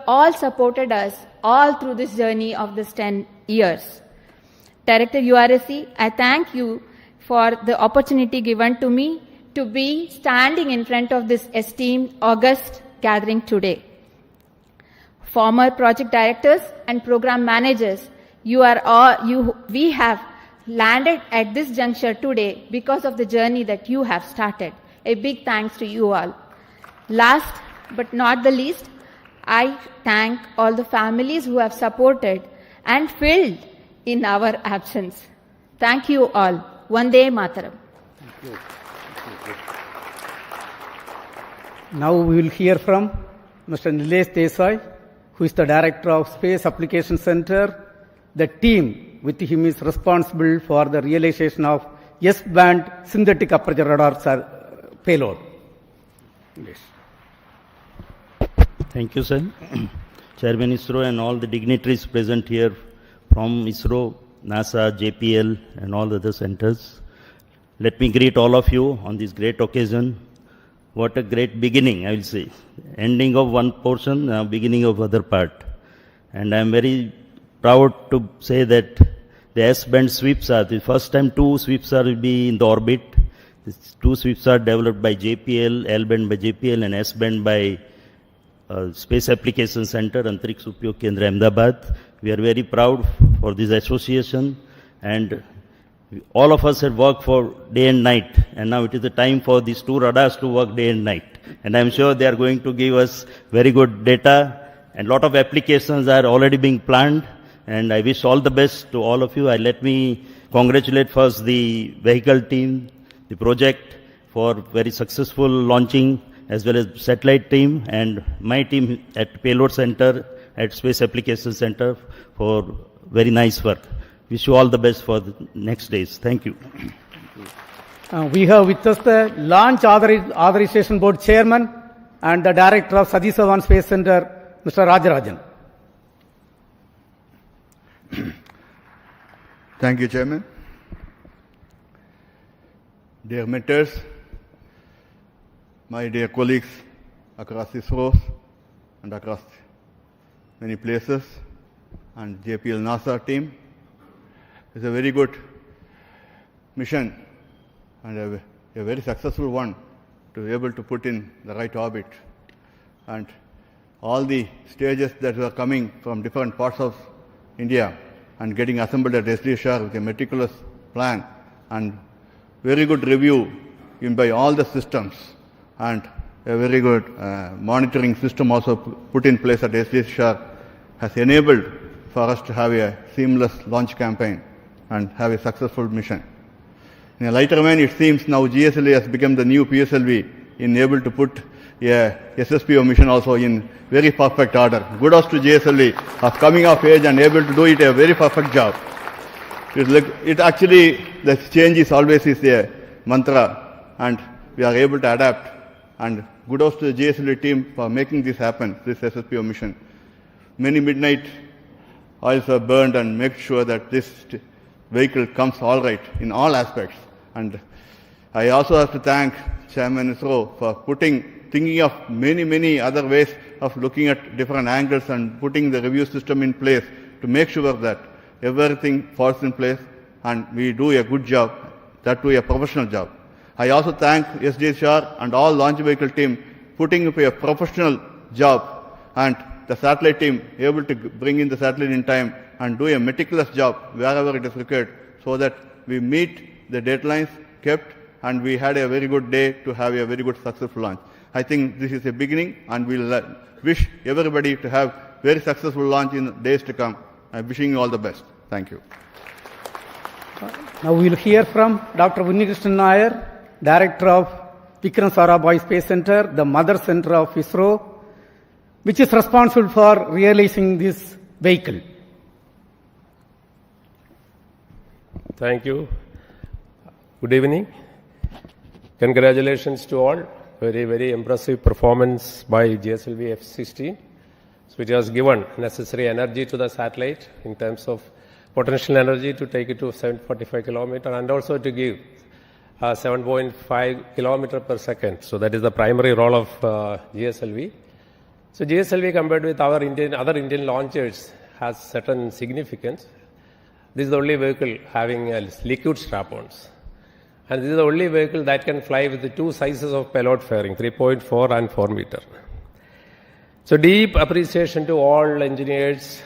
all supported us all through this journey of this 10 years. Director URSC, I thank you for the opportunity given to me to be standing in front of this esteemed August gathering today. Former project directors and program managers, we have landed at this juncture today because of the journey that you have started. A big thanks to you all. Last but not the least, I thank all the families who have supported and filled in our absence. Thank you all. Vande Mataram. Now we will hear from Mr. Nilesh Desai, who is the Director of Space Application Center. The team with him is responsible for the realization of S-band synthetic aperture radar payload. Yes. Thank you, sir. Chairman ISRO and all the dignitaries present here from ISRO, NASA, JPL and all the other centers. Let me greet all of you on this great occasion. What a great beginning, I will say. Ending of one portion, beginning of other part. And I am very proud to say that the S-band sweeps are, the first time 2 sweeps are will be in the orbit. These 2 sweeps are developed by JPL, L-band by JPL and S-band by Space Application Center, Antariksh Upyog Kendra, Ahmedabad. We are very proud for this association and all of us have worked for day and night, and now it is the time for these 2 radars to work day and night. And I'm sure they are going to give us very good data, and a lot of applications are already being planned, and I wish all the best to all of you. Let me congratulate first the vehicle team, the project for very successful launching, as well as satellite team and my team at Payload Center, at Space Application Center for very nice work. Wish you all the best for the next days. Thank you. We have with us the Launch Authorization Board Chairman and the Director of Satish Dhawan Space Centre, Mr. Rajarajan. Thank you, Chairman. Dear mentors, my dear colleagues, across ISROs and across many places, and JPL NASA team. It's a very good mission and a very successful one to be able to put in the right orbit. And all the stages that were coming from different parts of India and getting assembled at SDSR with a meticulous plan and very good review by all the systems, and a very good monitoring system also put in place at SDSR has enabled for us to have a seamless launch campaign and have a successful mission. In a lighter vein, it seems now GSLV has become the new PSLV in able to put a SSPO mission also in very perfect order. Kudos to GSLV of coming of age and able to do it a very perfect job. It actually, the change is always is a mantra, and we are able to adapt. And kudos to the GSLV team for making this happen, this SSPO mission. Many midnight oils are burned and make sure that this vehicle comes all right in all aspects. And I also have to thank Chairman ISRO for thinking of many other ways of looking at different angles and putting the review system in place to make sure that everything falls in place and we do a good job, that do a professional job. I also thank SDSR and all launch vehicle team putting up a professional job, and the satellite team able to bring in the satellite in time and do a meticulous job wherever it is required, so that we meet the deadlines kept and we had a very good day to have a very good successful launch. I think this is a beginning, and we'll wish everybody to have very successful launch in days to come. I'm wishing you all the best. Thank you. Now we will hear from Dr. Unnikrishnan Nair, Director of Vikram Sarabhai Space Centre, the mother center of ISRO, which is responsible for realizing this vehicle. Thank you. Good evening. Congratulations to all. Very impressive performance by GSLV-F16, which has given necessary energy to the satellite in terms of potential energy to take it to 745 kilometers and also to give 7.5 kilometers per second. So that is the primary role of GSLV. So GSLV compared with our other Indian launchers has certain significance. This is the only vehicle having liquid strap-ons. And this is the only vehicle that can fly with the two sizes of payload fairing, 3.4 and 4 meter. So deep appreciation to all engineers,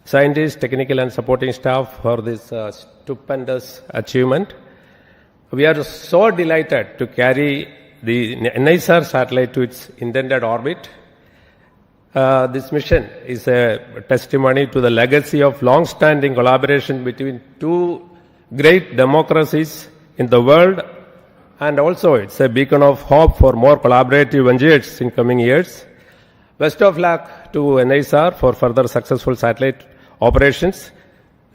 scientists, technical and supporting staff for this stupendous achievement. We are so delighted to carry the NISR satellite to its intended orbit. This mission is a testimony to the legacy of long-standing collaboration between two great democracies in the world, and also it's a beacon of hope for more collaborative ventures in coming years. Best of luck to NISR for further successful satellite operations.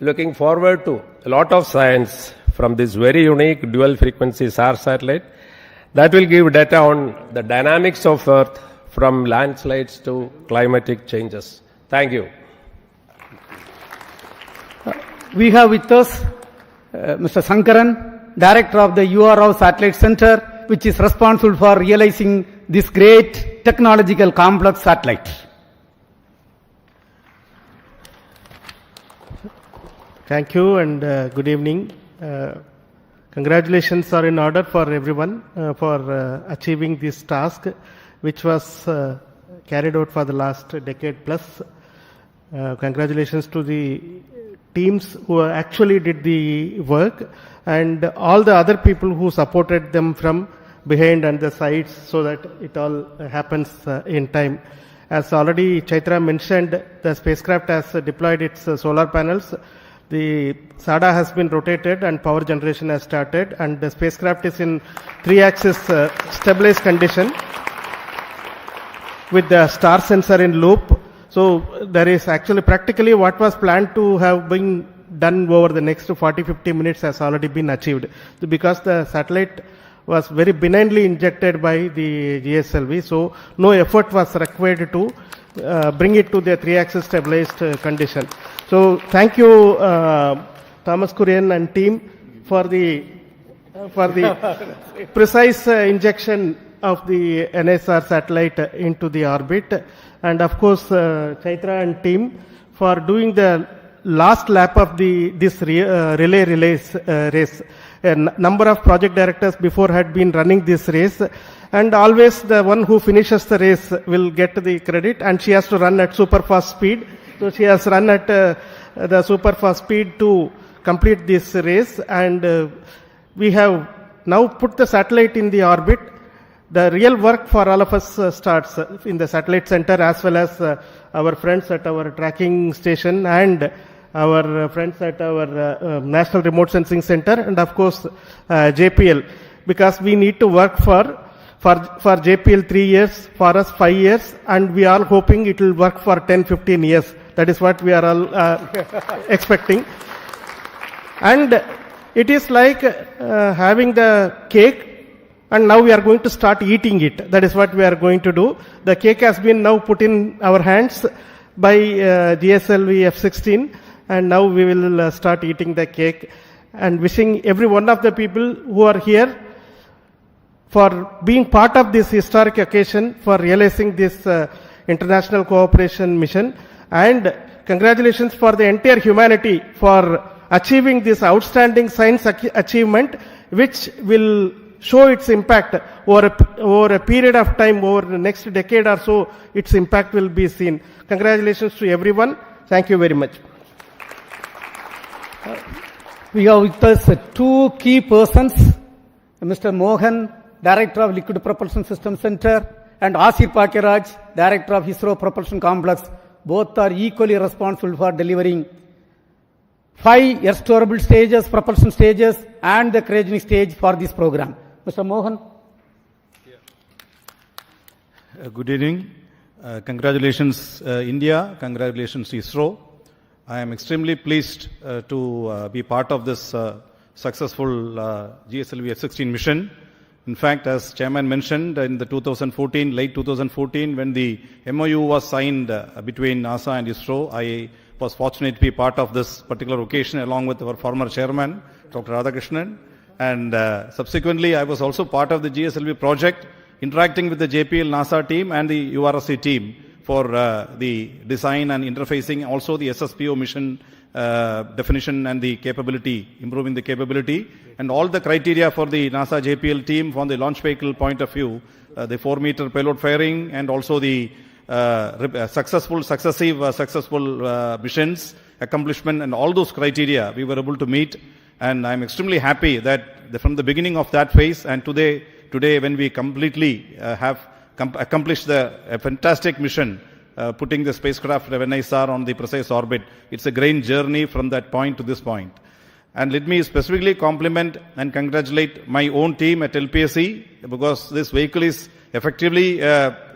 Looking forward to a lot of science from this very unique dual frequency SAR satellite that will give data on the dynamics of Earth from landslides to climatic changes. Thank you. We have with us Mr. Sankaran, Director of the URO Satellite Center, which is responsible for realizing this great technological complex satellite. Thank you and good evening. Congratulations are in order for everyone for achieving this task, which was carried out for the last decade plus. Congratulations to the teams who actually did the work and all the other people who supported them from behind and the sides so that it all happens in time. As already Chaitra mentioned, the spacecraft has deployed its solar panels. The SADA has been rotated and power generation has started, and the spacecraft is in 3-axis stabilized condition with the star sensor in loop. So there is actually practically what was planned to have been done over the next 40-50 minutes has already been achieved, because the satellite was very benignly injected by the GSLV, so no effort was required to bring it to the 3-axis stabilized condition. So thank you Thomas Kurian and team for the precise injection of the NISR satellite into the orbit. And of course, Chaitra and team for doing the last lap of this relay race. A number of project directors before had been running this race, and always the one who finishes the race will get the credit, and she has to run at super fast speed. So she has run at the super fast speed to complete this race, and we have now put the satellite in the orbit. The real work for all of us starts in the satellite center, as well as our friends at our tracking station and our friends at our National Remote Sensing Center, and of course JPL, because we need to work for JPL 3 years, for us 5 years, and we are hoping it will work for 10-15 years. That is what we are all expecting. And it is like having the cake, and now we are going to start eating it. That is what we are going to do. The cake has been now put in our hands by GSLV-F16, and now we will start eating the cake. And wishing every one of the people who are here for being part of this historic occasion, for realizing this international cooperation mission, and congratulations for the entire humanity for achieving this outstanding science achievement, which will show its impact over a period of time, over the next decade or so. Its impact will be seen. Congratulations to everyone. Thank you very much. We have with us two key persons, Mr. Mohan, Director of Liquid Propulsion System Center, and Asir Pakiraj, Director of ISRO Propulsion Complex. Both are equally responsible for delivering 5 air-storable stages, propulsion stages, and the cryogenic stage for this program. Mr. Mohan. Good evening. Congratulations, India. Congratulations, ISRO. I am extremely pleased to be part of this successful GSLV-F16 mission. In fact, as Chairman mentioned, in the late 2014, when the MOU was signed between NASA and ISRO, I was fortunate to be part of this particular occasion along with our former chairman, Dr. Radhakrishnan. And subsequently, I was also part of the GSLV project, interacting with the JPL NASA team and the URSC team for the design and interfacing, also the SSPO mission definition and the capability, improving the capability, and all the criteria for the NASA JPL team from the launch vehicle point of view, the 4-meter payload fairing, and also the successful missions, accomplishment, and all those criteria we were able to meet. And I'm extremely happy that from the beginning of that phase and today when we completely have accomplished a fantastic mission, putting the spacecraft of NISR on the precise orbit. It's a great journey from that point to this point. And let me specifically compliment and congratulate my own team at LPSC, because this vehicle is effectively 4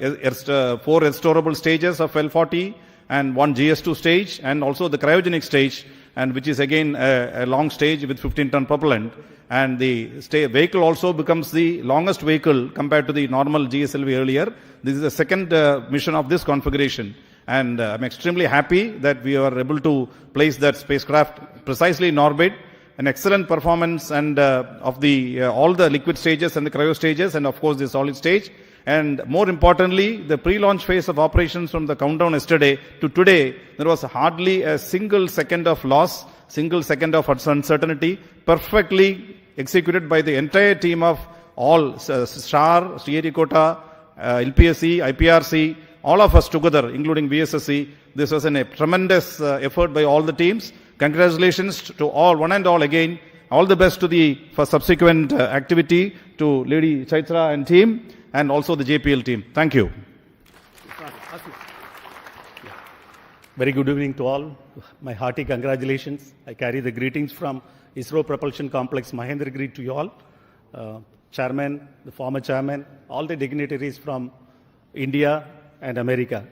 air-storable stages of L40 and 1 GS2 stage, and also the cryogenic stage, and which is again a long stage with 15-ton propellant. And the vehicle also becomes the longest vehicle compared to the normal GSLV earlier. This is the second mission of this configuration. And I'm extremely happy that we are able to place that spacecraft precisely in orbit. An excellent performance and of the all the liquid stages and the cryo stages, and of course the solid stage. And more importantly, the pre-launch phase of operations from the countdown yesterday to today, there was hardly a single second of loss, single second of uncertainty, perfectly executed by the entire team of all STAR, Sriharikota, LPSC, IPRC, all of us together, including VSSC. This was a tremendous effort by all the teams. Congratulations to all, one and all again. All the best for subsequent activity to Lady Chaitra and team, and also the JPL team. Thank you. Very good evening to all. My hearty congratulations. I carry the greetings from ISRO Propulsion Complex, Mahendragiri, to you all. Chairman, the former chairman, all the dignitaries from India and America.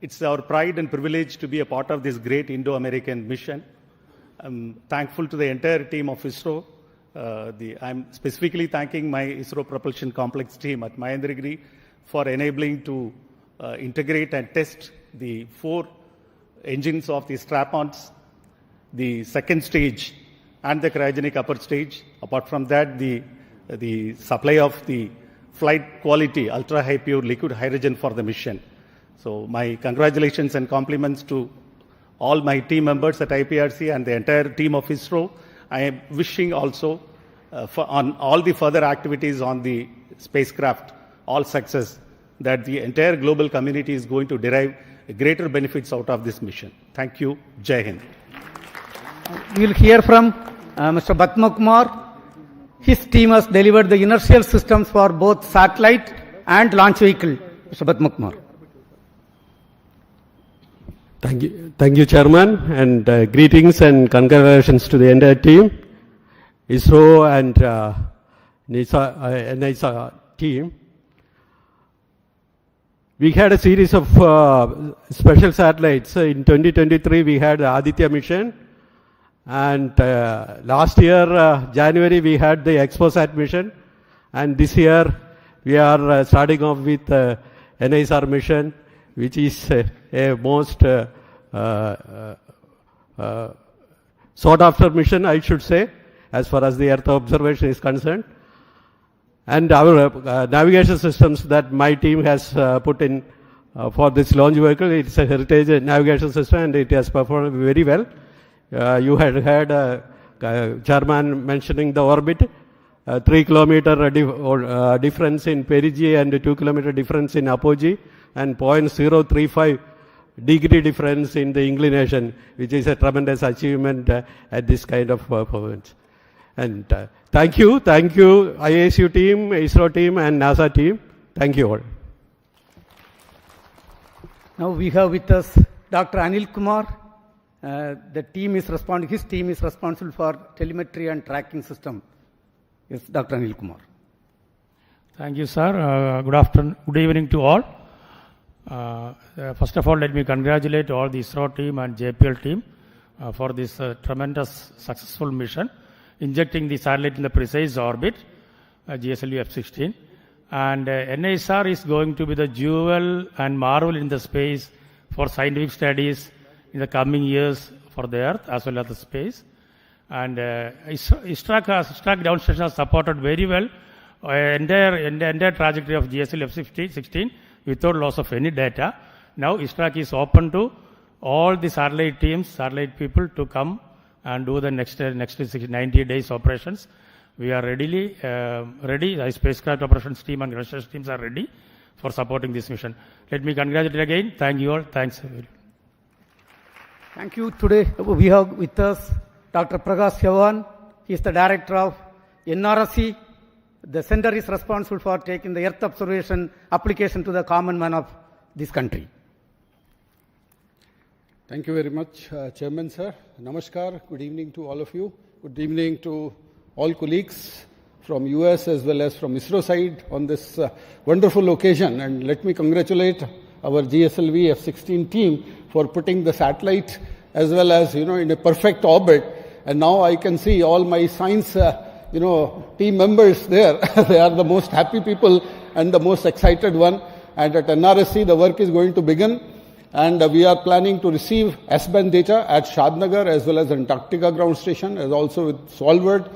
It's our pride and privilege to be a part of this great Indo-American mission. I'm thankful to the entire team of ISRO. I'm specifically thanking my ISRO Propulsion Complex team at Mahendragiri for enabling to integrate and test the 4 engines of the strap-ons, the second stage, and the cryogenic upper stage. Apart from that, the supply of the flight quality, ultra-high pure liquid hydrogen for the mission. So my congratulations and compliments to all my team members at IPRC and the entire team of ISRO. I am wishing also on all the further activities on the spacecraft, all success, that the entire global community is going to derive greater benefits out of this mission. Thank you. Jai Hind. We will hear from Mr. Batma Kumar. His team has delivered the inertial systems for both satellite and launch vehicle. Mr. Batma Kumar. Thank you, Chairman, and greetings and congratulations to the entire team, ISRO and NASA team. We had a series of special satellites. In 2023, we had the Aditya mission, and last year, January, we had the ExpoSat mission, and this year, we are starting off with NISR mission, which is a most sought after mission, I should say, as far as the Earth observation is concerned. And our navigation systems that my team has put in for this launch vehicle, it's a heritage navigation system and it has performed very well. You had heard Chairman mentioning the orbit, 3 kilometer difference in perigee and 2 kilometer difference in apogee, and 0.035 degree difference in the inclination, which is a tremendous achievement at this kind of performance. And thank you, ISU team, ISRO team, and NASA team. Thank you all. Now we have with us Dr. Anil Kumar. His team is responsible for telemetry and tracking system. Yes, Dr. Anil Kumar. Thank you, sir. Good evening to all. First of all, let me congratulate all the ISRO team and JPL team for this tremendous successful mission, injecting the satellite in the precise orbit, GSLV-F16. And NISR is going to be the jewel and marvel in the space for scientific studies in the coming years for the Earth as well as the space. And ISRO ground station has supported very well entire trajectory of GSLV-F16 without loss of any data. Now ISRO is open to all the satellite teams, satellite people to come and do the next 90 days operations. We are ready. The spacecraft operations team and ground station teams are ready for supporting this mission. Let me congratulate again. Thank you all. Thanks. Thank you. Today we have with us Dr. Satish Dhawan. He is the director of NRSC. The center is responsible for taking the Earth observation application to the common man of this country. Thank you very much, Chairman sir. Namaskar. Good evening to all of you. Good evening to all colleagues from US as well as from ISRO side on this wonderful occasion. And let me congratulate our GSLV-F16 team for putting the satellite as well as, in a perfect orbit. And now I can see all my science team members there. They are the most happy people and the most excited one. And at NRSC, the work is going to begin. And we are planning to receive S-band data at Shadnagar as well as Antarctica ground station, as also with Svalbard.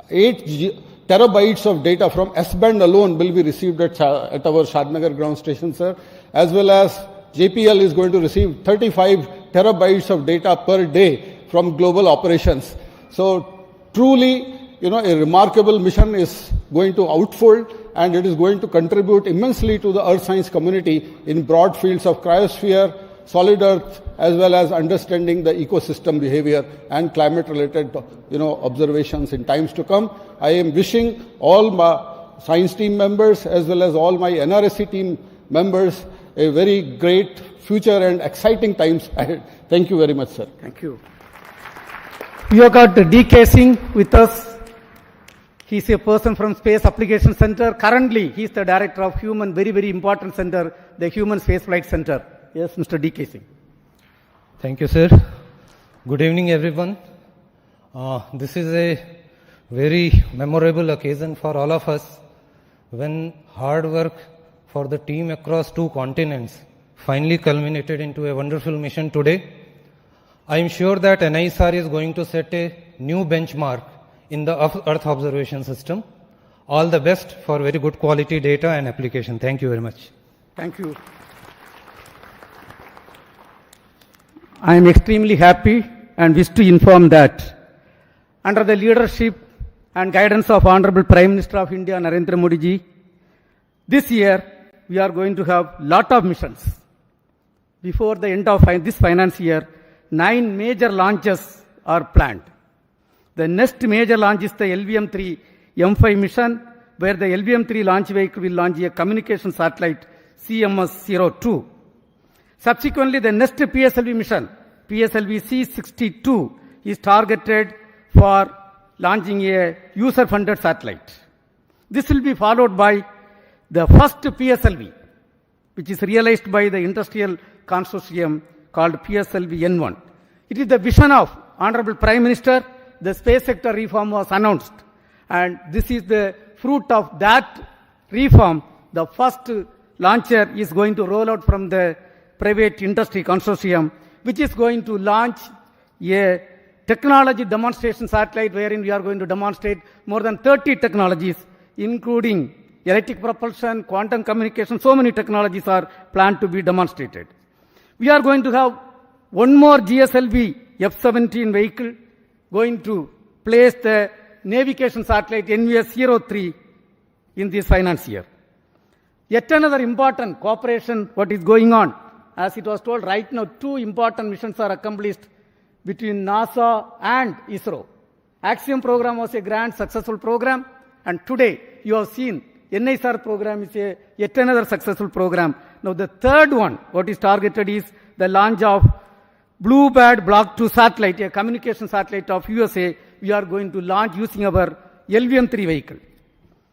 8 terabytes of data from S-band alone will be received at our Shadnagar ground station, sir. As well as JPL is going to receive 35 terabytes of data per day from global operations. So truly, a remarkable mission is going to unfold, and it is going to contribute immensely to the earth science community in broad fields of cryosphere, solid earth, as well as understanding the ecosystem behavior and climate related, observations in times to come. I am wishing all my science team members as well as all my NRSC team members a very great future and exciting times ahead. Thank you very much, sir. Thank you. We have got D.K. Singh with us. He is a person from Space Application Center. Currently, he is the director of very, very important center, the Human Spaceflight Center. Yes, Mr. D.K. Singh. Thank you, sir. Good evening, everyone. This is a very memorable occasion for all of us when hard work for the team across 2 continents finally culminated into a wonderful mission today. I am sure that NISR is going to set a new benchmark in the Earth observation system. all the best for very good quality data and application. Thank you very much. Thank you. I am extremely happy and wish to inform that under the leadership and guidance of Honorable Prime Minister of India, Narendra Modi ji, this year we are going to have lot of missions. Before the end of this finance year, 9 major launches are planned. The next major launch is the LVM-3 M5 mission, where the LVM-3 launch vehicle will launch a communication satellite CMS-02. Subsequently, the next PSLV mission, PSLV-C62, is targeted for launching a user-funded satellite. This will be followed by the first PSLV, which is realized by the industrial consortium called PSLV-N1. It is the vision of Honorable Prime Minister. The space sector reform was announced, and this is the fruit of that reform. The first launcher is going to roll out from the private industry consortium, which is going to launch a technology demonstration satellite wherein we are going to demonstrate more than 30 technologies, including electric propulsion, quantum communication. So many technologies are planned to be demonstrated. We are going to have one more GSLV-F16 vehicle going to place the navigation satellite NVS-03 in this finance year. Yet another important cooperation, what is going on, as it was told right now, 2 important missions are accomplished between NASA and ISRO. Axiom program was a grand successful program, and today you have seen NISR program is yet another successful program. Now the third one, what is targeted is the launch of Bluebird Block 2 satellite, a communication satellite of USA. We are going to launch using our LVM-3 vehicle.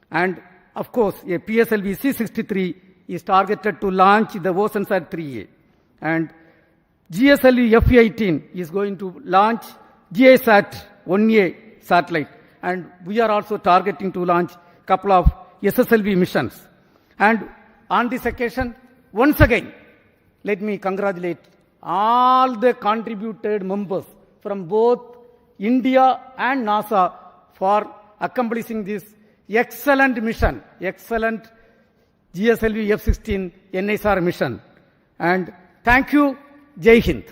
And of course, a PSLV C63 is targeted to launch the OceanSat 3A. And GSLV-F16 is going to launch GISAT 1A satellite. And we are also targeting to launch a couple of SSLV missions. And on this occasion, once again, let me congratulate all the contributed members from both India and NASA for accomplishing this excellent mission, excellent GSLV-F16 NISR mission. And thank you. Jai Hind.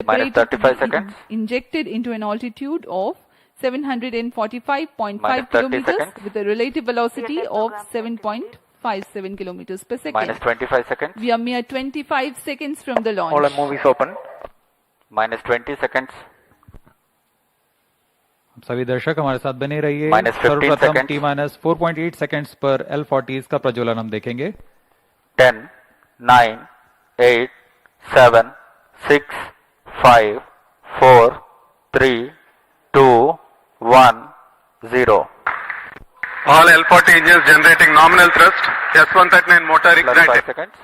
Minus 35 seconds. Injected into an altitude of 745.5 Minus 30 kilometers seconds. with a relative velocity of 7.57 kilometers per second. Minus 25 seconds. We are mere 25 seconds from the launch. All movies open. Minus 20 seconds. सभी दर्शक हमारे साथ बने रहिए। Minus 15 सर्वप्रथम seconds. T minus 4.8 seconds पर L40 का प्रज्वलन हम देखेंगे। 10, 9, 8, 7, 6, 5, 4, 3, 2, 1, 0. All L40 engines generating nominal thrust. S139 motor Plus ignited. 5 seconds.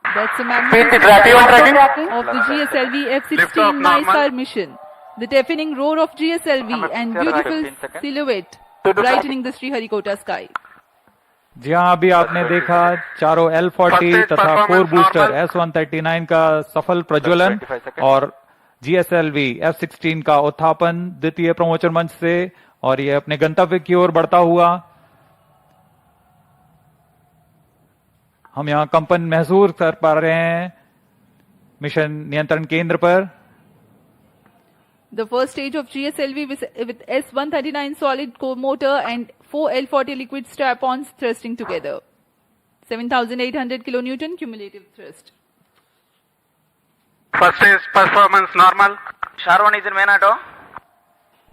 That's a Speed magnificent tracking. of the GSLV-F16 Liftoff normal. NISAR mission. The deafening roar of GSLV and beautiful 15 seconds. silhouette brightening the Sriharikota sky. जी हाँ, अभी आपने देखा चारों L40 तथा core booster S139 का सफल प्रज्वलन 25 seconds. और GSLV F16 का उत्थापन द्वितीय प्रमोचन मंच से, और ये अपने गंतव्य की ओर बढ़ता हुआ। हम यहाँ कंपन महसूस कर पा रहे हैं मिशन नियंत्रण केंद्र पर। The first stage of GSLV with S139 solid core motor and 4 L40 liquid strap-ons thrusting together. 7,800 kilonewton cumulative thrust. First stage performance normal. Sharwan is in main auto.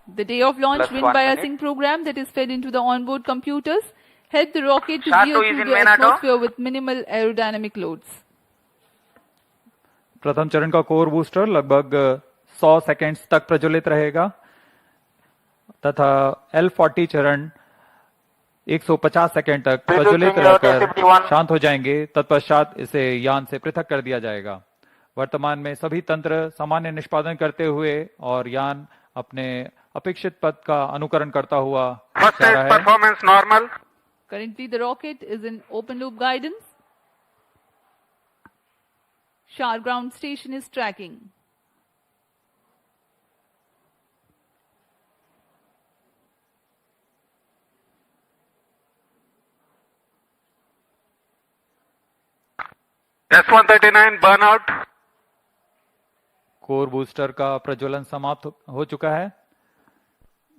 The day of launch Plus wind 1 biasing minute. program that is fed into the onboard computers helped the rocket to Shot veer 2 is through in the main auto. atmosphere with minimal aerodynamic loads. प्रथम चरण का core booster लगभग 100 seconds तक प्रज्वलित रहेगा तथा L40 चरण 150 second तक प्रज्वलित रहकर शांत हो जाएंगे। तत्पश्चात इसे यान से पृथक कर दिया जाएगा। वर्तमान में सभी तंत्र सामान्य निष्पादन करते हुए और यान अपने अपेक्षित पथ का अनुकरण करता हुआ First जा stage रहा है। performance normal. Currently the rocket is in open loop guidance. Shar ground station is tracking. S139 burnout. Core booster का प्रज्वलन समाप्त हो चुका है।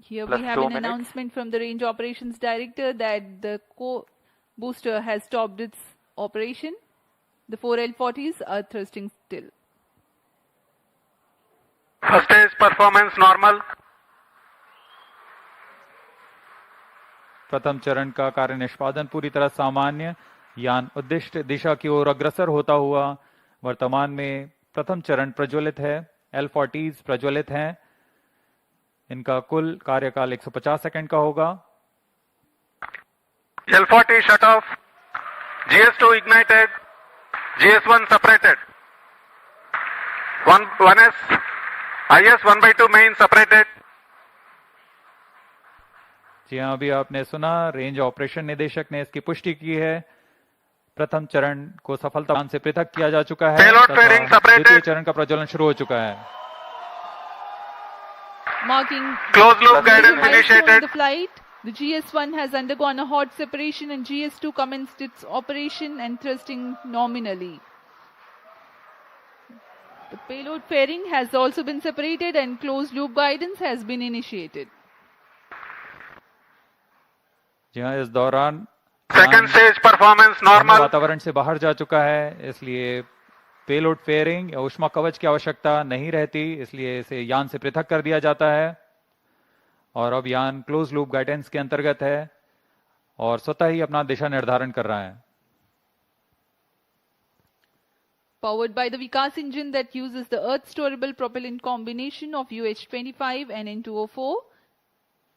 Here Plus we have 2 an minutes. announcement from the range operations director that the booster has stopped its operation. The 4 L40s are thrusting still. First stage performance normal. प्रथम चरण का कार्य निष्पादन पूरी तरह सामान्य। यान उद्दिष्ट दिशा की ओर अग्रसर होता हुआ वर्तमान में प्रथम चरण प्रज्वलित है। L40s प्रज्वलित हैं। इनका कुल कार्यकाल 150 सेकंड का होगा। L40 shut off. GS2 ignited. GS1 separated. 1S. IS 1/2 main separated. जी हाँ, अभी आपने सुना रेंज ऑपरेशन निदेशक ने इसकी पुष्टि की है। प्रथम चरण को सफलता से पृथक किया जा चुका है Payload तथा fairing separated. द्वितीय चरण का प्रज्वलन शुरू हो चुका है। Marking Closed loop the guidance milestone initiated. in the flight, the GS1 has undergone a hot separation and GS2 commenced its operation and thrusting nominally. The payload fairing has also been separated and closed loop guidance has been initiated. जी हाँ, इस दौरान Second stage performance normal. वातावरण से बाहर जा चुका है, इसलिए पेलोड फेयरिंग या ऊष्मा कवच की आवश्यकता नहीं रहती, इसलिए इसे यान से पृथक कर दिया जाता है। और अब यान क्लोज लूप गाइडेंस के अंतर्गत है और स्वतः ही अपना दिशा निर्धारण कर रहा है। Powered by the Vikas engine that uses the Earth storable propellant combination of UH-25 and N2O4,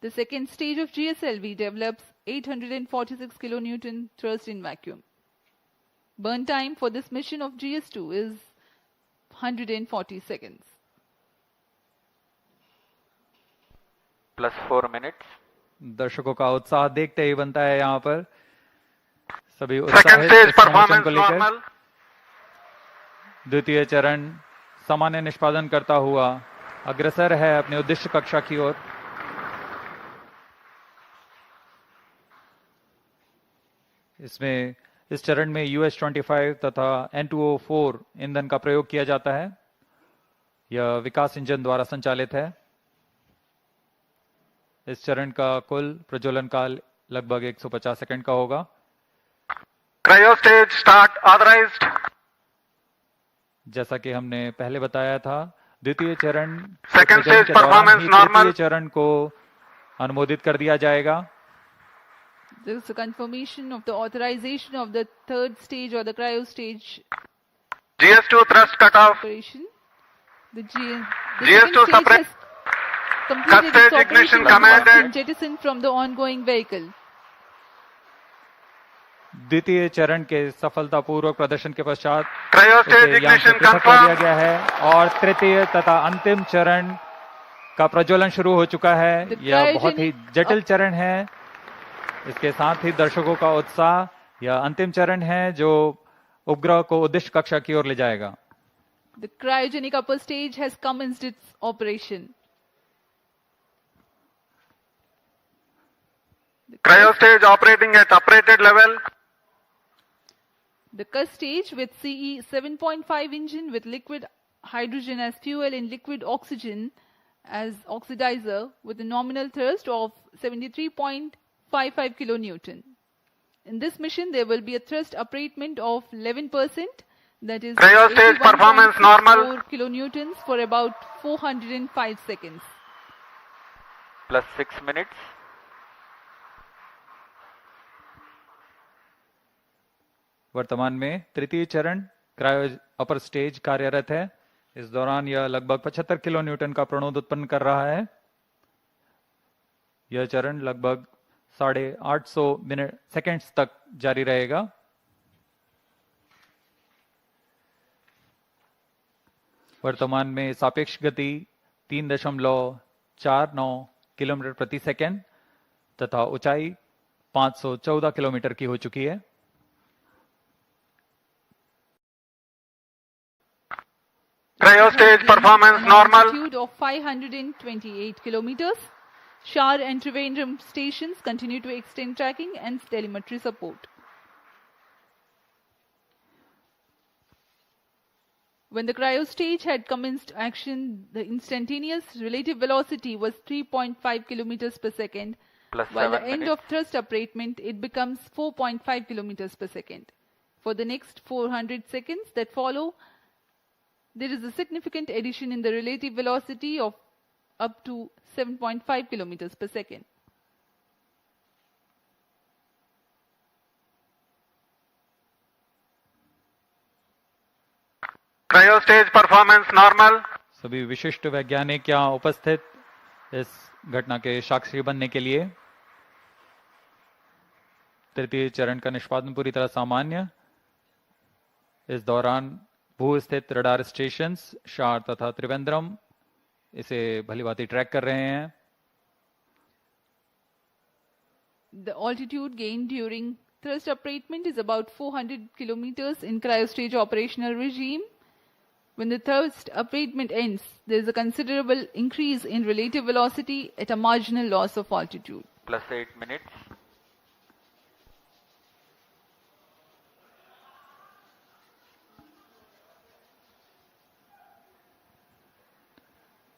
the second stage of GSLV develops 846 kilonewton thrust in vacuum. Burn time for this mission of GS2 is 140 seconds. Plus 4 minutes. दर्शकों का उत्साह देखते ही बनता है यहाँ पर। सभी Second उत्साहित stage इस प्रमोशन performance को लेकर। normal. द्वितीय चरण सामान्य निष्पादन करता हुआ अग्रसर है अपने उद्देश्य कक्षा की ओर। इसमें इस चरण में US-25 तथा N2O4 ईंधन का प्रयोग किया जाता है। यह विकास इंजन द्वारा संचालित है। इस चरण का कुल प्रज्वलन काल लगभग 150 सेकंड का होगा। Cryo stage start authorized. जैसा कि हमने पहले बताया था, द्वितीय चरण Second stage performance normal. तृतीय चरण को अनुमोदित कर दिया जाएगा। There is a confirmation of the authorization of the third stage or the cryo stage GS2 thrust cutoff. operation. The GS2 second stage has completed stage its ignition operation and has commanded. been jettisoned from the ongoing vehicle. द्वितीय चरण के सफलतापूर्वक प्रदर्शन के पश्चात Cryo उसे stage यान से ignition पृथक कर दिया confirmed. गया है और तृतीय तथा अंतिम चरण का प्रज्वलन शुरू हो चुका है। यह बहुत ही जटिल चरण है। इसके साथ ही दर्शकों का उत्साह, यह अंतिम चरण है जो उपग्रह को उद्देश्य कक्षा की ओर ले जाएगा। The cryogenic upper stage has commenced its operation. Cryo stage operating at operated level. The Cus stage with CE 7.5 engine with liquid hydrogen as fuel and liquid oxygen as oxidizer with a nominal thrust of 73.55 kilonewton. In this mission, there will be a thrust abatement of 11%, that is Cryo stage performance normal. 4 kilonewtons for about 405 seconds. Plus 6 minutes. वर्तमान में तृतीय चरण cryo upper stage कार्यरत है। इस दौरान यह लगभग 75 किलो न्यूटन का प्रणोद उत्पन्न कर रहा है। यह चरण लगभग 850 सेकंड्स तक जारी रहेगा। वर्तमान में सापेक्ष गति 3.49 किलोमीटर प्रति सेकंड तथा ऊंचाई 514 किलोमीटर की हो चुकी है। Cryo stage performance normal. Altitude of 528 kilometers. Shar and Trivandrum stations continue to extend tracking and telemetry support. When the cryo stage had commenced action, the instantaneous relative velocity was 3.5 kilometers per second. Plus While the 7 end minutes. of thrust abatement, it becomes 4.5 kilometers per second. For the next 400 seconds that follow, there is a significant addition in the relative velocity of up to 7.5 kilometers per second. Cryo stage performance normal. सभी विशिष्ट वैज्ञानिक यहाँ उपस्थित इस घटना के साक्षी बनने के लिए। तृतीय चरण का निष्पादन पूरी तरह सामान्य। इस दौरान भू स्थित रडार स्टेशन शार तथा त्रिवेंद्रम इसे भलीभांति ट्रैक कर रहे हैं। The altitude gained during thrust abatement is about 400 kilometers in cryostage operational regime. When the thrust abatement ends, there is a considerable increase in relative velocity at a marginal loss of altitude. Plus 8 minutes.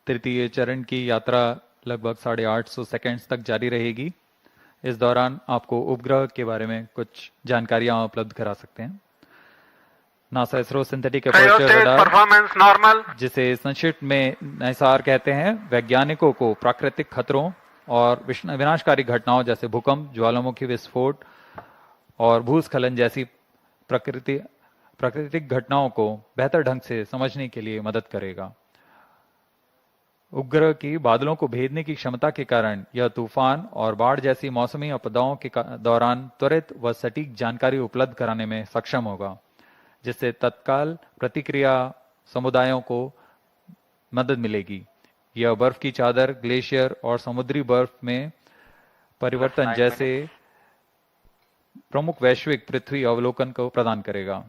तृतीय चरण की यात्रा लगभग 850 seconds तक जारी रहेगी। इस दौरान आपको उपग्रह के बारे में कुछ जानकारियां उपलब्ध करा सकते हैं। NASA ISRO synthetic aperture radar, performance normal, जिसे संक्षिप्त में नाइसार कहते हैं, वैज्ञानिकों को प्राकृतिक खतरों और विनाशकारी घटनाओं जैसे भूकंप, ज्वालामुखी विस्फोट और भूस्खलन जैसी प्राकृतिक घटनाओं को बेहतर ढंग से समझने के लिए मदद करेगा। उपग्रह की बादलों को भेदने की क्षमता के कारण यह तूफान और बाढ़ जैसी मौसमी आपदाओं के दौरान त्वरित व सटीक जानकारी उपलब्ध कराने में सक्षम होगा, जिससे तत्काल प्रतिक्रिया समुदायों को मदद मिलेगी। यह बर्फ की चादर, ग्लेशियर और समुद्री बर्फ में परिवर्तन जैसे प्रमुख वैश्विक पृथ्वी अवलोकन को प्रदान करेगा।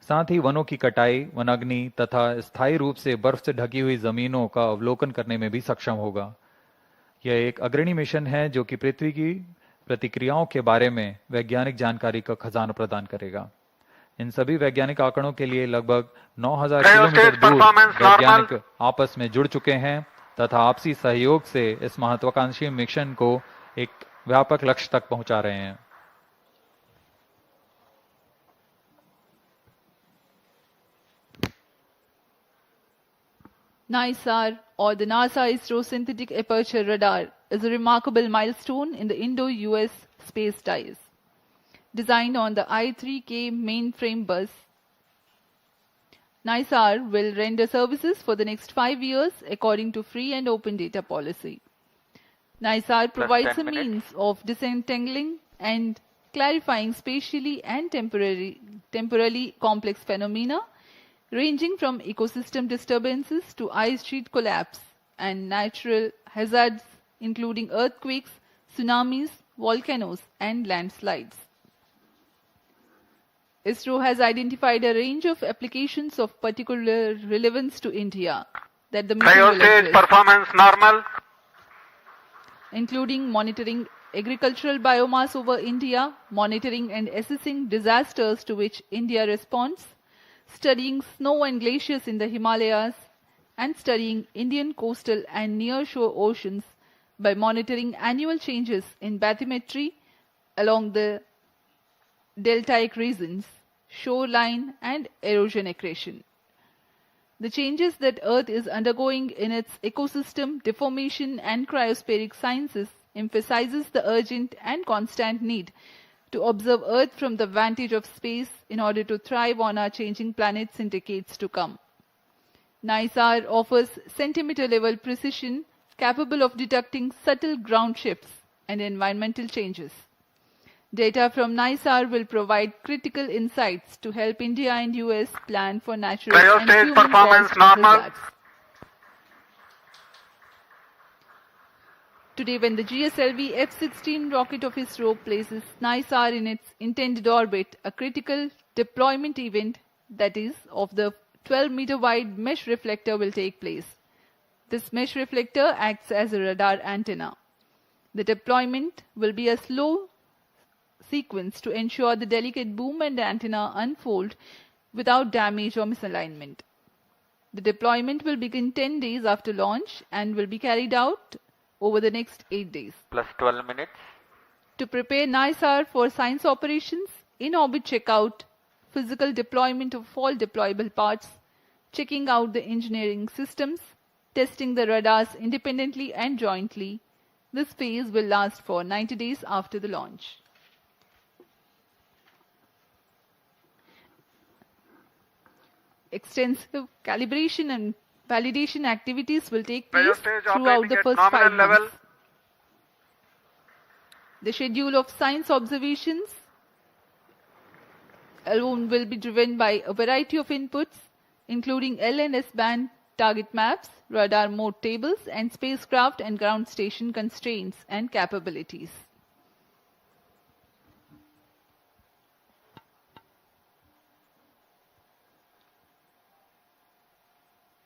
साथ ही वनों की कटाई, वनाग्नि तथा स्थायी रूप से बर्फ से ढकी हुई जमीनों का अवलोकन करने में भी सक्षम होगा। यह एक अग्रणी मिशन है जो कि पृथ्वी की प्रतिक्रियाओं के बारे में वैज्ञानिक जानकारी का खजाना प्रदान करेगा। इन सभी वैज्ञानिक आंकड़ों के लिए लगभग 9000 किलोमीटर दूर वैज्ञानिक आपस में जुड़ चुके हैं तथा आपसी सहयोग से इस महत्वाकांक्षी मिशन को एक व्यापक लक्ष्य तक पहुंचा रहे हैं। NISAR, or the NASA-ISRO Synthetic Aperture Radar, is a remarkable milestone in the Indo-US space ties. Designed on the I-3K mainframe bus, NISAR will render services for the next 5 years according to free and open data policy. NISAR provides a means of disentangling and clarifying spatially and temporally complex phenomena ranging from ecosystem disturbances to ice sheet collapse and natural hazards including earthquakes, tsunamis, volcanoes and landslides. ISRO has identified a range of applications of particular relevance to India that the mission will address, performance normal, including monitoring agricultural biomass over India, monitoring and assessing disasters to which India responds, studying snow and glaciers in the Himalayas, and studying Indian coastal and near-shore oceans by monitoring annual changes in bathymetry along the deltaic regions, shoreline and erosion accretion. The changes that Earth is undergoing in its ecosystem, deformation and cryospheric sciences emphasizes the urgent and constant need to observe Earth from the vantage of space in order to thrive on our changing planets in decades to come. NISAR offers centimeter-level precision capable of detecting subtle ground shifts and environmental changes. Data from NISAR will provide critical insights to help India and US plan for natural and human-caused hazards. Today, when the GSLV-F16 rocket of ISRO places NISAR in its intended orbit, a critical deployment event, that is, of the 12-meter wide mesh reflector will take place. This mesh reflector acts as a radar antenna. The deployment will be a slow sequence to ensure the delicate boom and antenna unfold without damage or misalignment. The deployment will begin 10 days after launch and will be carried out over the next 8 days. Plus 12 minutes. To prepare NISAR for science operations, in-orbit checkout, physical deployment of all deployable parts, checking out the engineering systems, testing the radars independently and jointly, this phase will last for 90 days after the launch. Extensive calibration and validation activities will take place throughout the first 5 months. The schedule of science observations alone will be driven by a variety of inputs, including L and S band target maps, radar mode tables, and spacecraft and ground station constraints and capabilities.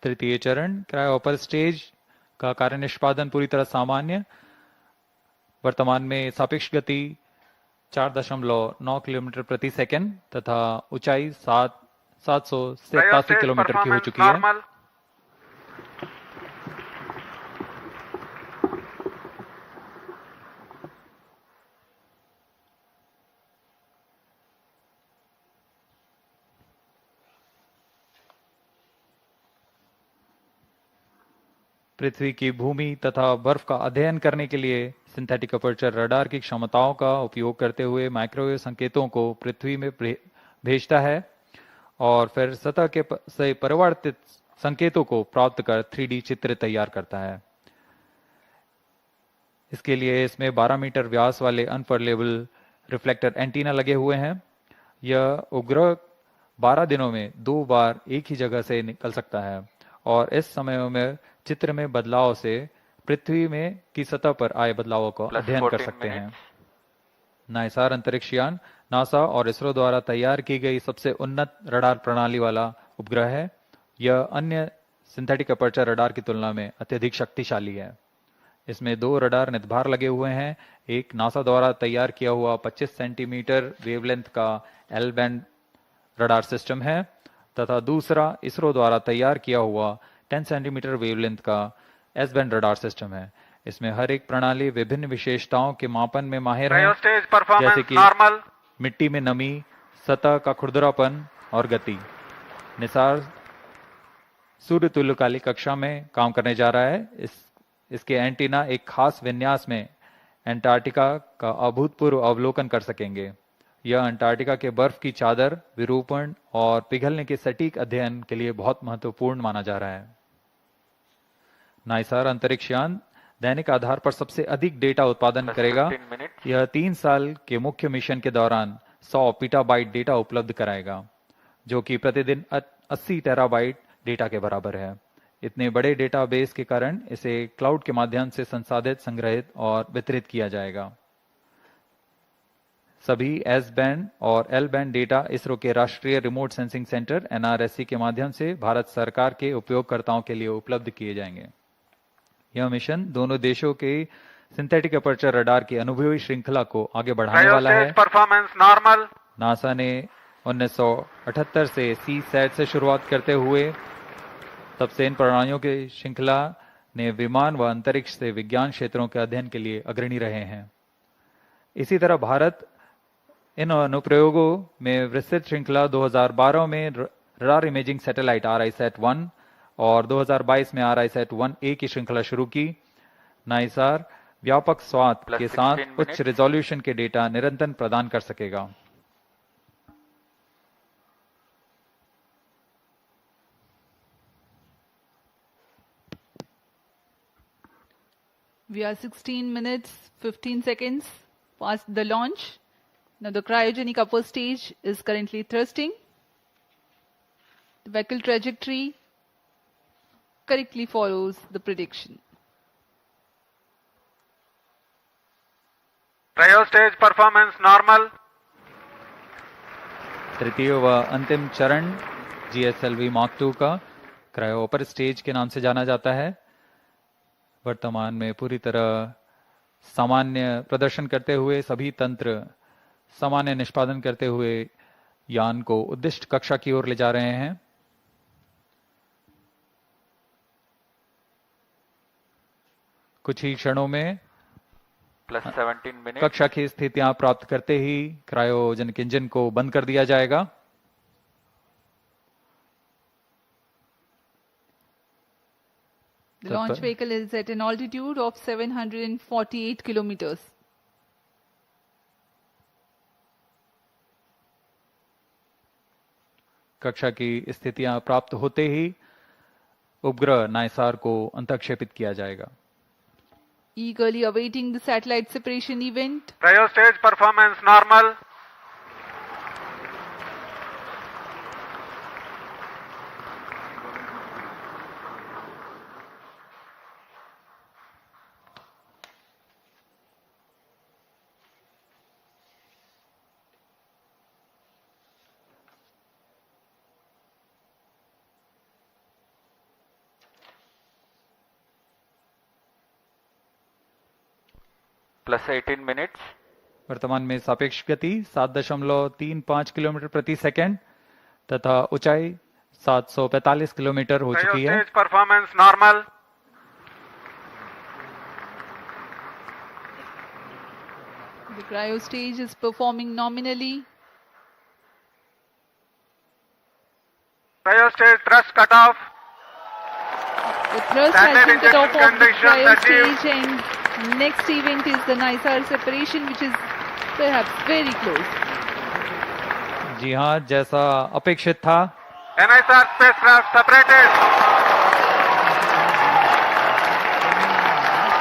तृतीय चरण cryo upper stage का कार्य निष्पादन पूरी तरह सामान्य। वर्तमान में सापेक्ष गति 4.9 किलोमीटर प्रति सेकंड तथा ऊंचाई 787 किलोमीटर की हो चुकी है। पृथ्वी की भूमि तथा बर्फ का अध्ययन करने के लिए सिंथेटिक अपर्चर रडार की क्षमताओं का उपयोग करते हुए माइक्रोवेव संकेतों को पृथ्वी में भेजता है और फिर सतह के से परिवर्तित संकेतों को प्राप्त कर 3D चित्र तैयार करता है। इसके लिए इसमें 12 मीटर व्यास वाले अनफर्लेबल रिफ्लेक्टर एंटीना लगे हुए हैं। यह उपग्रह 12 दिनों में 2 बार एक ही जगह से निकल सकता है और इस समय में चित्र में बदलाव से पृथ्वी में की सतह पर आए बदलावों का अध्ययन कर सकते हैं। नाइसार अंतरिक्ष यान नासा और इसरो द्वारा तैयार की गई सबसे उन्नत रडार प्रणाली वाला उपग्रह है। यह अन्य सिंथेटिक अपर्चर रडार की तुलना में अत्यधिक शक्तिशाली है। इसमें 2 रडार नितभार लगे हुए हैं। एक नासा द्वारा तैयार किया हुआ 25 सेंटीमीटर वेवलेंथ का एल बैंड रडार सिस्टम है तथा दूसरा इसरो द्वारा तैयार किया हुआ 10 सेंटीमीटर वेवलेंथ का एस बैंड रडार सिस्टम है। इसमें हर एक प्रणाली विभिन्न विशेषताओं के मापन में माहिर है, जैसे कि मिट्टी में नमी, सतह का खुरदरापन और गति। निसार सूर्य तुल्यकालिक कक्षा में काम करने जा रहा है। इसके एंटीना एक खास विन्यास में अंटार्कटिका का अभूतपूर्व अवलोकन कर सकेंगे। यह अंटार्कटिका के बर्फ की चादर, विरूपण और पिघलने के सटीक अध्ययन के लिए बहुत महत्वपूर्ण माना जा रहा है। नाइसार अंतरिक्ष यान दैनिक आधार पर सबसे अधिक डेटा उत्पादन करेगा। यह 3 साल के मुख्य मिशन के दौरान 100 पीटाबाइट डेटा उपलब्ध कराएगा, जो कि प्रतिदिन 80 टेराबाइट डेटा के बराबर है। इतने बड़े डेटाबेस के कारण इसे क्लाउड के माध्यम से संसाधित, संग्रहित और वितरित किया जाएगा। सभी एस बैंड और एल बैंड डेटा इसरो के राष्ट्रीय रिमोट सेंसिंग सेंटर NRSC के माध्यम से भारत सरकार के उपयोगकर्ताओं के लिए उपलब्ध किए जाएंगे। यह मिशन दोनों देशों के सिंथेटिक अपर्चर रडार की अनुभवी श्रृंखला को आगे बढ़ाने वाला है। Performance normal. नासा ने 1978 से CSAT से शुरुआत करते हुए तब से इन प्रणालियों की श्रृंखला ने विमान व अंतरिक्ष से विज्ञान क्षेत्रों के अध्ययन के लिए अग्रणी रहे हैं। इसी तरह भारत इन अनुप्रयोगों में विस्तृत श्रृंखला 2012 में रडार इमेजिंग सैटेलाइट RISAT-1 और 2022 में RISAT-1A की श्रृंखला शुरू की। नाइसार व्यापक स्वात के साथ उच्च रिजोल्यूशन के डेटा निरंतर प्रदान कर सकेगा। We are 16 minutes, 15 seconds past the launch. Now the cryogenic upper stage is currently thrusting. The vehicle trajectory correctly follows the prediction. Cryo stage performance normal. तृतीय व अंतिम चरण GSLV Mark II का क्रायो अपर स्टेज के नाम से जाना जाता है। वर्तमान में पूरी तरह सामान्य प्रदर्शन करते हुए, सभी तंत्र सामान्य निष्पादन करते हुए यान को उद्दिष्ट कक्षा की ओर ले जा रहे हैं। कुछ ही क्षणों में कक्षा की स्थितियां प्राप्त करते ही क्रायोजेनिक इंजन को बंद कर दिया जाएगा। The launch vehicle is at an altitude of 748 kilometers. कक्षा की स्थितियां प्राप्त होते ही उपग्रह नाइसार को अंतःक्षेपित किया जाएगा। Eagerly awaiting the satellite separation event. Cryo stage performance normal. +18 minutes. वर्तमान में सापेक्ष गति 7.35 किलोमीटर प्रति सेकंड तथा ऊंचाई 745 किलोमीटर हो चुकी है। Performance normal. The cryo stage is performing nominally. Cryo stage thrust cutoff. The thrust has been cut off of the cryo stage, and next event is the NISAR separation, which is perhaps very close. जी हाँ, जैसा अपेक्षित था। NISR spacecraft separated.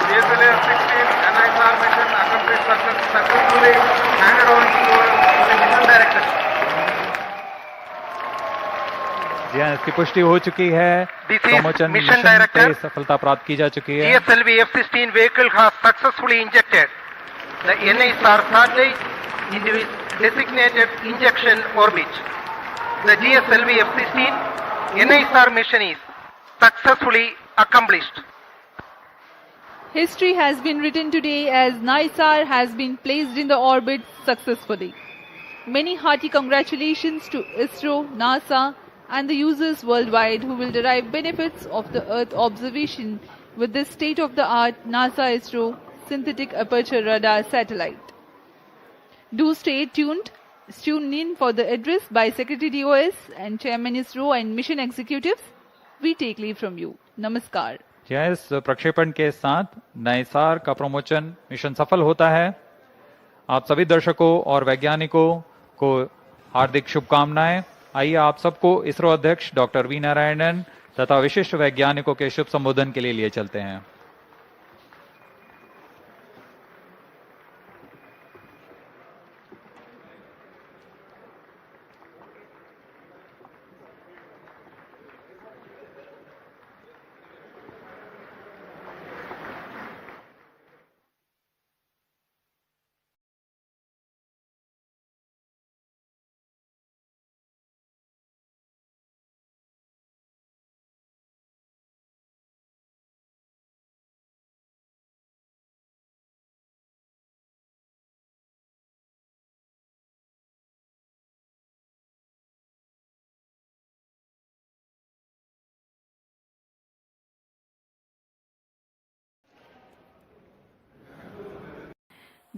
GSLV-F16 NISR mission accomplished successfully handed on to the mission director. जी हाँ, इसकी पुष्टि हो चुकी है। प्रमोशन मिशन डायरेक्टर सफलता प्राप्त की जा चुकी है। GSLV-F16 vehicle has successfully injected the NISR satellite into its designated injection orbit. The GSLV-F16 NISR mission is successfully accomplished. History has been written today as NISAR has been placed in the orbit successfully. Many hearty congratulations to ISRO, NASA and the users worldwide who will derive benefits of the Earth observation with this state-of-the-art NASA-ISRO Synthetic Aperture Radar satellite. Do stay tuned. Tune in for the address by Secretary DOS and Chairman ISRO and mission executives. We take leave from you. Namaskar. इस प्रक्षेपण के साथ नाइसार का promotion mission सफल होता है। आप सभी दर्शकों और वैज्ञानिकों को हार्दिक शुभकामनाएं। आइए आप सबको इसरो अध्यक्ष डॉक्टर वी नारायणन तथा विशिष्ट वैज्ञानिकों के शुभ संबोधन के लिए चलते हैं।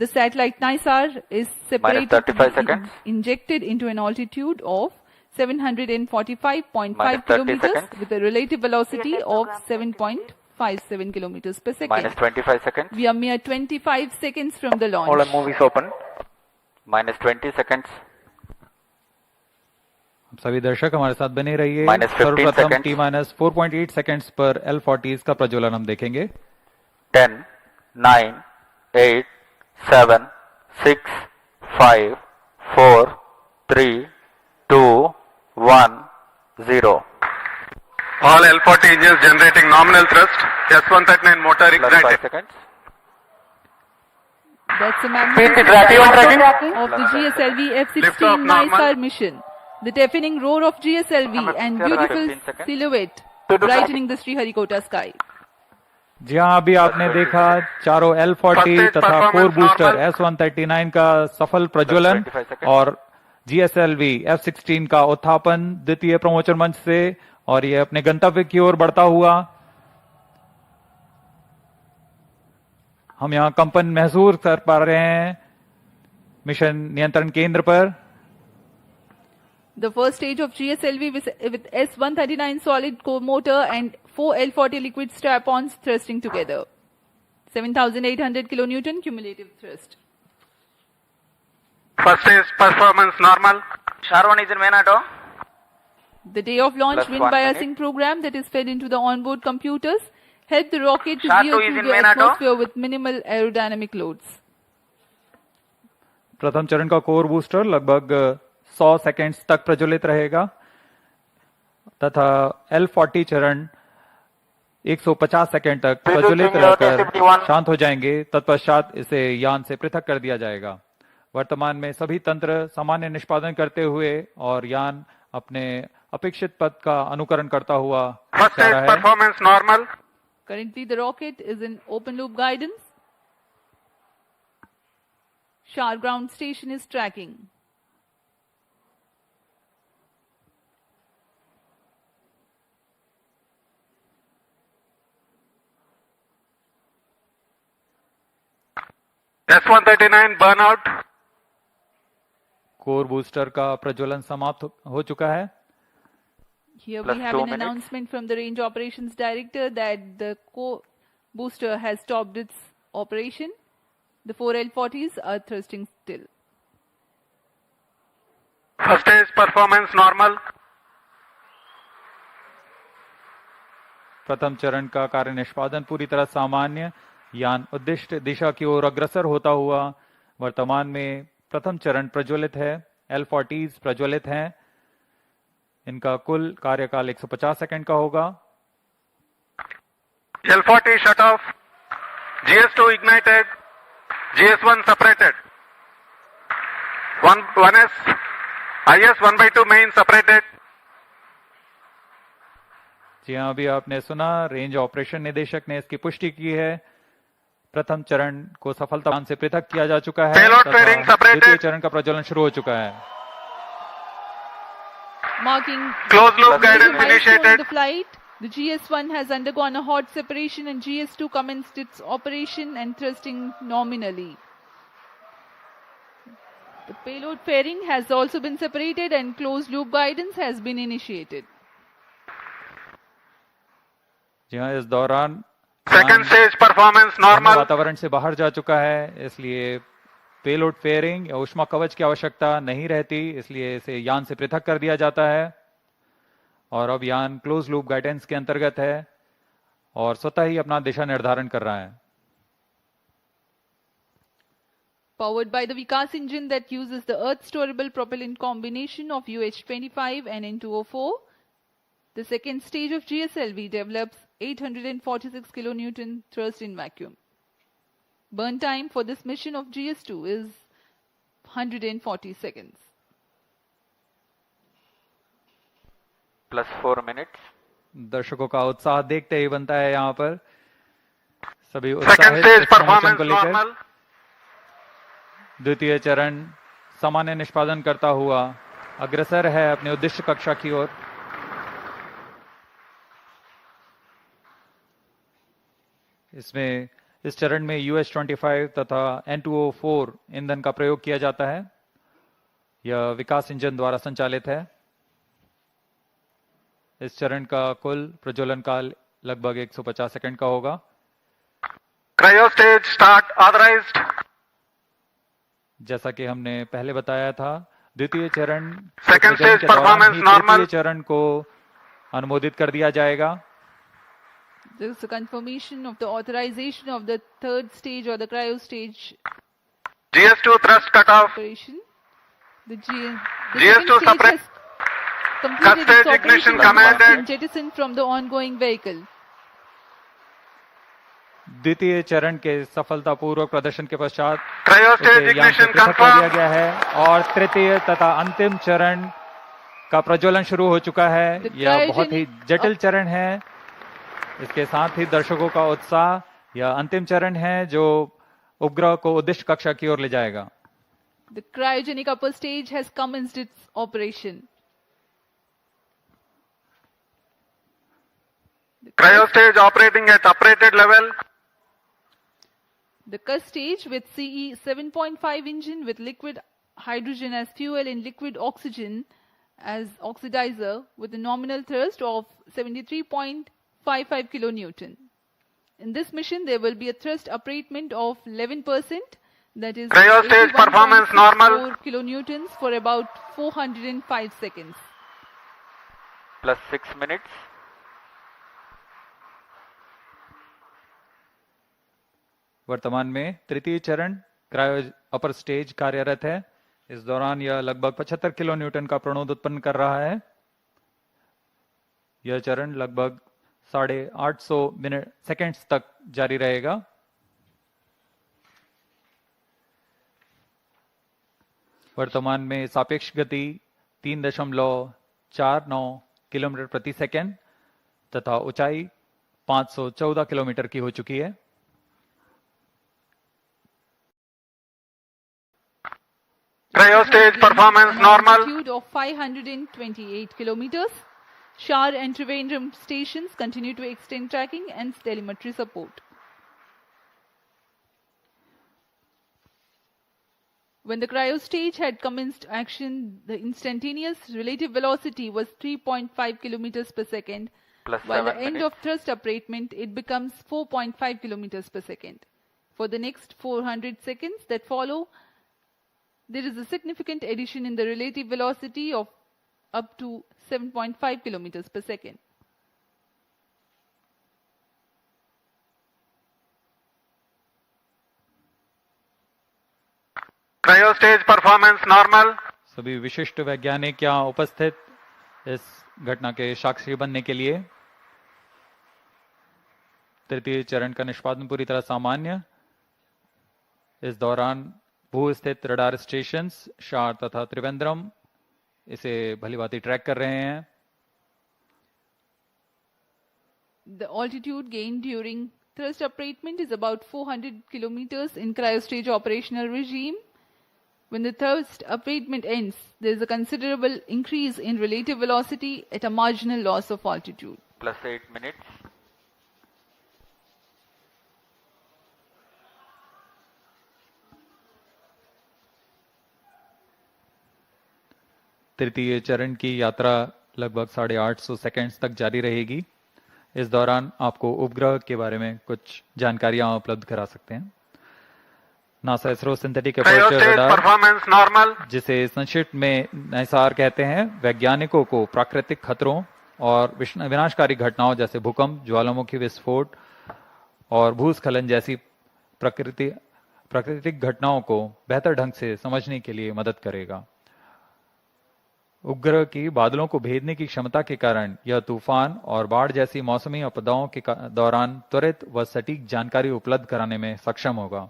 The satellite NISAR is separated injected into an altitude of 745.5 kilometers with a relative velocity of 7.57 kilometers per second. Minus 25 seconds. We are mere 25 seconds from the launch. All movies open. Minus 20 seconds. सभी दर्शक हमारे साथ बने रहिए। सर्वप्रथम T-4.8 seconds पर L40s का प्रज्वलन हम देखेंगे। 10, 9, 8, 7, 6, 5, 4, 3, 2, 1, 0. All L40 engines generating nominal thrust. S139 motor ignited. 5 seconds. That's a magnificent of the GSLV-F16 NISAR mission. The deafening roar of GSLV and beautiful silhouette brightening the Sriharikota sky. जी हाँ, अभी आपने देखा चारों L40 तथा 4 booster S139 का सफल प्रज्वलन और GSLV F16 का उत्थापन द्वितीय प्रमोशन मंच से, और ये अपने गंतव्य की ओर बढ़ता हुआ। हम यहाँ कंपन महसूस कर पा रहे हैं मिशन नियंत्रण केंद्र पर। The first stage of GSLV with S139 solid core motor and 4 L40 liquid strap-ons thrusting together. 7,800 kilonewton cumulative thrust. First stage performance normal. SHAR-1 is in main auto. The day of launch wind biasing program that is fed into the onboard computers helped the rocket to veer through the atmosphere with minimal aerodynamic loads. प्रथम चरण का core booster लगभग 100 seconds तक प्रज्वलित रहेगा तथा L40 चरण 150 second तक प्रज्वलित रहकर शांत हो जाएंगे। तत्पश्चात इसे यान से पृथक कर दिया जाएगा। वर्तमान में सभी तंत्र सामान्य निष्पादन करते हुए और यान अपने अपेक्षित पथ का अनुकरण करता हुआ जा रहा है। Performance normal. Currently the rocket is in open loop guidance. SHAR ground station is tracking. S139 burnout. Core booster का प्रज्वलन समाप्त हो चुका है। Here we have an announcement from the Range Operations Director that the core booster has stopped its operation. The 4 L40s are thrusting still. First stage performance normal. प्रथम चरण का कार्य निष्पादन पूरी तरह सामान्य। यान उद्दिष्ट दिशा की ओर अग्रसर होता हुआ वर्तमान में प्रथम चरण प्रज्वलित है। L40s प्रज्वलित हैं। इनका कुल कार्यकाल 150 सेकंड का होगा। L40 shut off. GS2 ignited. GS1 separated. 1S. IS 1/2 main separated. जी हाँ, अभी आपने सुना रेंज ऑपरेशन निदेशक ने इसकी पुष्टि की है। प्रथम चरण को सफलता से पृथक किया जा चुका है Payload तथा fairing separated. द्वितीय चरण का प्रज्वलन शुरू हो चुका है. Marking Closed loop the guidance milestone initiated. in the flight, the GS1 has undergone a hot separation and GS2 commenced its operation and thrusting nominally. The payload fairing has also been separated and closed loop guidance has been initiated. जी हाँ, इस दौरान Second stage performance normal. वातावरण से बाहर जा चुका है, इसलिए पेलोड फेयरिंग या ऊष्मा कवच की आवश्यकता नहीं रहती, इसलिए इसे यान से पृथक कर दिया जाता है और अब यान क्लोज लूप गाइडेंस के अंतर्गत है और स्वतः ही अपना दिशा निर्धारण कर रहा है. Powered by the Vikas engine that uses the Earth storable propellant combination of UH-25 and N2O4, the second stage of GSLV develops 846 kilonewton thrust in vacuum. Burn time for this mission of GS2 is 140 seconds. +4 minutes. दर्शकों का उत्साह देखते ही बनता है यहाँ पर. सभी Second stage performance को लेकर normal. द्वितीय चरण सामान्य निष्पादन करता हुआ अग्रसर है अपने उद्देश्य कक्षा की ओर. इसमें इस चरण में UH-25 तथा N2O4 ईंधन का प्रयोग किया जाता है. यह विकास इंजन द्वारा संचालित है. इस चरण का कुल प्रज्वलन काल लगभग 150 सेकंड का होगा. Cryo stage start authorized. जैसा कि हमने पहले बताया था, द्वितीय चरण Second stage performance normal. तृतीय चरण को अनुमोदित कर दिया जाएगा. There is a confirmation of the authorization of the third stage or the cryo stage GS2 thrust cutoff. operation. The GS2 second stage separate. has completed Stage its ignition operation commanded. and jettisoned from the ongoing vehicle. द्वितीय चरण के सफलतापूर्वक प्रदर्शन के पश्चात Cryo उसे stage यान से ignition पृथक कर दिया confirmed. गया है और तृतीय तथा अंतिम चरण का प्रज्वलन शुरू हो चुका है. यह बहुत ही जटिल चरण है. इसके साथ ही दर्शकों का उत्साह, यह अंतिम चरण है जो उपग्रह को उद्देश्य कक्षा की ओर ले जाएगा. The cryogenic upper stage has commenced its operation. Cryo stage operating at operated level. The Cus stage with CE 7.5 engine with liquid hydrogen as fuel and liquid oxygen as oxidizer with a nominal thrust of 73.55 kilonewton. In this mission, there will be a thrust upratement of 11%, that is Cryo stage performance normal. 4 kilonewtons for about 405 seconds. +6 minutes. वर्तमान में तृतीय चरण cryo upper stage कार्यरत है. इस दौरान यह लगभग 75 किलो न्यूटन का प्रणोद उत्पन्न कर रहा है. यह चरण लगभग 850 सेकंड्स तक जारी रहेगा. वर्तमान में सापेक्ष गति 3.49 किलोमीटर प्रति सेकंड तथा ऊंचाई 514 किलोमीटर की हो चुकी है. Cryo stage performance normal. Altitude of 528 kilometers. Shar and Trivandrum stations continue to extend tracking and telemetry support. When the cryo stage had commenced action, the instantaneous relative velocity was 3.5 kilometers per second. While the end of thrust upratement, it becomes 4.5 kilometers per second. For the next 400 seconds that follow, there is a significant addition in the relative velocity of up to 7.5 kilometers per second. Cryo stage performance normal. सभी विशिष्ट वैज्ञानिक यहाँ उपस्थित इस घटना के साक्षी बनने के लिए. तृतीय चरण का निष्पादन पूरी तरह सामान्य. इस दौरान भू स्थित रडार स्टेशंस शार तथा त्रिवेंद्रम इसे भलीभांति ट्रैक कर रहे हैं. The altitude gained during Thrust upratement is about 400 kilometers in cryostage operational regime. When the thrust upratement ends, there is a considerable increase in relative velocity at a marginal loss of altitude. Plus 8 minutes. तृतीय चरण की यात्रा लगभग 850 seconds तक जारी रहेगी। इस दौरान आपको उपग्रह के बारे में कुछ जानकारियां उपलब्ध करा सकते हैं। NASA ISRO synthetic aperture radar, जिसे संक्षिप्त में नाइसार कहते हैं, वैज्ञानिकों को प्राकृतिक खतरों और विनाशकारी घटनाओं जैसे भूकंप, ज्वालामुखी विस्फोट और भूस्खलन जैसी प्राकृतिक घटनाओं को बेहतर ढंग से समझने के लिए मदद करेगा। उपग्रह की बादलों को भेदने की क्षमता के कारण यह तूफान और बाढ़ जैसी मौसमी आपदाओं के दौरान त्वरित व सटीक जानकारी उपलब्ध कराने में सक्षम होगा,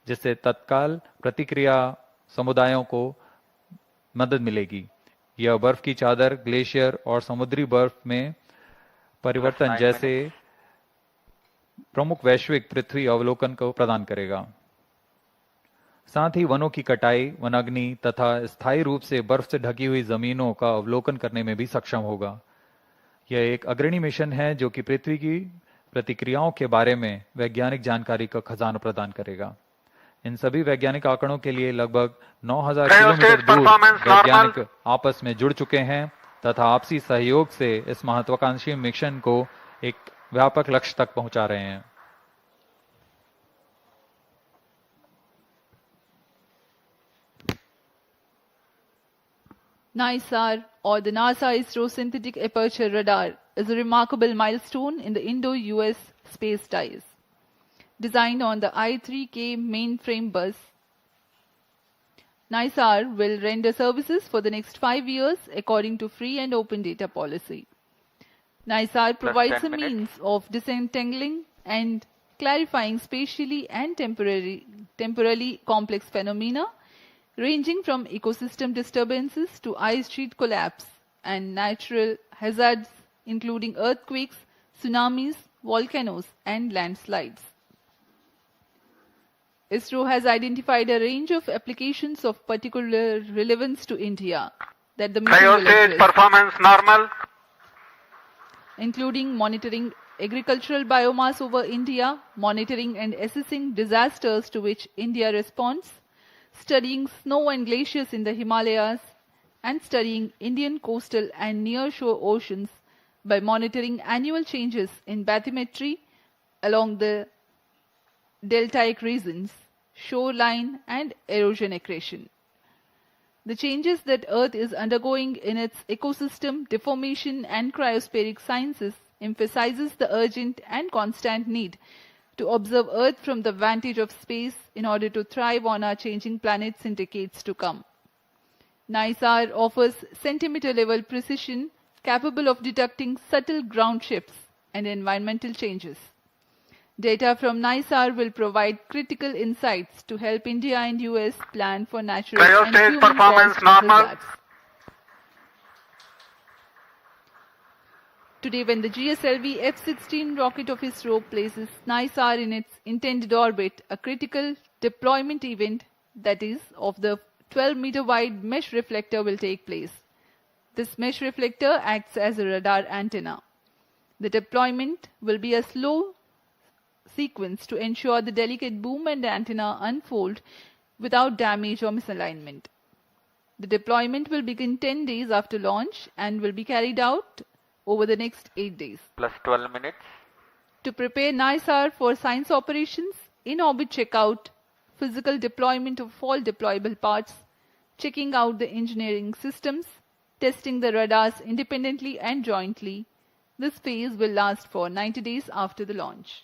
जिससे तत्काल प्रतिक्रिया समुदायों को मदद मिलेगी। यह बर्फ की चादर, ग्लेशियर और समुद्री बर्फ में परिवर्तन जैसे प्रमुख वैश्विक पृथ्वी अवलोकन को प्रदान करेगा। साथ ही वनों की कटाई, वनाग्नि तथा स्थायी रूप से बर्फ से ढकी हुई जमीनों का अवलोकन करने में भी सक्षम होगा। यह एक अग्रणी मिशन है जो कि पृथ्वी की प्रतिक्रियाओं के बारे में वैज्ञानिक जानकारी का खजाना प्रदान करेगा। इन सभी वैज्ञानिक आंकड़ों के लिए लगभग 9000 किलोमीटर दूर वैज्ञानिक आपस में जुड़ चुके हैं तथा आपसी सहयोग से इस महत्वाकांक्षी मिशन को एक व्यापक लक्ष्य तक पहुंचा रहे हैं। NISAR, or the NASA-ISRO Synthetic Aperture Radar, is a remarkable milestone in the Indo-US space ties. Designed on the I-3K mainframe bus, NISAR will render services for the next 5 years according to free and open data policy. NISAR provides a means of disentangling and clarifying spatially and temporally complex phenomena ranging from ecosystem disturbances to ice sheet collapse and natural hazards including earthquakes, tsunamis, volcanoes and landslides. ISRO has identified a range of applications of particular relevance to India that the mission will address, performance normal, including monitoring agricultural biomass over India, monitoring and assessing disasters to which India responds, studying snow and glaciers in the Himalayas, and studying Indian coastal and near-shore oceans by monitoring annual changes in bathymetry along the deltaic regions, shoreline and erosion accretion. The changes that Earth is undergoing in its ecosystem, deformation and cryospheric sciences emphasizes the urgent and constant need to observe Earth from the vantage of space in order to thrive on our changing planets in decades to come. NISAR offers centimeter-level precision capable of detecting subtle ground shifts and environmental changes. Data from NISAR will provide critical insights to help India and US plan for natural and human-caused hazards. Today, when the GSLV-F16 rocket of ISRO places NISAR in its intended orbit, a critical deployment event, that is, of the 12-meter wide mesh reflector will take place. This mesh reflector acts as a radar antenna. The deployment will be a slow sequence to ensure the delicate boom and antenna unfold without damage or misalignment. The deployment will begin 10 days after launch and will be carried out over the next 8 days. Plus 12 minutes. To prepare NISAR for science operations, in-orbit checkout, physical deployment of all deployable parts, checking out the engineering systems, testing the radars independently and jointly. This phase will last for 90 days after the launch.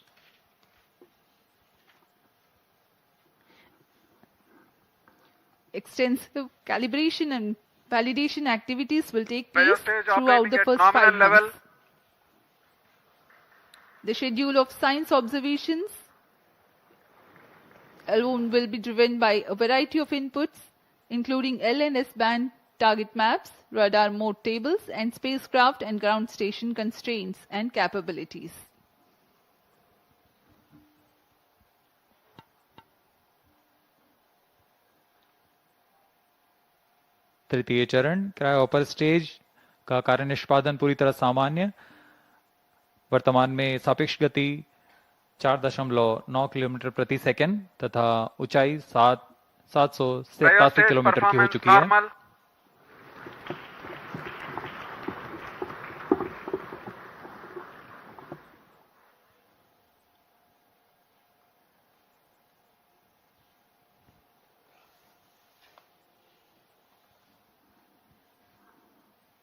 Extensive calibration and validation activities will take place throughout the first 5 months. The schedule of science observations alone will be driven by a variety of inputs, including L and S band target maps, radar mode tables, and spacecraft and ground station constraints and capabilities. तृतीय चरण cryo upper stage का कार्य निष्पादन पूरी तरह सामान्य। वर्तमान में सापेक्ष गति 4.9 किलोमीटर प्रति सेकंड तथा ऊंचाई 787 किलोमीटर की हो चुकी है।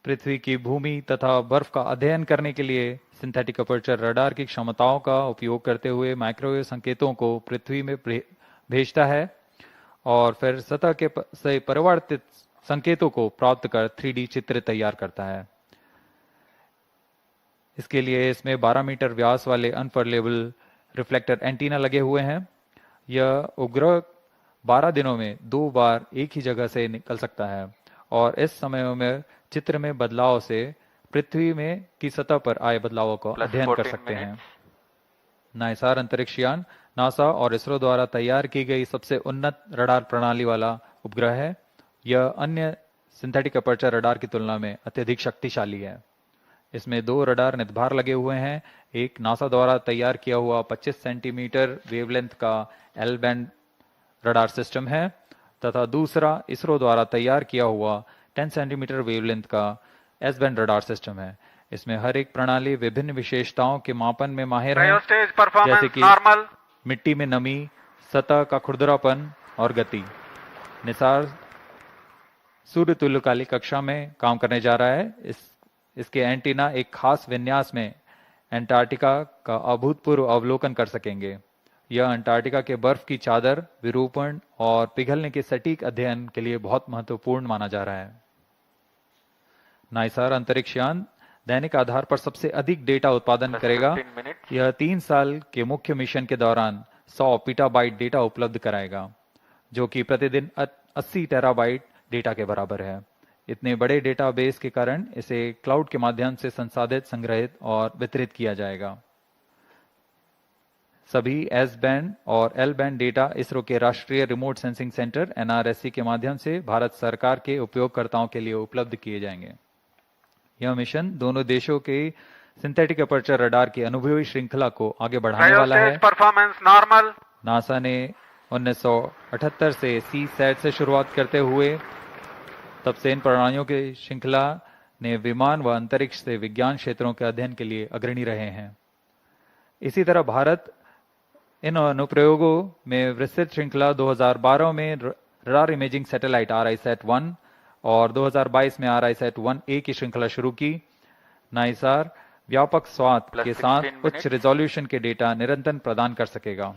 पृथ्वी की भूमि तथा बर्फ का अध्ययन करने के लिए सिंथेटिक अपर्चर रडार की क्षमताओं का उपयोग करते हुए माइक्रोवेव संकेतों को पृथ्वी में भेजता है और फिर सतह के से परिवर्तित संकेतों को प्राप्त कर 3D चित्र तैयार करता है। इसके लिए इसमें 12 मीटर व्यास वाले अनफर्लेबल रिफ्लेक्टर एंटीना लगे हुए हैं। यह उपग्रह 12 दिनों में 2 बार एक ही जगह से निकल सकता है और इस समय में चित्र में बदलाव से पृथ्वी में की सतह पर आए बदलावों का अध्ययन कर सकते हैं। नाइसार अंतरिक्ष यान नासा और इसरो द्वारा तैयार की गई सबसे उन्नत रडार प्रणाली वाला उपग्रह है। यह अन्य सिंथेटिक अपर्चर रडार की तुलना में अत्यधिक शक्तिशाली है। इसमें 2 रडार निदभार लगे हुए हैं। एक नासा द्वारा तैयार किया हुआ 25 सेंटीमीटर वेवलेंथ का एल बैंड रडार सिस्टम है तथा दूसरा इसरो द्वारा तैयार किया हुआ 10 सेंटीमीटर वेवलेंथ का एस बैंड रडार सिस्टम है। इसमें हर एक प्रणाली विभिन्न विशेषताओं के मापन में माहिर है, जैसे कि मिट्टी में नमी, सतह का खुरदरापन और गति। निसार सूर्य तुल्यकालिक कक्षा में काम करने जा रहा है। इसके एंटीना एक खास विन्यास में अंटार्कटिका का अभूतपूर्व अवलोकन कर सकेंगे। यह अंटार्कटिका के बर्फ की चादर, विरूपण और पिघलने के सटीक अध्ययन के लिए बहुत महत्वपूर्ण माना जा रहा है। नाइसार अंतरिक्ष यान दैनिक आधार पर सबसे अधिक डेटा उत्पादन करेगा। यह 3 साल के मुख्य मिशन के दौरान 100 पीटाबाइट डेटा उपलब्ध कराएगा, जो कि प्रतिदिन 80 टेराबाइट डेटा के बराबर है। इतने बड़े डेटाबेस के कारण इसे क्लाउड के माध्यम से संसाधित, संग्रहित और वितरित किया जाएगा। सभी एस बैंड और एल बैंड डेटा इसरो के राष्ट्रीय रिमोट सेंसिंग सेंटर NRSC के माध्यम से भारत सरकार के उपयोगकर्ताओं के लिए उपलब्ध किए जाएंगे। यह मिशन दोनों देशों के सिंथेटिक अपर्चर रडार की अनुभवी श्रृंखला को आगे बढ़ाने वाला है। नासा ने 1978 से CSAT से शुरुआत करते हुए तब से इन प्रणालियों की श्रृंखला ने विमान व अंतरिक्ष से विज्ञान क्षेत्रों के अध्ययन के लिए अग्रणी रहे हैं। इसी तरह भारत इन अनुप्रयोगों में विस्तृत श्रृंखला 2012 में रडार इमेजिंग सैटेलाइट RISAT-1 और 2022 में RISAT-1A की श्रृंखला शुरू की। नाइसार व्यापक स्वात के साथ उच्च रिजोल्यूशन के डेटा निरंतर प्रदान कर सकेगा।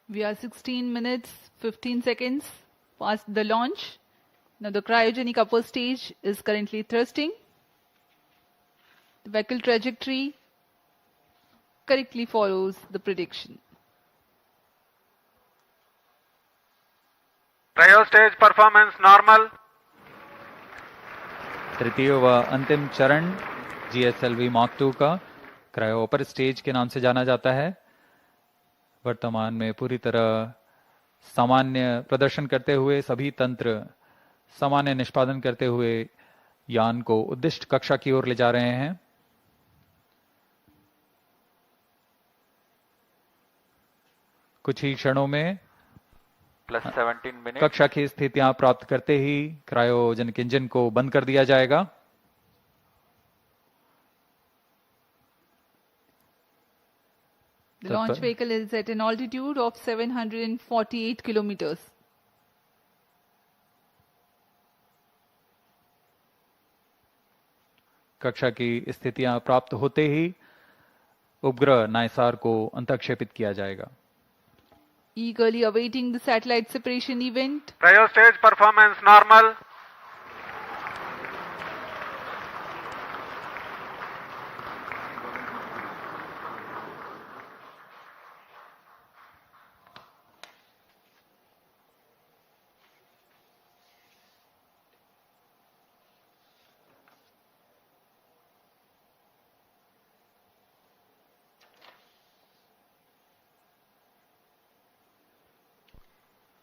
We are 16 minutes 15 seconds past the launch. Now the cryogenic upper stage is currently thrusting. The vehicle trajectory correctly follows the prediction. Cryo stage performance normal. तृतीय व अंतिम चरण GSLV Mark II का क्रायो अपर स्टेज के नाम से जाना जाता है। वर्तमान में पूरी तरह सामान्य प्रदर्शन करते हुए सभी तंत्र सामान्य निष्पादन करते हुए यान को उद्दिष्ट कक्षा की ओर ले जा रहे हैं। कुछ ही क्षणों में कक्षा की स्थितियां प्राप्त करते ही क्रायोजेनिक इंजन को बंद कर दिया जाएगा। The launch vehicle is at an altitude of 748 kilometers. कक्षा की स्थितियां प्राप्त होते ही उपग्रह नाइसार को अंतःक्षेपित किया जाएगा। Eagerly awaiting the satellite separation event. Cryo stage performance normal.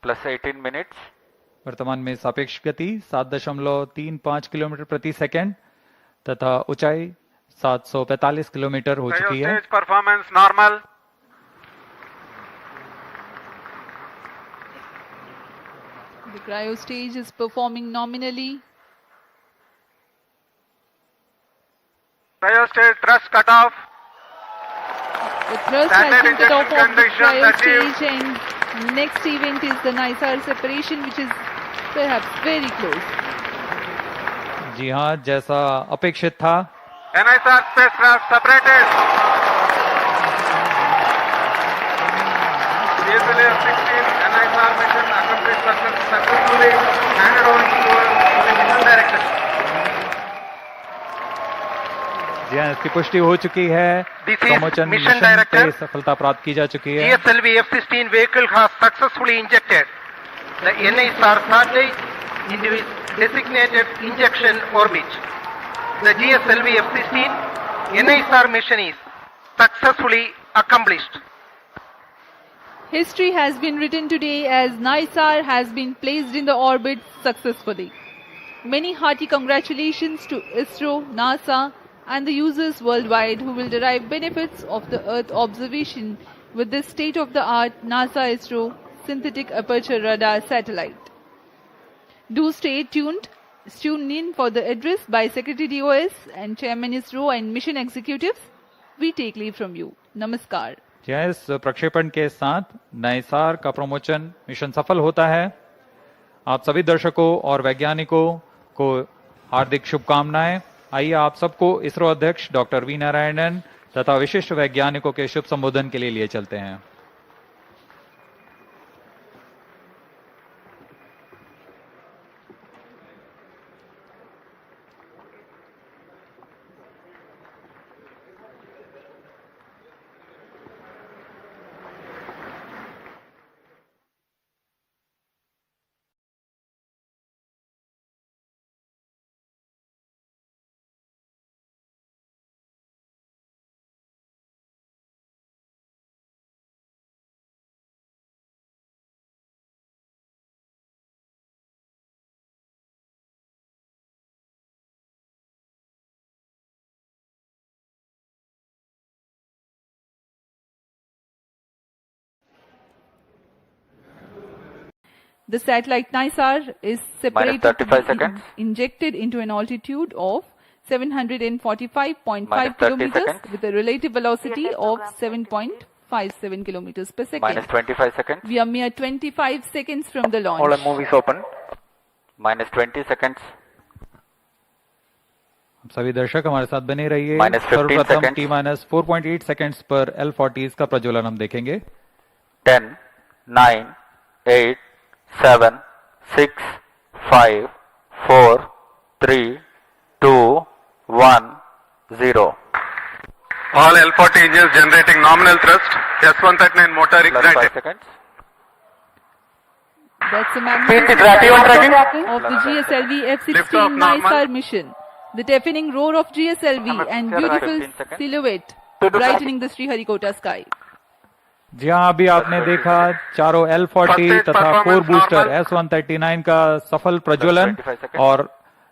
plus 18 minutes. वर्तमान में सापेक्ष गति 7.35 किलोमीटर प्रति सेकंड तथा ऊंचाई 745 किलोमीटर हो चुकी है। Stage performance normal. The cryo stage is performing nominally. Cryo stage thrust cutoff. The thrust has been cut off of the cryo stage, and next event is the NISAR separation, which is perhaps very close. जी हाँ, जैसा अपेक्षित था। NISR spacecraft separated. GSLV-F16 NISR mission accomplished successfully handed on to the mission director. जी हाँ, इसकी पुष्टि हो चुकी है। Promotion mission mission director. पे सफलता प्राप्त की जा चुकी है। GSLV-F16 vehicle has successfully injected the NISR satellite into its designated injection orbit. The GSLV-F16 NISR mission is successfully accomplished. History has been written today as NISAR has been placed in the orbit successfully. Many hearty congratulations to ISRO, NASA and the users worldwide who will derive benefits of the Earth observation with this state-of-the-art NASA-ISRO Synthetic Aperture Radar satellite. Do stay tuned. Tune in for the address by Secretary DOS and Chairman ISRO and mission executives. We take leave from you. Namaskar. इस प्रक्षेपण के साथ नाइसार का promotion mission सफल होता है। आप सभी दर्शकों और वैज्ञानिकों को हार्दिक शुभकामनाएं। आइए आप सबको इसरो अध्यक्ष डॉक्टर वी नारायणन तथा विशिष्ट वैज्ञानिकों के शुभ संबोधन के लिए चलते हैं। The satellite NISAR is separated to be injected into an altitude of 745.5 kilometers with a relative velocity of 7.57 kilometers per second. Minus 25 seconds. We are mere 25 seconds from the launch. All the movies open. Minus 20 seconds. सभी दर्शक हमारे साथ बने रहिए। सर्वप्रथम T minus 4.8 seconds पर L40 का प्रज्वलन हम देखेंगे। 10, 9, 8, 7, 6, 5, 4, 3, 2, 1, 0. All L40 engines generating nominal thrust. S139 motor ignited. 5 seconds. That's a magnificent of the GSLV-F16 NISAR mission. The deafening roar of GSLV and beautiful silhouette brightening the Sriharikota sky. जी हाँ, अभी आपने देखा चारों L40 तथा core booster S139 का सफल प्रज्वलन और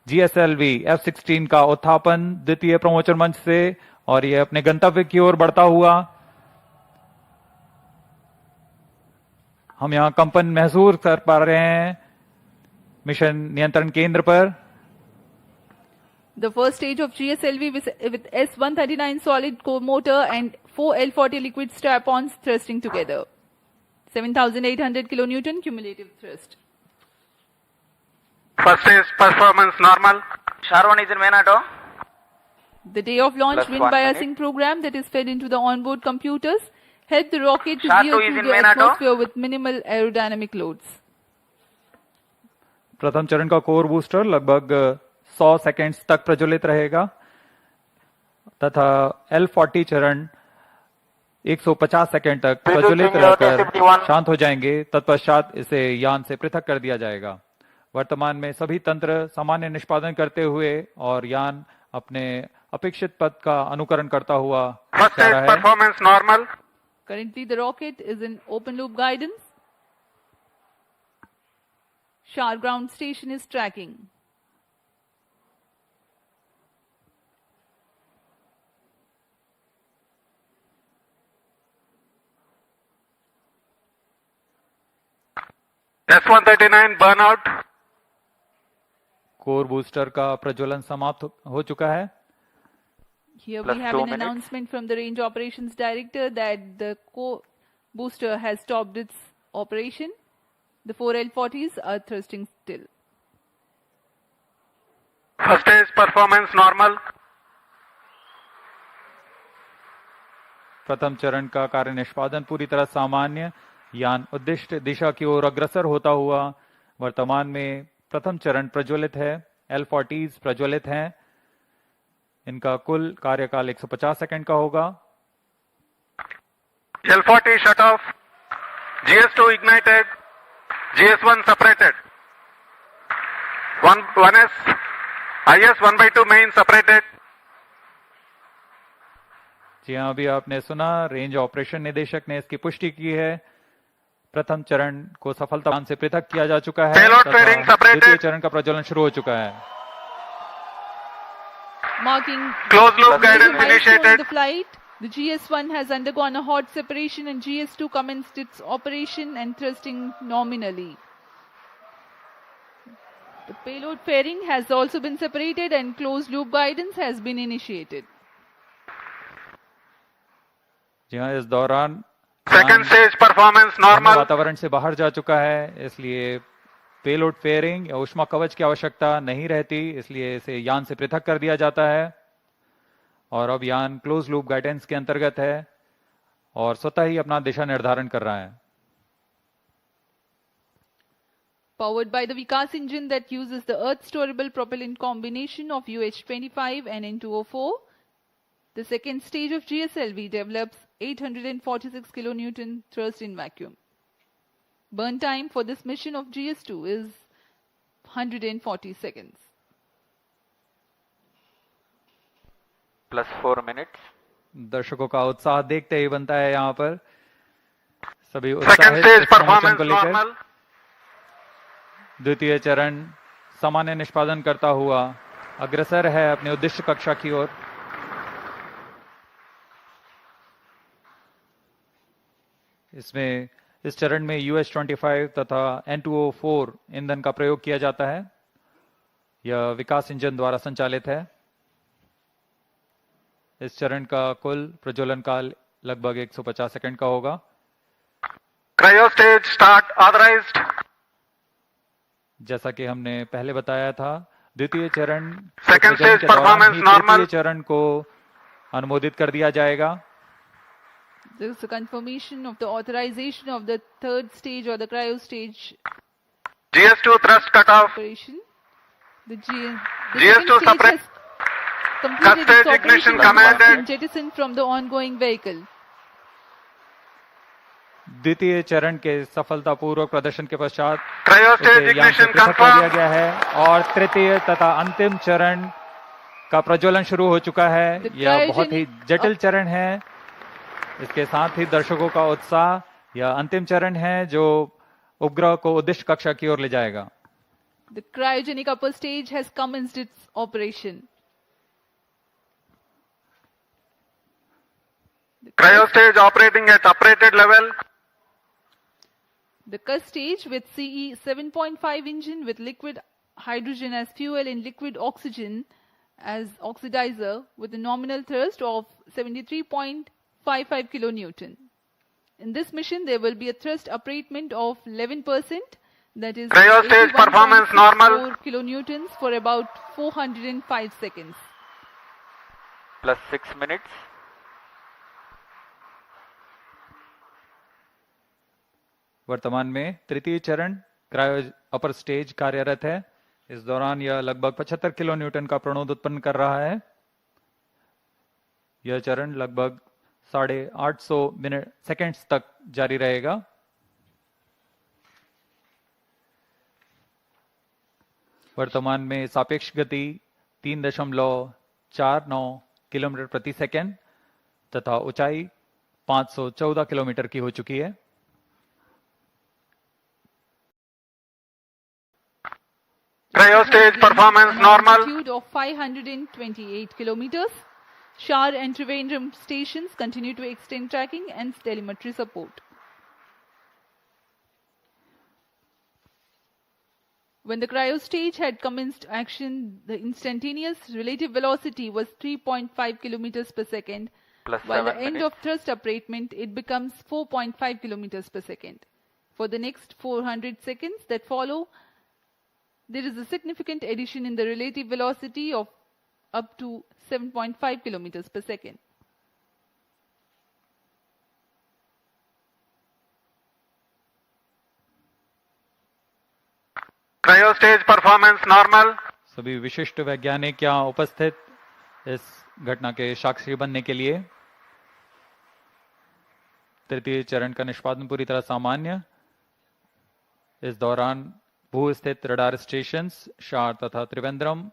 GSLV-F16 का उत्थापन द्वितीय प्रमोशन मंच से, और ये अपने गंतव्य की ओर बढ़ता हुआ। हम यहाँ कंपन महसूस कर पा रहे हैं मिशन नियंत्रण केंद्र पर। The first stage of GSLV with S139 solid core motor and 4 L40 liquid strap-ons thrusting together. 7,800 kilonewton cumulative thrust. First stage performance normal. SHAR-1 is in main auto. The day of launch wind biasing program that is fed into the onboard computers helped the rocket to veer through the atmosphere with minimal aerodynamic loads. प्रथम चरण का core booster लगभग 100 seconds तक प्रज्वलित रहेगा तथा L40 चरण 150 second तक प्रज्वलित रहकर शांत हो जाएंगे। तत्पश्चात इसे यान से पृथक कर दिया जाएगा। वर्तमान में सभी तंत्र सामान्य निष्पादन करते हुए और यान अपने अपेक्षित पथ का अनुकरण करता हुआ जा रहा है। Performance normal. Currently the rocket is in open loop guidance. Shar ground station is tracking. S139 burnout. Core booster का प्रज्वलन समाप्त हो चुका है. Here we have an announcement from the Range Operations Director that the core booster has stopped its operation. The 4 L40s are thrusting still. First stage performance normal. प्रथम चरण का कार्य निष्पादन पूरी तरह सामान्य. यान उद्दिष्ट दिशा की ओर अग्रसर होता हुआ वर्तमान में प्रथम चरण प्रज्वलित है. L40s प्रज्वलित हैं. इनका कुल कार्यकाल 150 सेकंड का होगा. L40 shut off. GS2 ignited. GS1 separated. 1S. IS 1/2 main separated. जी हाँ, अभी आपने सुना रेंज ऑपरेशन निदेशक ने इसकी पुष्टि की है. प्रथम चरण को सफलता से पृथक किया जा चुका है. द्वितीय चरण का प्रज्वलन शुरू हो चुका है. Marking closed loop guidance initiated. The flight. The GS1 has undergone a hot separation and GS2 commenced its operation and thrusting nominally. The payload fairing has also been separated and closed loop guidance has been initiated. जी हाँ, इस दौरान second stage performance normal. वातावरण से बाहर जा चुका है, इसलिए पेलोड फेयरिंग या ऊष्मा कवच की आवश्यकता नहीं रहती, इसलिए इसे यान से पृथक कर दिया जाता है. और अब यान क्लोज लूप गाइडेंस के अंतर्गत है और स्वतः ही अपना दिशा निर्धारण कर रहा है. Powered by the Vikas engine that uses the Earth storable propellant combination of UH-25 and N2O4, the second stage of GSLV develops 846 kilonewton thrust in vacuum. Burn time for this mission of GS2 is 140 seconds. +4 minutes. दर्शकों का उत्साह देखते ही बनता है यहाँ पर. सभी second stage performance normal. द्वितीय चरण सामान्य निष्पादन करता हुआ अग्रसर है अपने उद्दिष्ट कक्षा की ओर. इसमें इस चरण में UH-25 तथा N2O4 ईंधन का प्रयोग किया जाता है. यह विकास इंजन द्वारा संचालित है. इस चरण का कुल प्रज्वलन काल लगभग 150 सेकंड का होगा. Cryo stage start authorised. जैसा कि हमने पहले बताया था, द्वितीय चरण सेकंड स्टेज परफॉर्मेंस नॉर्मल. चरण को अनुमोदित कर दिया जाएगा. There is a confirmation of the authorization of the third stage or the cryo stage. GS2 thrust cutoff. Operation. The GS2 separate. Completed stage ignition commanded. And jettisoned from the ongoing vehicle. द्वितीय चरण के सफलतापूर्वक प्रदर्शन के पश्चात cryo stage ignition confirm किया गया है और तृतीय तथा अंतिम चरण का प्रज्वलन शुरू हो चुका है. यह बहुत ही जटिल चरण है. इसके साथ ही दर्शकों का उत्साह. यह अंतिम चरण है जो उपग्रह को उद्दिष्ट कक्षा की ओर ले जाएगा. The cryogenic upper stage has commenced its operation. Cryo stage operating at operated level. The CUS stage with CE 7.5 engine with liquid hydrogen as fuel and liquid oxygen as oxidizer with a nominal thrust of 73.55 kilonewton. In this mission, there will be a thrust upratement of 11%, that is cryo stage performance normal. 4 kilonewtons for about 405 seconds. +6 minutes. वर्तमान में तृतीय चरण cryo upper stage कार्यरत है. इस दौरान यह लगभग 75 किलो न्यूटन का प्रणोद उत्पन्न कर रहा है. यह चरण लगभग 850 सेकंड्स तक जारी रहेगा. वर्तमान में सापेक्ष गति 3.49 किलोमीटर प्रति सेकंड तथा ऊंचाई 514 किलोमीटर की हो चुकी है. Cryo stage performance normal. Altitude of 528 kilometers. Shar and Trivandrum stations continue to extend tracking and telemetry support. When the cryo stage had commenced action, the instantaneous relative velocity was 3.5 kilometers per second. While at the end of thrust upratement, it becomes 4.5 kilometers per second. For the next 400 seconds that follow, there is a significant addition in the relative velocity of up to 7.5 kilometers per second. Cryo stage performance normal. सभी विशिष्ट वैज्ञानिक यहाँ उपस्थित इस घटना के साक्षी बनने के लिए। तृतीय चरण का निष्पादन पूरी तरह सामान्य। इस दौरान भू स्थित रडार स्टेशंस शार तथा त्रिवेंद्रम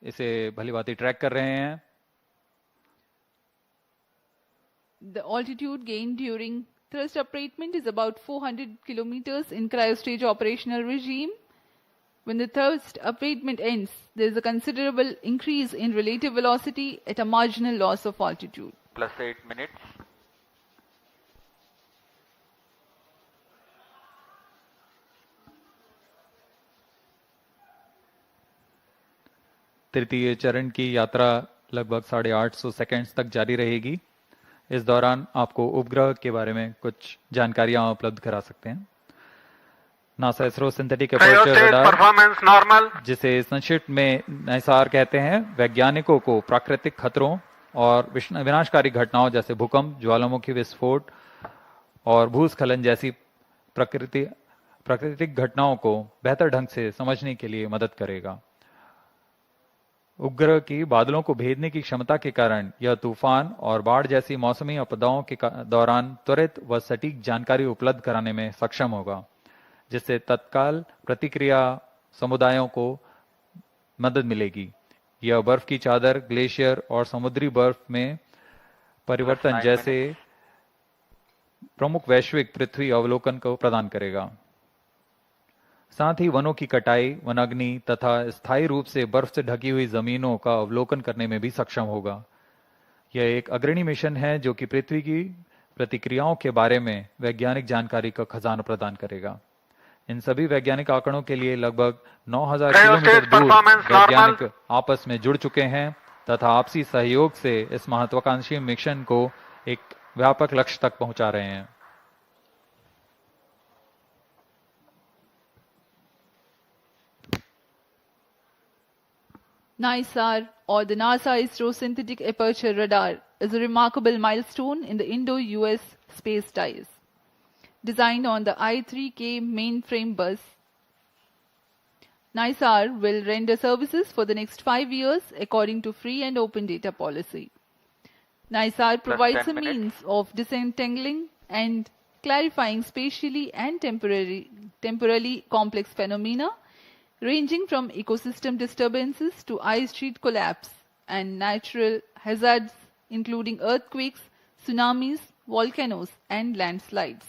इसे भलीभांति ट्रैक कर रहे हैं। The altitude gained during thrust upratement is about 400 kilometers in cryostage operational regime. When the thrust upratement ends, there is a considerable increase in relative velocity at a marginal loss of altitude. Plus 8 minutes. तृतीय चरण की यात्रा लगभग 850 seconds तक जारी रहेगी। इस दौरान आपको उपग्रह के बारे में कुछ जानकारियां उपलब्ध करा सकते हैं। NASA-ISRO Synthetic Aperture Radar, जिसे संक्षिप्त में NISAR कहते हैं, वैज्ञानिकों को प्राकृतिक खतरों और विनाशकारी घटनाओं जैसे भूकंप, ज्वालामुखी विस्फोट और भूस्खलन जैसी प्राकृतिक घटनाओं को बेहतर ढंग से समझने के लिए मदद करेगा। उपग्रह की बादलों को भेदने की क्षमता के कारण यह तूफान और बाढ़ जैसी मौसमी आपदाओं के दौरान त्वरित व सटीक जानकारी उपलब्ध कराने में सक्षम होगा, जिससे तत्काल प्रतिक्रिया समुदायों को मदद मिलेगी। यह बर्फ की चादर, ग्लेशियर और समुद्री बर्फ में परिवर्तन जैसे प्रमुख वैश्विक पृथ्वी अवलोकन को प्रदान करेगा। साथ ही वनों की कटाई, वनाग्नि तथा स्थायी रूप से बर्फ से ढकी हुई जमीनों का अवलोकन करने में भी सक्षम होगा। यह एक अग्रणी मिशन है जो कि पृथ्वी की प्रतिक्रियाओं के बारे में वैज्ञानिक जानकारी का खजाना प्रदान करेगा। इन सभी वैज्ञानिक आंकड़ों के लिए लगभग 9000 किलोमीटर दूर वैज्ञानिक आपस में जुड़ चुके हैं तथा आपसी सहयोग से इस महत्वाकांक्षी मिशन को एक व्यापक लक्ष्य तक पहुंचा रहे हैं। NISAR, or the NASA-ISRO Synthetic Aperture Radar, is a remarkable milestone in the Indo-US space ties. Designed on the I-3K mainframe bus, NISAR will render services for the next 5 years according to free and open data policy. NISAR provides a means of disentangling and clarifying spatially and temporally complex phenomena ranging from ecosystem disturbances to ice sheet collapse and natural hazards including earthquakes, tsunamis, volcanoes and landslides.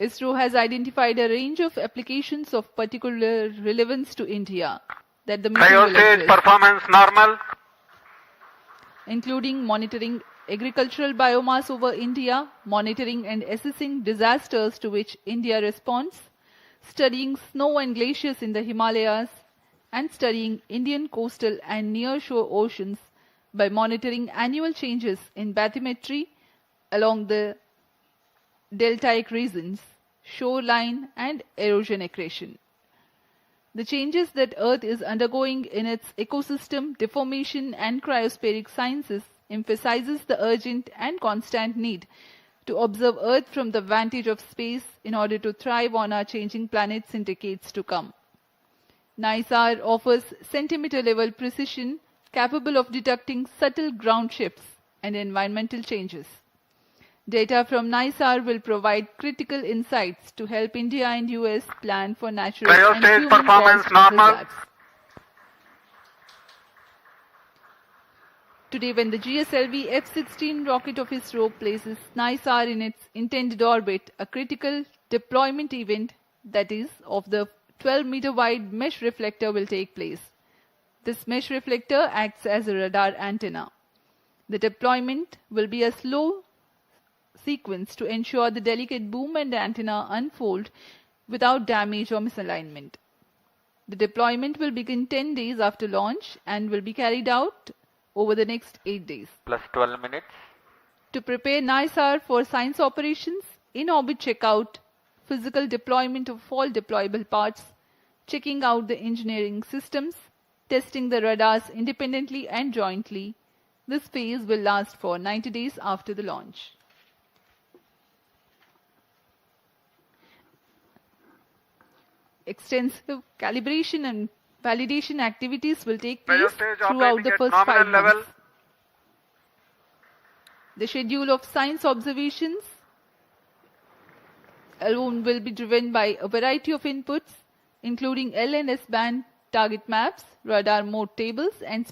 ISRO has identified a range of applications of particular relevance to India that the mission will address, performance normal, including monitoring agricultural biomass over India, monitoring and assessing disasters to which India responds, studying snow and glaciers in the Himalayas, and studying Indian coastal and near-shore oceans by monitoring annual changes in bathymetry along the deltaic regions, shoreline and erosion accretion. The changes that Earth is undergoing in its ecosystem, deformation and cryospheric sciences emphasizes the urgent and constant need to observe Earth from the vantage of space in order to thrive on our changing planets in decades to come. NISAR offers centimeter-level precision capable of detecting subtle ground shifts and environmental changes. Data from NISAR will provide critical insights to help India and US plan for natural and human-caused hazards. Today, when the GSLV-F16 rocket of ISRO places NISAR in its intended orbit, a critical deployment event, that is, of the 12-meter wide mesh reflector will take place. This mesh reflector acts as a radar antenna. The deployment will be a slow sequence to ensure the delicate boom and antenna unfold without damage or misalignment. The deployment will begin 10 days after launch and will be carried out over the next 8 days. Plus 12 minutes. To prepare NISAR for science operations, in-orbit checkout, physical deployment of all deployable parts, checking out the engineering systems, testing the radars independently and jointly. This phase will last for 90 days after the launch. Extensive calibration and validation activities will take place throughout the first 5 months. The schedule of science observations alone will be driven by a variety of inputs, including L and S band target maps, radar mode tables, and